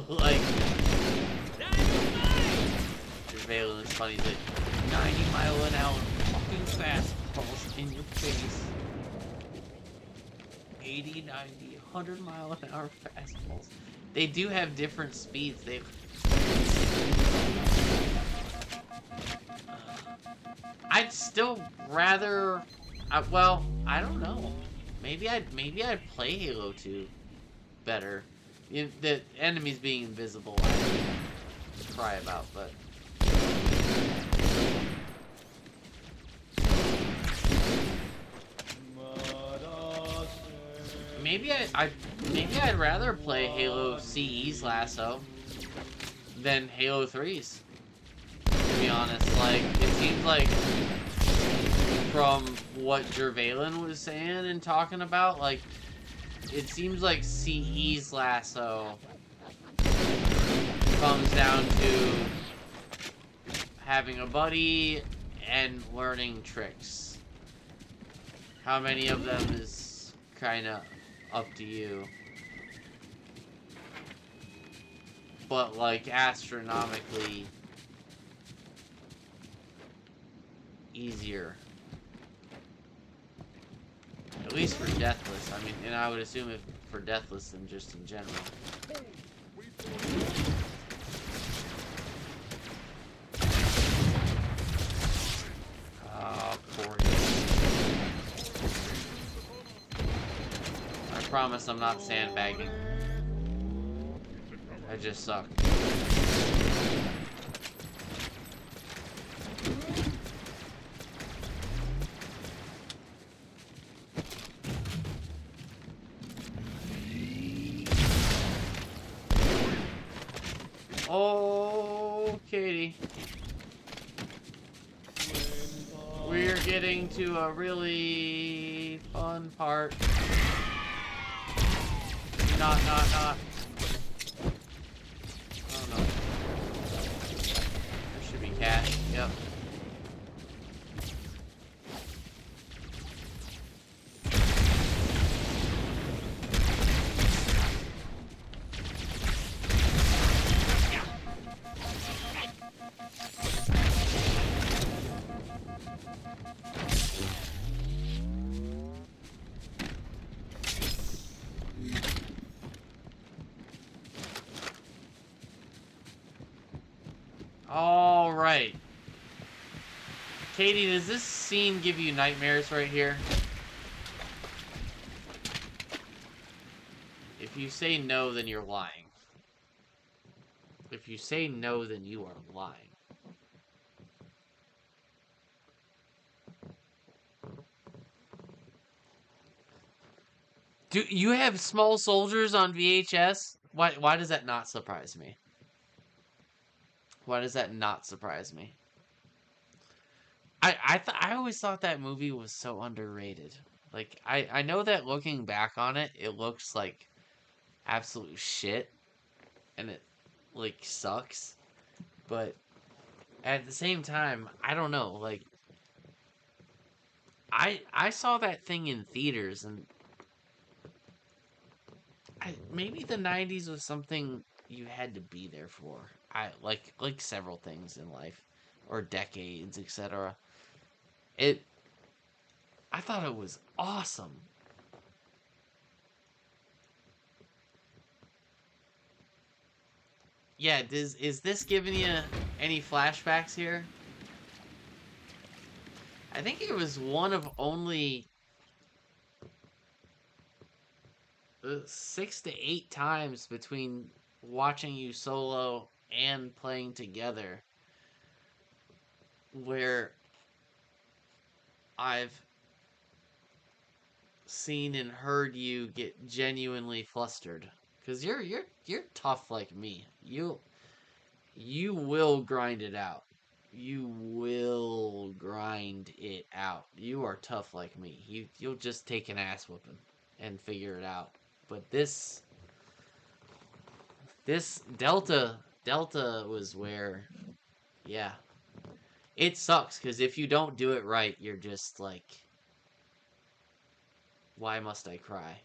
like... Surveillance is funny. That 90-mile-an-hour fucking fastballs in your face. 80, 90, 100-mile-an-hour fastballs. They do have different speeds. I'd still rather... well, I don't know. Maybe I'd play Halo 2 better. The enemies being invisible, I would cry about, but... Maybe I'd rather play Halo CE's Lasso than Halo 3's. To be honest, like, it seems like from what Jervalen was saying and talking about, like, it seems like CE's Lasso comes down to having a buddy and learning tricks. How many of them is kind of up to you. But, like, astronomically easier. At least for Deathless. I mean, and I would assume if for Deathless than just in general. Oh, poor you. I promise I'm not sandbagging. I just suck. Oh, Katie. We're getting to a really fun part. Not. Oh no. There should be cash. Yep. All right. Katie, does this scene give you nightmares right here? If you say no, then you're lying. If you say no, then you are lying. Do you have Small Soldiers on VHS? Why does that not surprise me? Why does that not surprise me? I always thought that movie was so underrated. Like, I know that looking back on it, it looks like absolute shit. And it, like, sucks. But at the same time, I don't know. Like, I saw that thing in theaters, and maybe the 90s was something you had to be there for. Like several things in life, or decades, etc. I thought it was awesome. Yeah, is this giving you any flashbacks here? I think it was one of only 6 to 8 times between watching you solo and playing together where I've seen and heard you get genuinely flustered, because you're tough like me. You will grind it out. You will grind it out. You are tough like me. You'll just take an ass whooping and figure it out. But this Delta Delta was where, yeah. It sucks, because if you don't do it right, you're just like, why must I cry?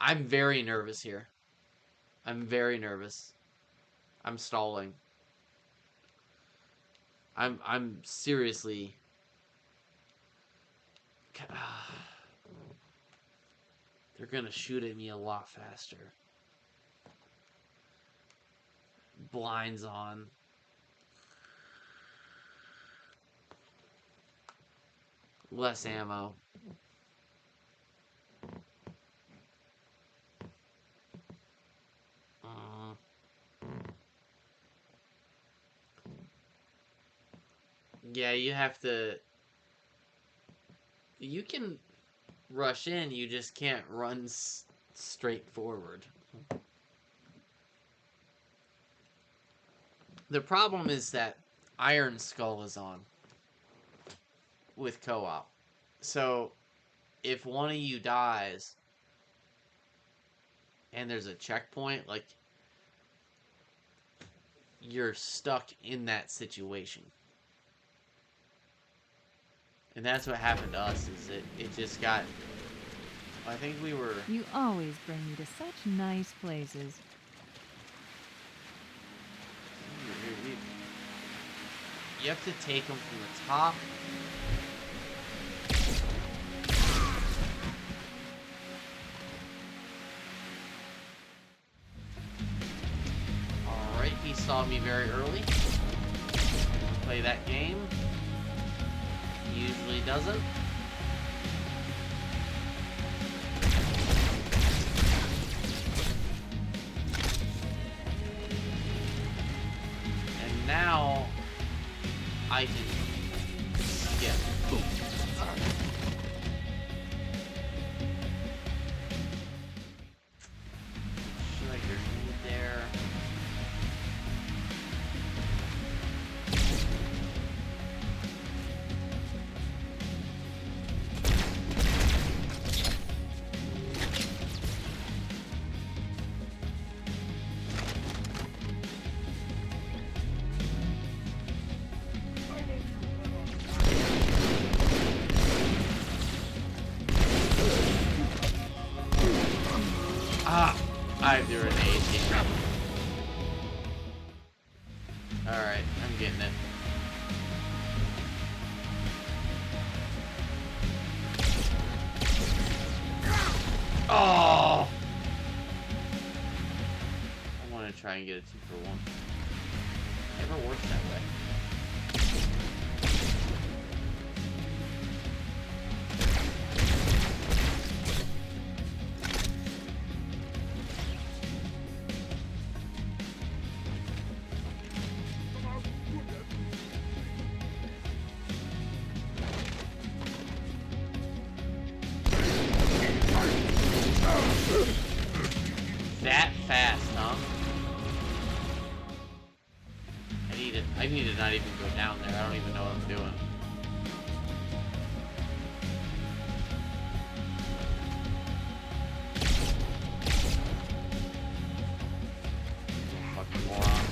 I'm very nervous here. I'm very nervous. I'm stalling. I'm seriously... They're gonna shoot at me a lot faster. Blinds on. Less ammo. Yeah, you have to... You can rush in, you just can't run straight forward. The problem is that Iron Skull is on with co-op. So, if one of you dies and there's a checkpoint, like, you're stuck in that situation. And that's what happened to us, is it just got... I think we were... You always bring me to such nice places. You have to take them from the top. Alright, he saw me very early. Play that game. He usually doesn't. And now I can skip. Boom. Should I grenade there? I have the grenade here. Alright, I'm getting it. Oh! I want to try and get a 2-for-1. Never works that way. That fast, huh? I need to not even go down there. I don't even know what I'm doing. Fucking moron.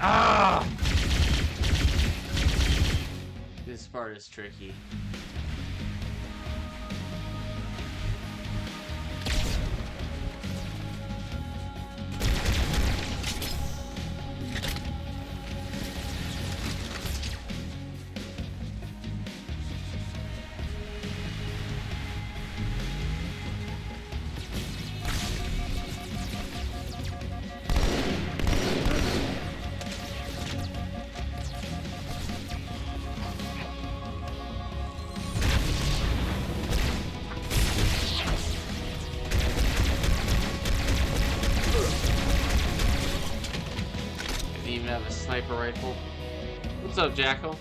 Ah! This part is tricky. have a sniper rifle. What's up, Jackal?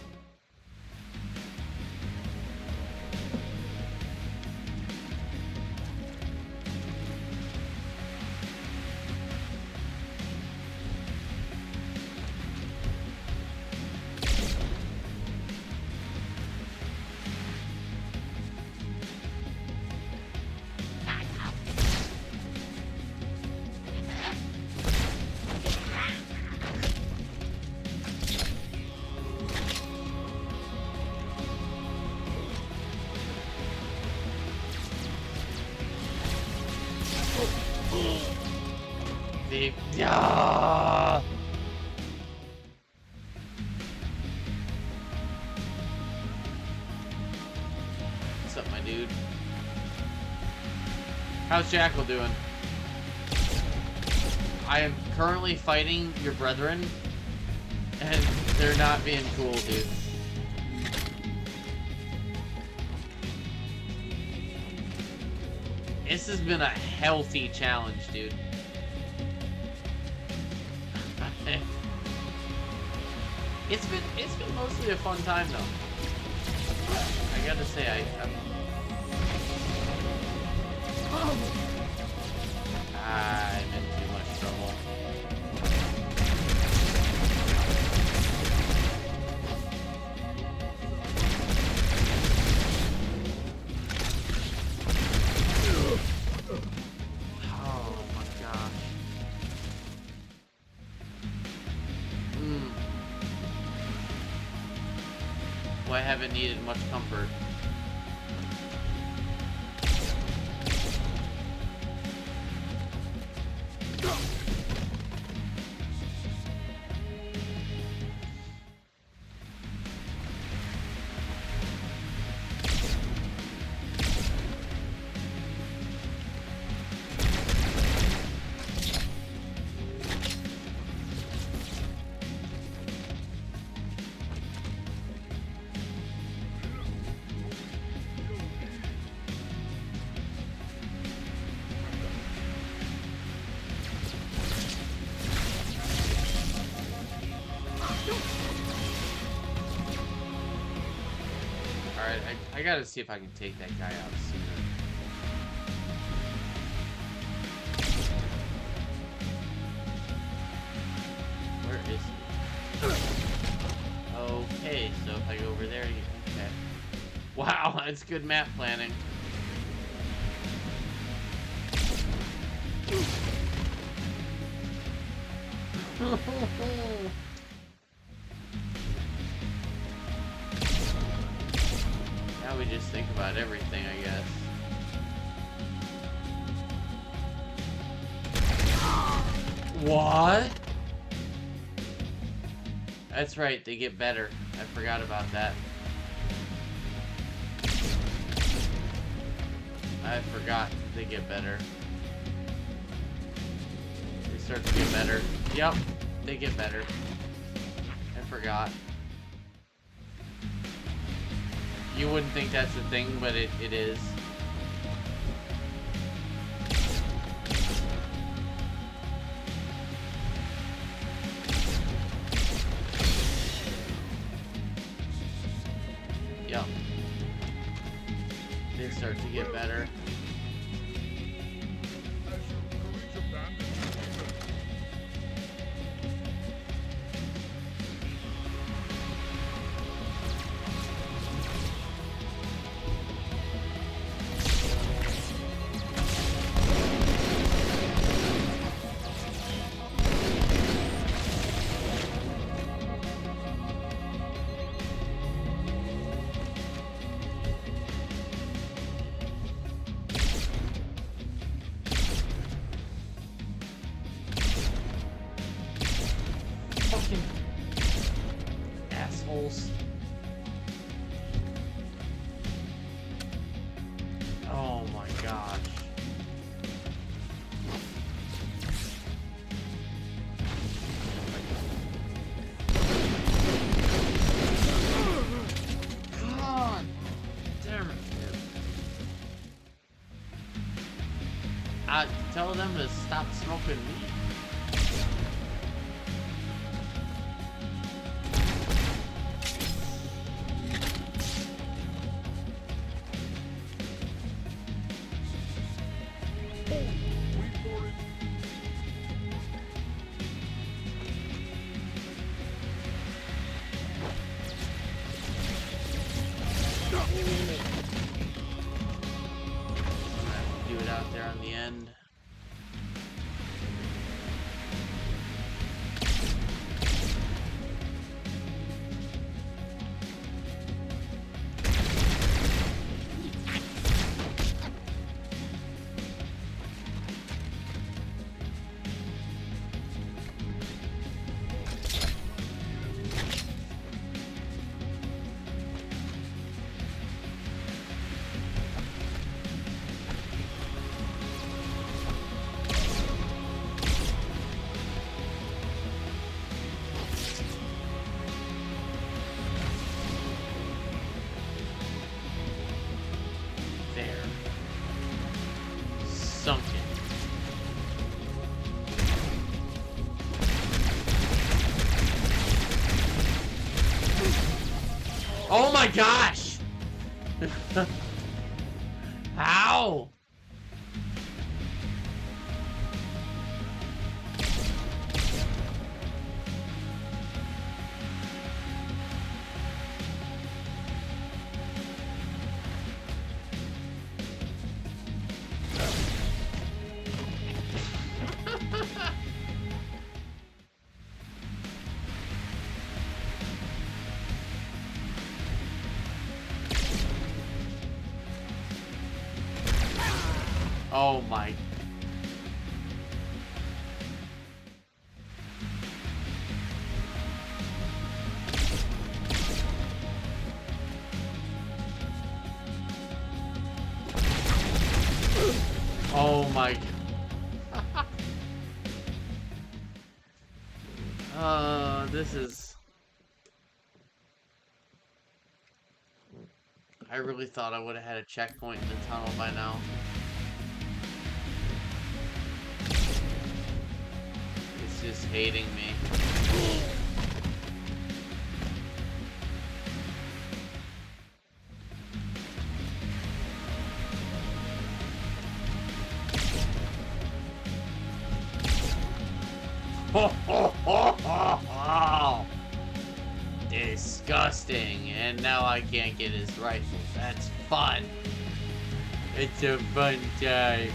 Yeah. What's up, my dude? How's Jackal doing? I am currently fighting your brethren, and they're not being cool, dude. This has been a healthy challenge, dude. It's been mostly a fun time though. I gotta say I'm in too much trouble. Oh my gosh. Well, I haven't needed much comfort. Alright, I gotta see if I can take that guy out sooner. Where is he? Okay, so if I go over there, okay. Wow, that's good map planning. Now we just think about everything, I guess. What? That's right, they get better. I forgot about that. I forgot they get better. They start to get better. Yep, they get better. I forgot. You wouldn't think that's a thing, but it is. Yep. They start to get better. Fucking assholes. Oh my gosh. God damn it. Tell them to stop smoking weed. Oh my gosh! How? Oh my. Oh my. This is. I really thought I would have had a checkpoint in the tunnel by now. It's just hating me. Disgusting. And now I can't get his rifle. That's fun. It's a fun time.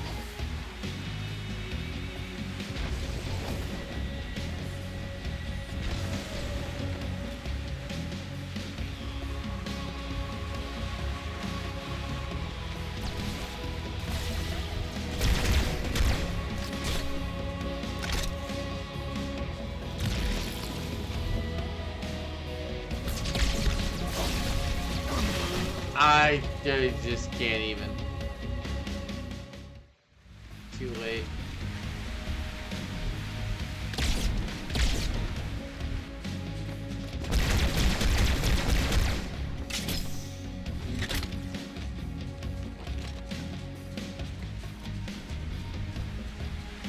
I just can't even. Too late.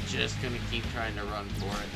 Just gonna keep trying to run for it.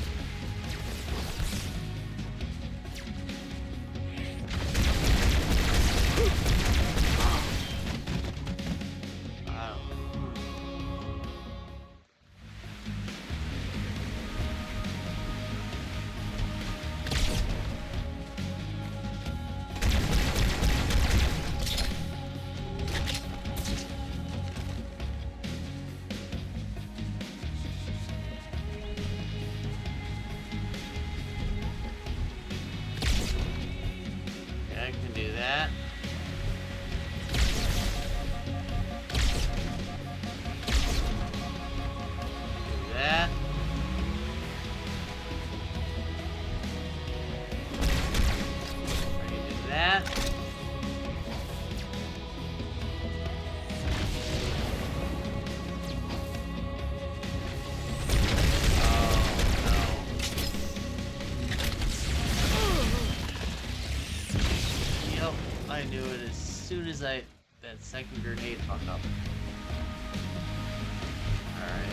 I can do that. Do that. I can do that. I knew it as soon as that second grenade hung up. Alright.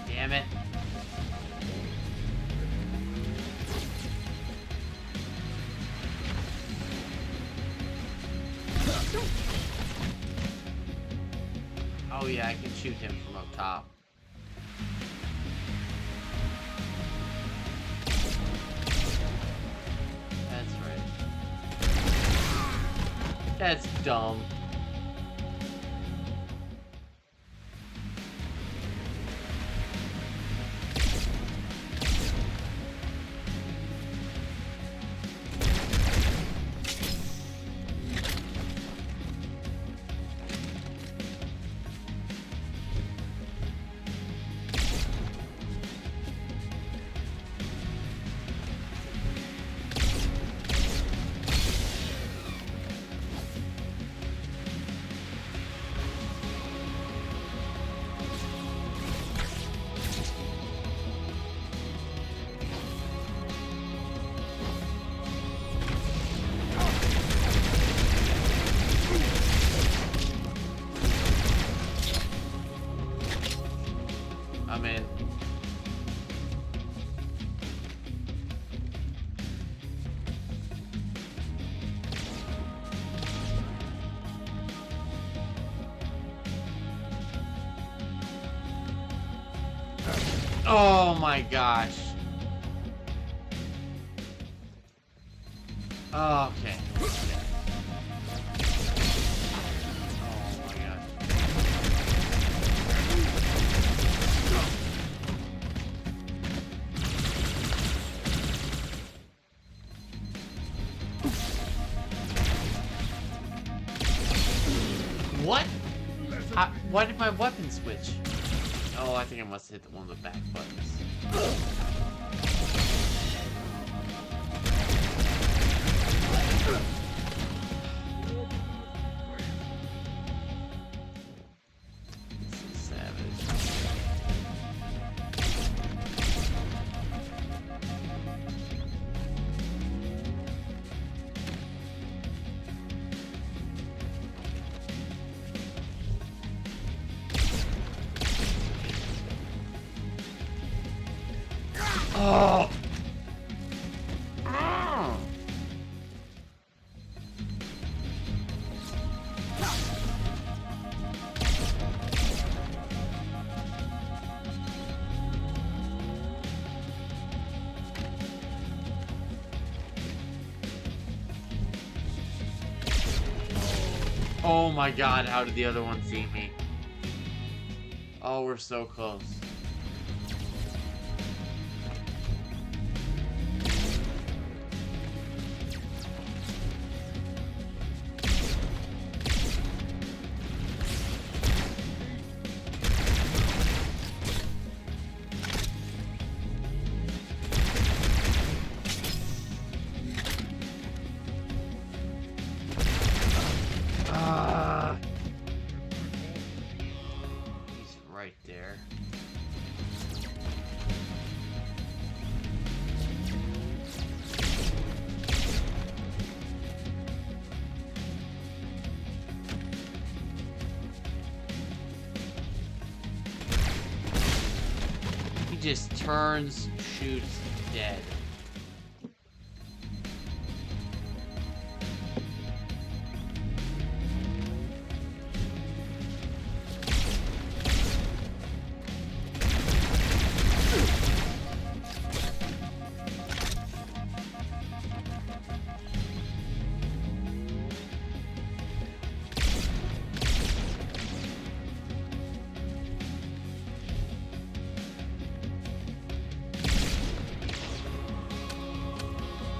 Damn it. Oh yeah, I can shoot him from up top. That's right. That's dumb. Oh my gosh. Oh, okay. Oh my gosh. What? Why did my weapon switch? Oh, I think I must have hit one of the back buttons. This is savage. Oh. Oh my god, how did the other one see me? Oh, we're so close. He's right there. He just turns, shoots, dead.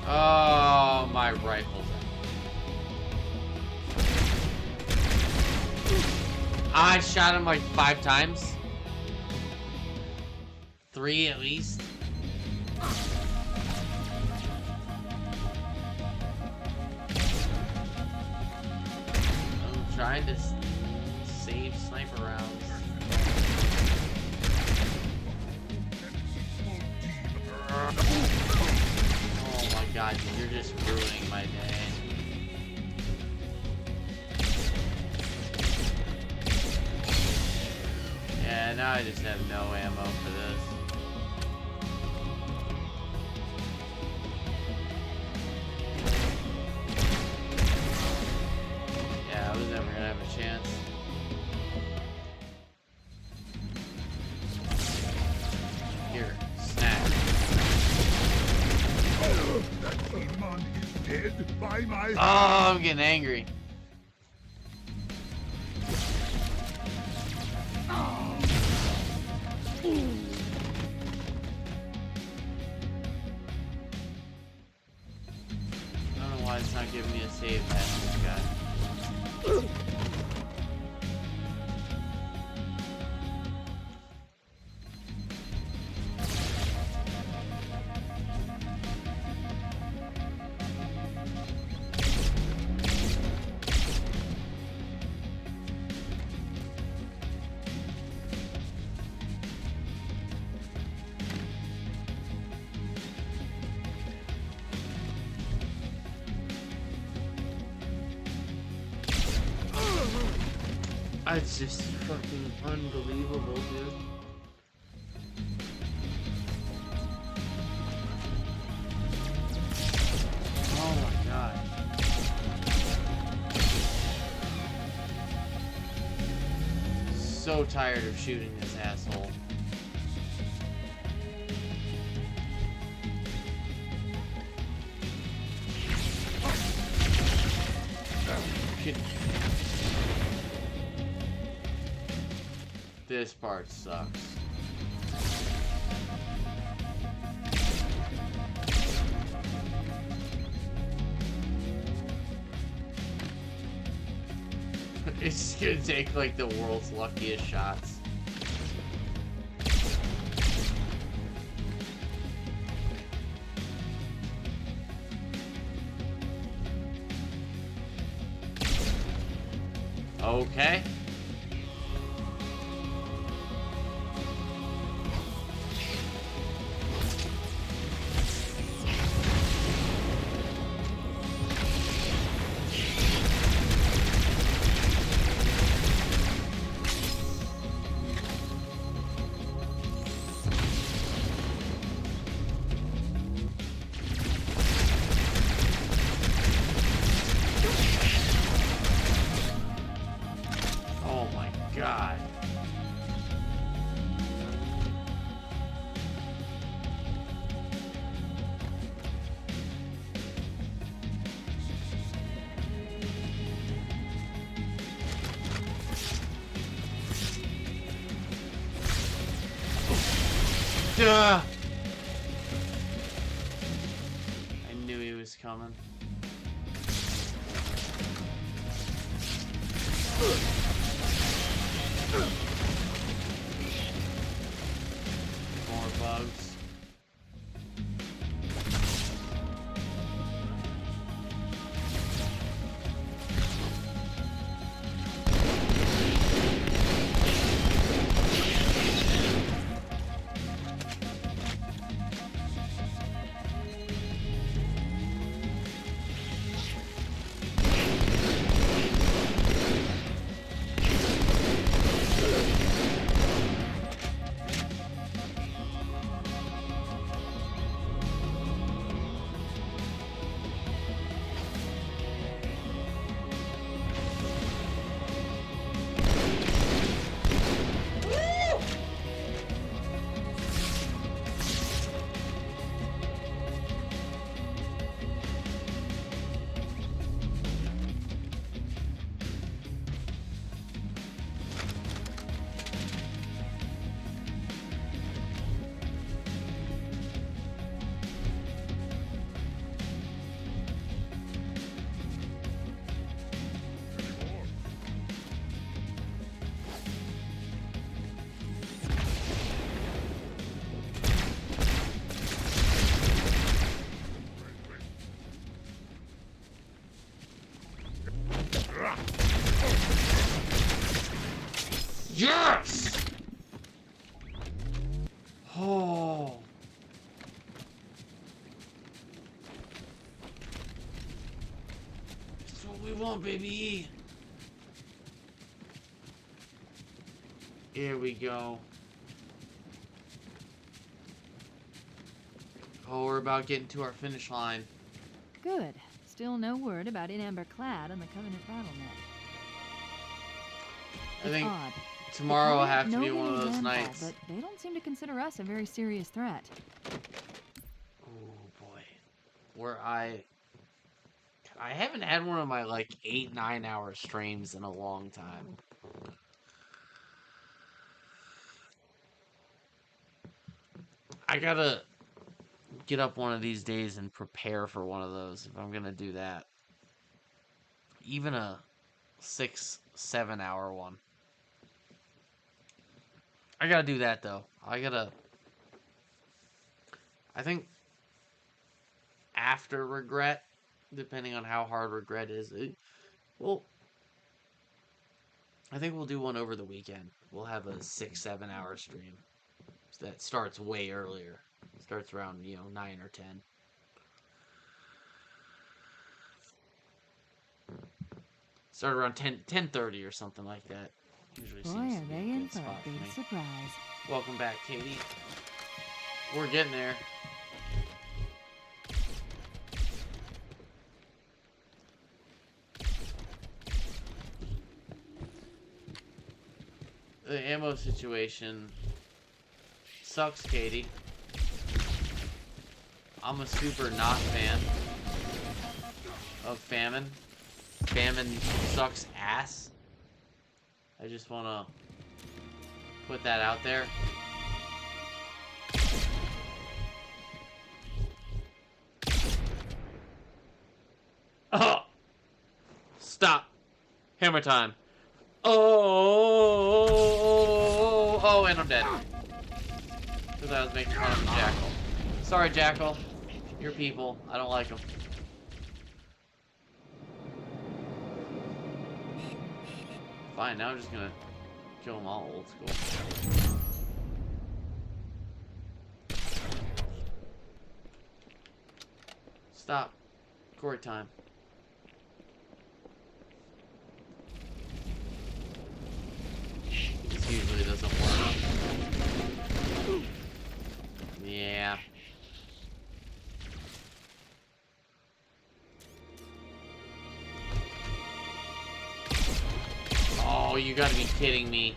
Oh, my rifle's out. I shot him like 5 times. 3 at least. I'm trying to save sniper rounds. Oh my god, dude, you're just ruining my day. Yeah, now I just have no ammo for this. Yeah, I was never gonna have a chance. Here, snack. That demon is dead by my hand. Oh, I'm getting angry. I don't know why it's not giving me a save past this guy. It's just fucking unbelievable, dude. Oh my god. So tired of shooting this asshole. This part sucks. It's just gonna take like the world's luckiest shots. Okay. Oh my God. Duh. I knew he was coming. More bugs. Yes! Oh. That's what we want, baby. Here we go. Oh, we're about getting to our finish line. Good. Still no word about In Amber Clad on the Covenant battle net. I think odd. tomorrow will have to know be one of many those landfall, nights. But they don't seem to consider us a very serious threat. Oh boy. Where I haven't had one of my like 8-9 hour streams in a long time. I gotta get up one of these days and prepare for one of those if I'm gonna do that. Even a 6-7 hour one. I gotta do that though. I think after Regret, depending on how hard Regret is, well, I think we'll do one over the weekend. We'll have a 6-7 hour stream that starts way earlier. Starts around 9 or 10. Start around 10:30 or something like that. Usually Boy, seems are to be they a in good for spot a for big me. surprise. Welcome back, Katie. We're getting there. The ammo situation sucks, Katie. I'm a super not fan of famine. famine sucks ass. I just want to put that out there. Oh! Stop. Hammer time. Oh, and I'm dead. Because I was making fun of the Jackal. Sorry, Jackal. You're people. I don't like them. Fine, now I'm just gonna kill them all old school. Stop. Corey time. This usually doesn't work. Yeah. Oh, you gotta be kidding me.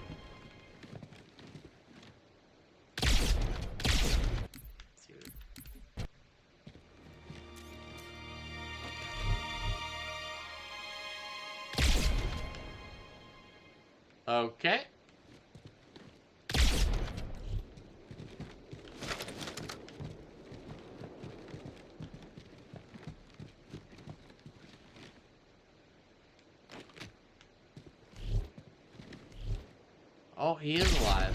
Okay. Oh, he is alive.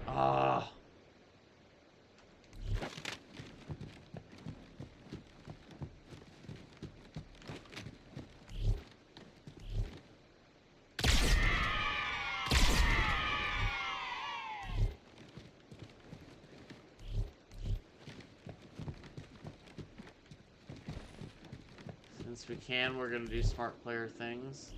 Ah. Since we can, we're gonna do smart player things.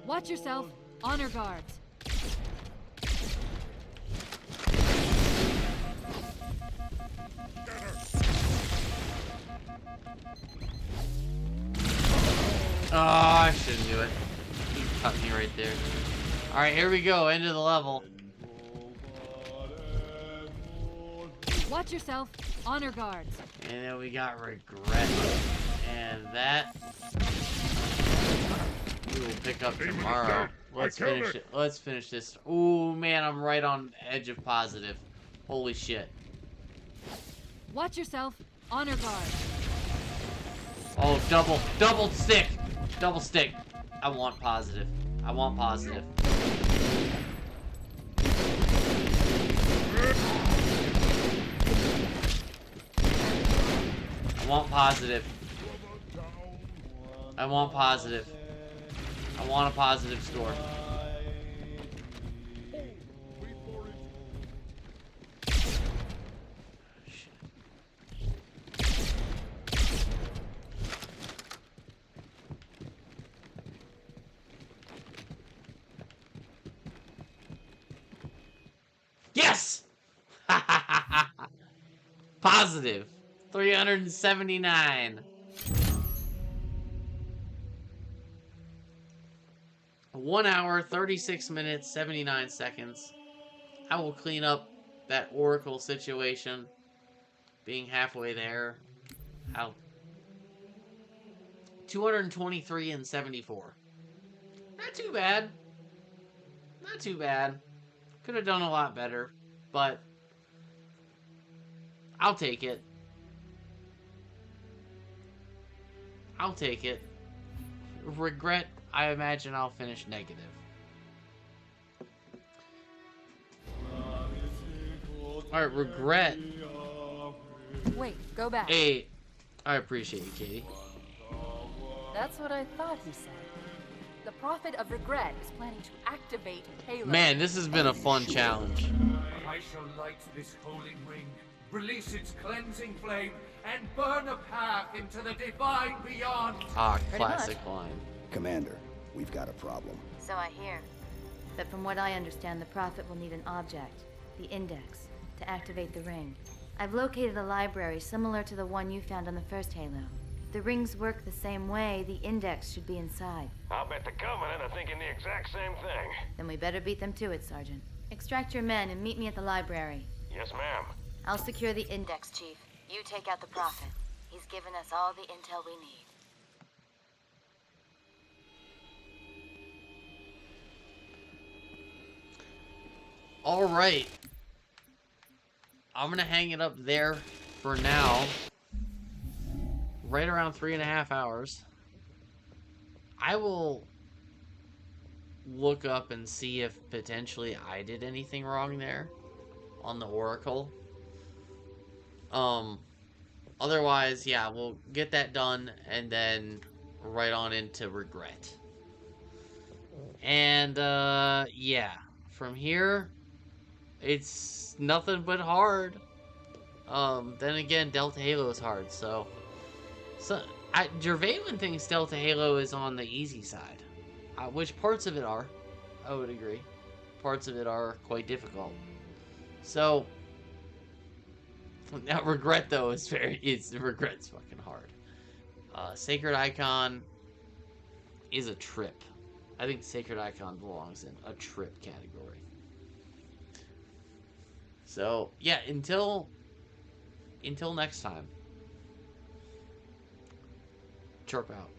Watch yourself. Honor guards. Oh, I shouldn't do it. He cut me right there. Alright, here we go. End of the level. Watch yourself. Honor guards. And then we got regret. And that we will pick up tomorrow. Let's finish it. Let's finish this. Ooh, man, I'm right on the edge of positive. Holy shit. Watch yourself. Honor guards. Oh, double stick. Double stick. I want positive. I want positive. I want positive. I want positive. I want a positive score. Yes! Positive. 379. 1 hour, 36 minutes, 79 seconds. I will clean up that Oracle situation. Being halfway there. How? 223 and 74. Not too bad. Not too bad. Could have done a lot better, but I'll take it. I'll take it. Regret, I imagine I'll finish negative. Alright, regret. Wait, go back. Hey, I appreciate you, Katie. That's what I thought he said. The Prophet of Regret is planning to activate Halo. Man, this has been a fun challenge. I shall light this holy ring, release its cleansing flame, and burn a path into the divine beyond. Ah, classic line. Commander, we've got a problem. So I hear. But from what I understand, the Prophet will need an object, the Index, to activate the ring. I've located a library similar to the one you found on the first Halo. If the rings work the same way, the Index should be inside. I'll bet the Covenant are thinking the exact same thing. Then we better beat them to it, Sergeant. Extract your men and meet me at the library. Yes, ma'am. I'll secure the Index, Chief. You take out the Prophet. He's given us all the intel we need. All right. I'm going to hang it up there for now. Right around 3.5 hours. I will look up and see if potentially I did anything wrong there on the Oracle. Otherwise, yeah, we'll get that done and then right on into Regret. And, yeah, from here, it's nothing but hard. Then again, Delta Halo is hard, so Jervalen thinks Delta Halo is on the easy side, which parts of it are, I would agree. Parts of it are quite difficult. So, now Regret, though, Regret's fucking hard. Sacred Icon is a trip. I think Sacred Icon belongs in a trip category. So, yeah, until next time. Chirp out.